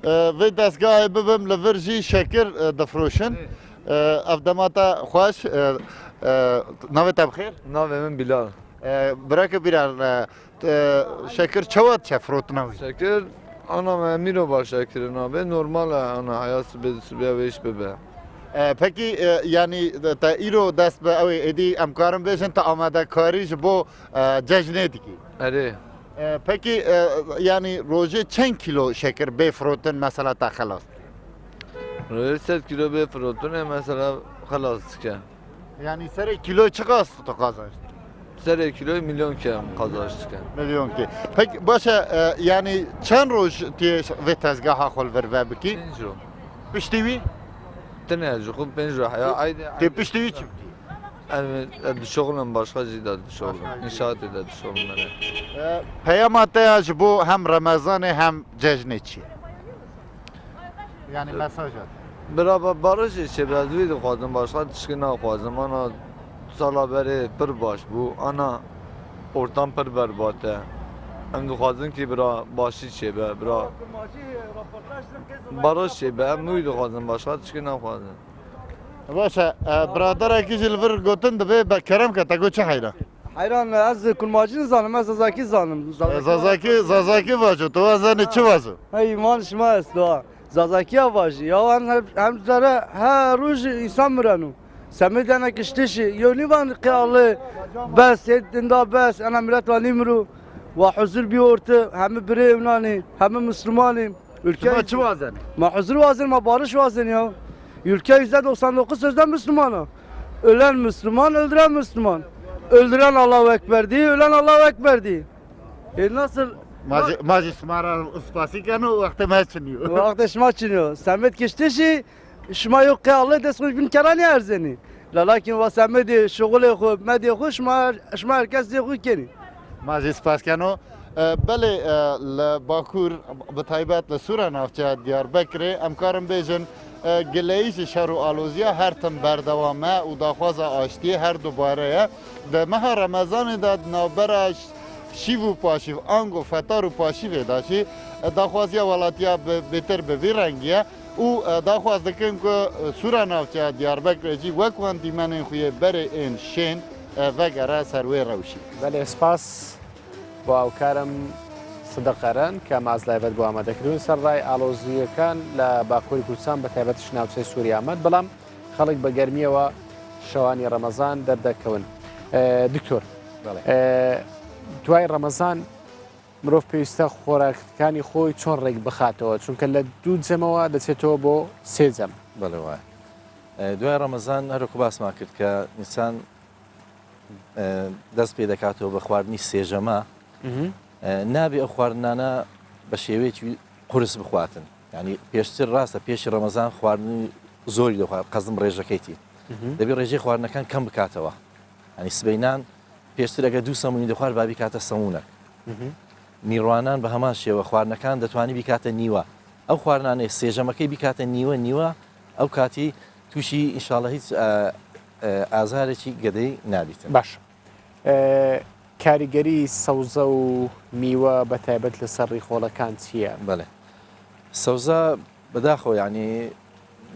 ve destgahê bibim li vir jî şekir difroşin ev demata xweş navê te bixêr navê min Bilal bireke Bilal şekir çawa diçe firotina wî şekir ana me mîrova şekirin navê normal e ana heya sibiya wê iş bibe pekî yanî te îro dest bi ew ê êdî em karin bêjin te amadekarî ji bo cejnê dikî erê Peki yani roje çend kilo şeker bê firotin mesela ta xelas? Roje 100 kilo bê firotin mesela xelas dike. Yani serê kilo çiqas tu qazanç? Serê kiloy milyon ke qazanç dike. Milyon ke. Peki başa yani çend roj tê vê tezgaha xwe vir ve bikî? 5 roj. Piştî wî? Tenê ji xwe 5 roj heya ayde. Tê piştî wî çi? Dişoğlan başka cida dişoğlan. İnşaat eder dişoğlanları. Peyama te ji bo hem Ramazanê hem cejnê çi? Yani mesaj at. Beraber barış içi biraz wî dixwazim başka tişkî naxwazim ana sala berê pir baş bû ana ortam pir berbat e. Em dixwazin ki bira başî çêbe bira barış çêbe em wî dixwazim başka tişkî naxwazim. Başa braderekî jî li vir gotin dibe kerem ke te got çi heyra? Hayran ez kulmacı zanim ez zazaki zanim. Zazaki vajo tu azanê çi vazo? Hey man şma est doğa. Zazaki avajı. Ya hem zara her ruj insan miranu. Semê dene kiştişi. Yo nivan qiyalê bes yedinda bes ana millet ve nimru ve huzur bir orta hem bire evnani hem Müslümanım. Ülke çi vazen? Ma huzur vazen ma barış vazen ya. Ülke %99 sözden Müslüman. Ölen Müslüman, öldüren Müslüman. Öldüren Allahu Ekber diye, ölen Allahu Ekber diye. Nasıl? Maji smara uspasi kanu vakti maçınıyor. Vakti maçınıyor. Samet kiştişi, şma yok ki Allah deskuş bin kerani erzeni. Lakin ve Samet şugule xo, medya xo şma herkes diye xo keni. Maji spas kanu. Bele Bakur betaybet le Sura navçe Diyarbakır'e emkarım bejin گلهیش شر و آلوزیا هر تن بردوامه و داخواز آشتی هر دوباره ده ماه رمضان داد نوبرش شیو و پاشیو آنگو فتار و پاشیو داشی داخوازیا ولاتیا بهتر به ویرنگیه و داخواز دکن که سورا نافچه دیاربکر جی وکوان دیمن خوی بره این شین وگره سروی روشی بله سپاس با ئەو کارم سدەقەرەن کە مازلایبەت بۆ ئامادەکردون سەرڕای ئالۆزیەکان لە باکووری کوردستان بە تایبەتش ناوچەی سووری ئامەد بەڵام خەڵک بە گەرمیەوە شەوانی ڕەمەزان دەردەکەون. دکتۆر دوای ڕەمەزان مرۆڤ پێویستە خۆراکەکانی خۆی چۆن ڕێک بخاتەوە چونکە لە 2 جەمەوە دەچێتەوە بۆ 3 جەم. بەڵێ وایە دوای ڕەمەزان هەروەکو باسمان کرد کە ئینسان دەست پێ دەکاتەوە بە خواردنی سێژەمە نابێ ئەو خواردنانە بە شێوەیەکی قورس بخواتن ینی پێشتر ڕاستە پێشی ڕەمەزان خواردنی زۆری دەخوات قەزم ڕێژەکەیتی دەبێت ڕێژەی خواردنەکان کەم بکاتەوە ینی سبەینان پێشتر ئەگە 2 سەمونی دەخوارد بابی کاتە سەمونەك میڕوانان بە هەمان شێوە خواردنەکان دەتوانانی بیکاتە نیوە ئەو خواردنانەی سێژەمەکەی بیکاتە نیوە ئەو کاتی تووشی ئینشاڵڵە هیچ ئازارێکی گەدەی نابیتن. باش کاریگەری سەوزە و میوە بە تایبەت لە سەر ڕیخۆڵەکان چییە؟ بڵێ سەوزە بەداخۆ ینی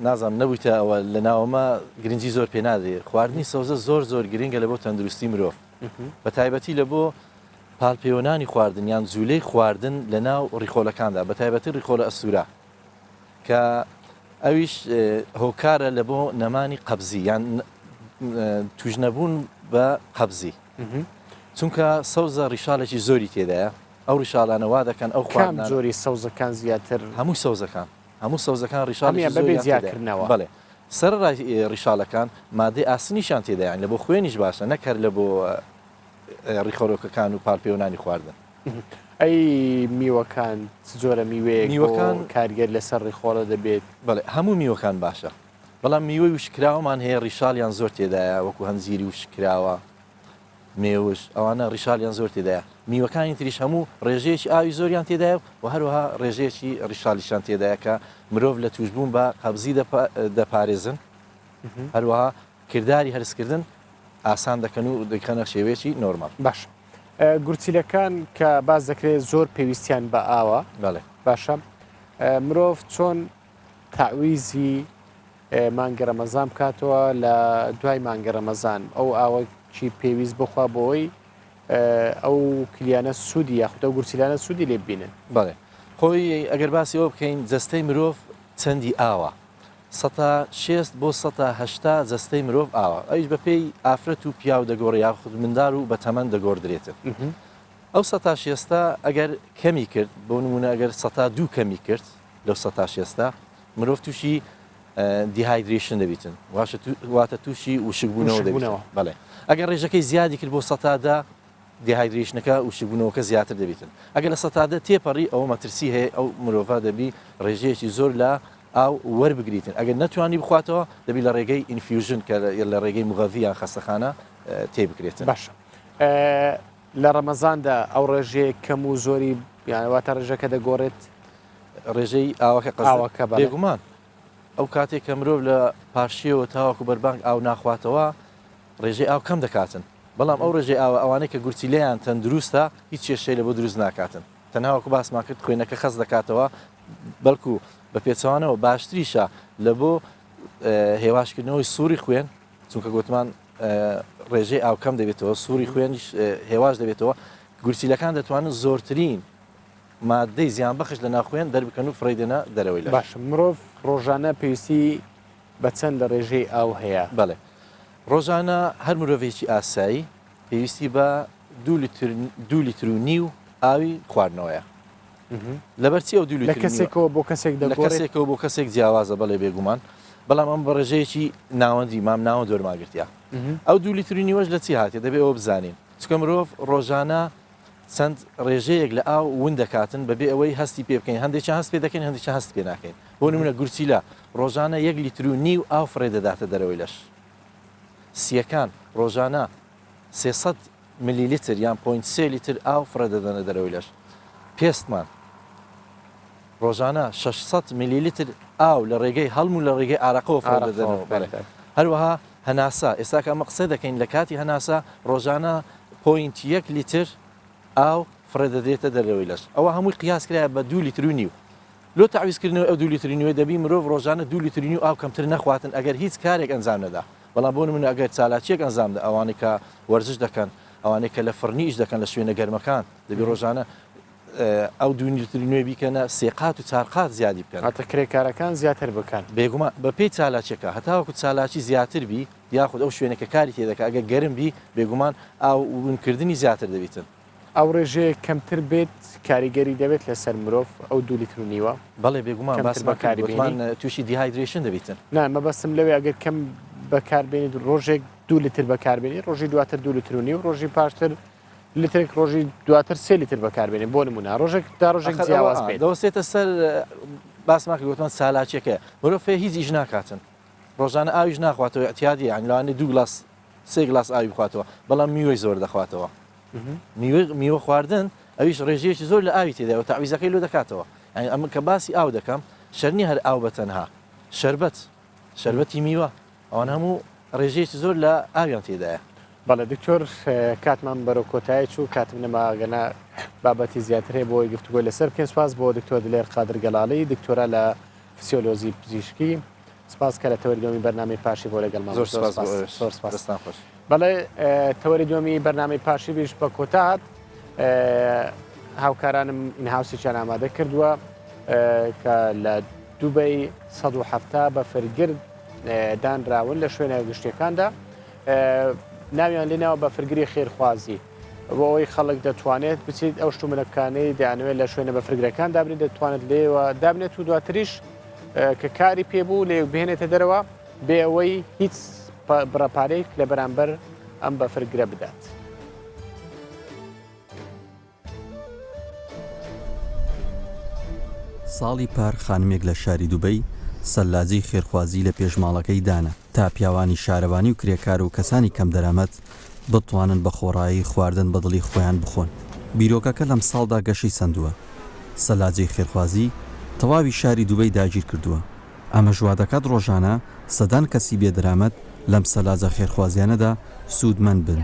نازانم نەبوویتە ئەوە لە ناوەمە گرنگی زۆر پێ نادێ خواردنی سەوزە زۆر گرنگە لە بۆ تەندروستی مرۆڤ بە تایبەتی لە بۆ پاڵپەیوەنانی خواردن یان جوولەی خواردن لە ناو ڕیخۆڵەکاندا بە تایبەتی ڕیخۆڵە ئەسوورە کە ئەویش هۆکارە لە بۆ نەمانی قەبزی یان توژنەبوون بە قەبزی چونکە سەوزە ڕیشالێکی زۆری تێدایە ئەو ڕیشالانەوا دەکەن ئەو خواردن زۆری سەوزەکان زیاتر هەموو سەوزەکان ڕیشالی زیاترنەوە بڵێ سەر ڕیشالەکان مادەی ئاسنیشان تێدایان لە بۆ خوێنیش باشە نەکەر لە بۆ ڕیخۆرۆکەکان و پاڵپەیوەنانی خواردن. ئەی میوەکان جۆرە میوەیەکان کارگەر لەسەر ڕیخۆڵە دەبێت بڵێ هەموو میوەکان باشە بەڵام میوەی وشکراوەمان هەیە ڕیشالیان زۆر تێدایە وەکو هەنجیری وشکراوە مێوش ئەوانە ڕیشالیان زۆر تێدایە میوەکانی تریش هەموو ڕێژەیەکی ئاوی زۆریان تێدایە و هەروەها ڕێژەیەکی ڕیشالیشان تێدایە کە مرۆڤ لە توشبوون بە قەبزی دەپارێزن هەروەها کردداری هەرسکردن ئاسان دەکەن و دەکەنە شێوەیەکی نۆرمال. باش گورچیلەکان کە باز دەکرێت زۆر پێویستیان بە ئاوە باشە مرۆڤ چۆن تاویزی مانگە ڕەمەزان بکاتەوە لە دوای مانگە ڕەمەزان ئەو ئاوەکی پێویست بخوا بۆی ئەو کلیانە سوودی یاخودە و گورچیلانە سوودی لێ ببینن. بەڵێ خۆی ئەگەر باسی ئەوە بکەین جەستەی مرۆڤ چەندی ئاوە 160 بۆ 180 جەستەی مرۆڤ ئاوە ئەویش بە پێی ئافرەت و پیا و دەگۆڕ یاخود منداڵ و بە تەمەن دەگۆڕدرێتن ئەو 160 ئەگەر کەمی کرد بۆ نمونە ئەگەر 102 کەمی کرد لەو 160 مرۆڤ تووشی دیهایدریشن دەبیتن واتە تووشی وشکبوونەوە دەبێتەوە بەڵێ ئەگەر ڕێژەکەی زیادی کرد بۆ 100 دیهایدریشنەکە وشکبوونەوەکە زیاتر دەبیتن ئەگەر لە 100 تێپەڕی ئەوە مەترسی هەیە ئەو مرۆڤ دەبی ڕێژەیەکی زۆر لە ئاو وەربگریتن ئەگەر نەتوانی بخواتەوە دەبی لە ڕێگەی ئینفیوژن کە لە ڕێگەی مغەڤیان خەستەخانە تێبکرێتن. باشە لە ڕەمەزاندا ئەو ڕێژەیە کەم و زۆری یانواتە ڕێژەکە دەگۆڕێت ڕێژەی ئاوەکە بێگومان ئەو کاتێک کە مرۆڤ لە پاشیەوە تاواکو بەربانگ ئاو ناخواتەوە ڕێژەی ئاو کەم دەکاتن بەڵام ئەو ڕێژەی ئاوە ئەوانەی کە گورچیلەیان تەندروستە هیچ کێشەی لە بۆ دروست ناکاتن تەناوەکو باسمان کرد خوێنەکە خەز دەکاتەوە بەڵکو بە پێچەوانەوە باشتریشە لە بۆ هێواشکردنەوەی سووری خوێن چونکە گوتمان ڕێژەی ئاوکەم دەبێتەوە سووری خوێنیش هێواش دەبێتەوە گورچیلەکان دەتوانن زۆرترین مادەی زیان بەخش لە ناخوێن دەربکەن و فڕێدەنە دەرەوەی لە باش مرۆڤ ڕۆژانە پێویستی بە چەند لە ڕێژەی ئاو هەیە بەڵێ ڕۆژانە هەر مرۆڤێکی ئاسایی پێویستی بە 2 لیتر و نیو ئاوی خواردنەوەیە لەبەرچی ئەو 2 لیتر کەسێکەوە بۆ کەسێک کەسێکەوە بۆ کەسێک جیاوازە بەڵێ بێگومان بەڵام ئەم بە ڕێژەیەکی ناوەندی مام ناوە دۆرماگرتیا ئەو 2 لیتر و نیوەش لە چی هاتێ دەبێت ئەوە بزانین چکە مرۆڤ ڕۆژانە چەند ڕێژەیەک لە ئاو ون دەکاتن بەبێ ئەوەی هەستی پێ بکەین هەندێکیان هەست پێ دەکەین هەندێکیان هەست پێ ناکەین بۆ نمونە گورچیلە ڕۆژانە 1 لیتر و نیو ئاو فڕێ دەداتە دەرەوەی لەش سیەکان ڕۆژانە 300 میلیلیتر یان 0.3 لیتر ئاو فڕێ دەدەنە دەرەوەی لەش پێستمان ڕۆژانە 600 میلیلیتر ئاو لە ڕێگەی هەڵم و لە ڕێگەی ئارەقەوە فڕێ دەدەنەوە هەروەها هەناسا ئێستا کە ئەمە قسە دەکەین لە کاتی هەناسا ڕۆژانە 0.1 لیتر ئاو فڕێ دەدرێتە دەرەوەی لەش ئەوە هەمووی قیاس کرایە بە 2 لیتر و نیو لۆ تعویزکردنەوە ئەو 2 لیتر نیوە دەبی مرۆڤ ڕۆژانە 2 لیتر نیو ئاو کەمتر نەخواتن ئەگەر هیچ کارێک ئەنجام نەدا بەڵام بۆ نمونە ئەگەر چالاکیەک ئەنجامدا ئەوانەی کە وەرزش دەکەن ئەوانەی کە لە فڕنیش دەکەن لە شوێنە گەرمەکان دەبی ڕۆژانە ئەو دوونیتری نوێ بیکەنە سێقات و چارقات زیادی بکەن هاتە کرێکارەکان زیاتر بکەن بێگومان بە پێی چالاکێکە هەتاوەکو چالاکی زیاتر بی یاخود ئەو شوێنەکە کاری تێدەکە ئەگە گەرم بی بێگومان ئاو ونکردنی زیاتر دەبێتن ئەو ڕێژەیە کەمتر بێت کاریگەری دەبێت لەسەر مرۆڤ ئەو 2 لیتر و نیوە بەڵێ بێگومان باسمان تووشی دیهایدرێشن دەبێتن نا مەبەستم لەوێ ئەگەر کەم بەکاربێنیت ڕۆژێک 2 لیتر بەکاربێنی ڕۆژی دواتر 2 لیتر و نیو ڕۆژی پاشتر لیترێک ڕۆژی دواتر 3 لیتر بەکاربێنێ بۆ نمونە ڕۆژێک تا ڕۆژێک جیاواز بێت دەوەستێتە سەر باسماکە گوتمان سالاچێکە مرۆڤ فێ هیچ ئیش ناکاتن ڕۆژانە ئاویش ناخواتەوە ئەتیادی ئەنگلوانی 2 گلاس 3 گلاس ئاوی بخواتەوە بەڵام میوەی زۆر دەخواتەوە میوە خواردن ئەویش ڕێژەیەکی زۆر لە ئاوی تێداوە تاویزەکەی لۆ دەکاتەوە ئەمە کە باسی ئاو دەکەم شەرنی هەر ئاو بەتەنها شەربەتی میوە ئەوان هەموو ڕێژەیەکی زۆر لە ئاویان تێدایە بەڵێ دکتۆر کاتمان بەرەو کۆتایی چوو کاتم نەماگەنا بابەتی زیاتر هەیە بۆی گفتوگۆی لەسەر بکەین سپاس بۆ دکتۆر دلێر قادر گەلاڵی دکتۆرە لە فسیۆلۆژی پزیشکی سپاس کە لە تەوەری دومی بەرنامەی پاشی بۆ لەگەڵمان زۆر سپاس خۆش بەڵێ تەوەری دومی بەرنامەی پاشی بیش بە کۆتا هات هاوکارانم ئینهاوسییان ئامادە کردووە کە لە دووبەی 170 بە فرگرد دانراون لە شوێنە گشتیەکاندا ناویان لێناوە بە فرگری خێرخوازی بۆ ئەوەی خەڵک دەتوانێت بچیت ئەو شتومەکانەی دەیانوێت لە شوێنە بە فرگرەکان دابنێت دەتوانێت لێوە دابنێت و دواتریش کە کاری پێبوو لێ بهێنێتە دەرەوە بێ ئەوەی هیچ بڕەپارەیەک لە بەرامبەر ئەم بە فرگرە بدات. ساڵی پار خانمێک لە شاری دووبەی سەلاجەی خێرخوازی لە پێشماڵەکەی دانا تا پیاوانی شارەوانی و کرێکار و کەسانی کەم دەرامەت بتوانن بە خۆڕایی خواردن بەدڵی خۆیان بخۆن. بیرۆکەکە لەم ساڵدا گەشەی سندووە. سەلاجەی خێرخوازی تەواوی شاری دووبەی داگیر کردووە. ئەمە ژوا دەکات ڕۆژانە سەدان کەسی بێدرامەت لەم سەلاجە خێرخوازیانەدا سوودمەند بن.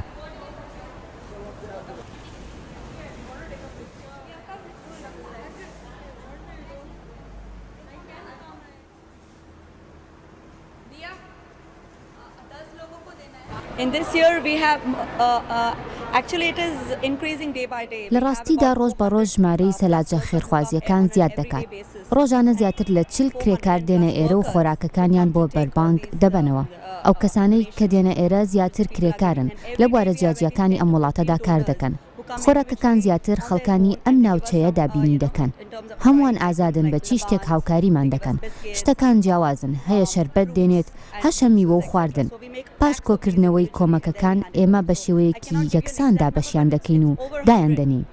لە ڕاستیدا ڕۆژ بە ڕۆژ ژمارەی سەلاجە خێرخوازیەکان زیاد دەکات. ڕۆژانە زیاتر لە 40 کرێکار دێنە ئێرە و خۆراکەکانیان بۆ بەربانگ دەبنەوە. ئەو کەسانەی کە دێنە ئێرە زیاتر کرێکارن لە بوارە جیاجیەکانی ئەم وڵاتەدا کار دەکەن. خۆراکەکان زیاتر خەڵکانی ئەم ناوچەیە دابینی دەکەن. هەمووان ئازادن بە چی شتێک هاوکاریمان دەکەن. شتەکان جیاوازن، هەیە شەربەت دێنێت، هەشە میوە و خواردن. پاش کۆکردنەوەی کۆمەکەکان ئێمە بە شێوەیەکی یەکساندا بەشیان دەکەین و دایاندەنین.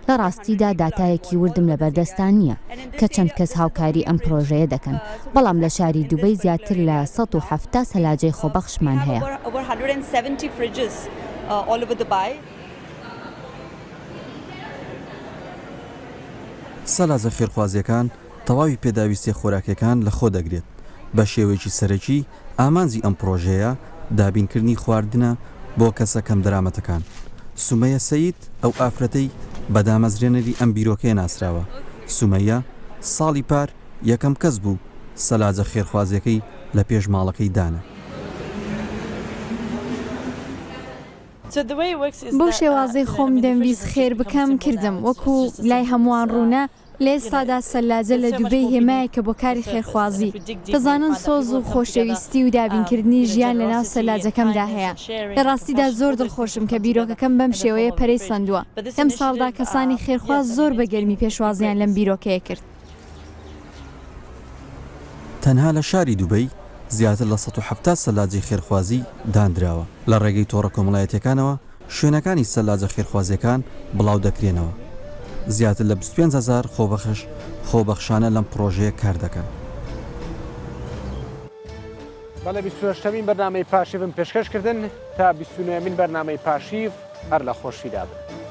لە ڕاستیدا داتایەکی وردم لە بەردەستان نییە کە چەند کەس هاوکاری ئەم پرۆژەیە دەکەن. بەڵام لە شاری دووبەی زیاتر لە 170 سەلاجەی خۆبەخشمان هەیە. سەلاجە خێرخوازیەکان تەواوی پێداویستی خۆراکەکان لە خۆ دەگرێت. بە شێوەیەکی سەرەکی ئامانجی ئەم پرۆژەیە دابینکردنی خواردنە بۆ کەسە کەم دەرامەتەکان. سومەیە سەید ئەو ئافرەتەی بەدامەزرێنەری ئەم بیرۆکەیە ناسراوە. سومەیە ساڵی پار یەکەم کەس بوو سەلاجە خێرخوازیەکەی لە پێش ماڵەکەی دانا. بۆ شێوازەی خۆم دەمویست خێر بکەم کردم وەکو لای هەمووان ڕوونە لە ئێستادا سەلاجە لە دووبەی هێمایە کە بۆ کاری خێرخوازی دەزانن سۆز و خۆشەویستی و دابینکردنی ژیان لە ناو سەلاجەکەمدا هەیە. لە ڕاستیدا زۆر دڵخۆشم کە بیرۆکەکەم بەم شێوەیە پەرەی سندووە. ئەم ساڵدا کەسانی خێرخواز زۆر بە گەرمی پێشوازیان لەم بیرۆکەیە کرد. تەنها لە شاری دووبەی زیاتر لە 170 سەلاجی خێرخوازی دانراوە. لە ڕێگەی تۆڕە کۆمەڵایەتەکانەوە شوێنەکانی سەلاجە خێرخوازیەکان بڵاو دەکرێنەوە. زیاتر لە 25,000 خۆبەخشانە لەم پرۆژەیە کار دەکەن. بەڵێ 28مین بەرنامەی پاشیفم پێشکەشکردن تا 29مین بەرنامەی پاشیف هەر لە خۆشیدا بن.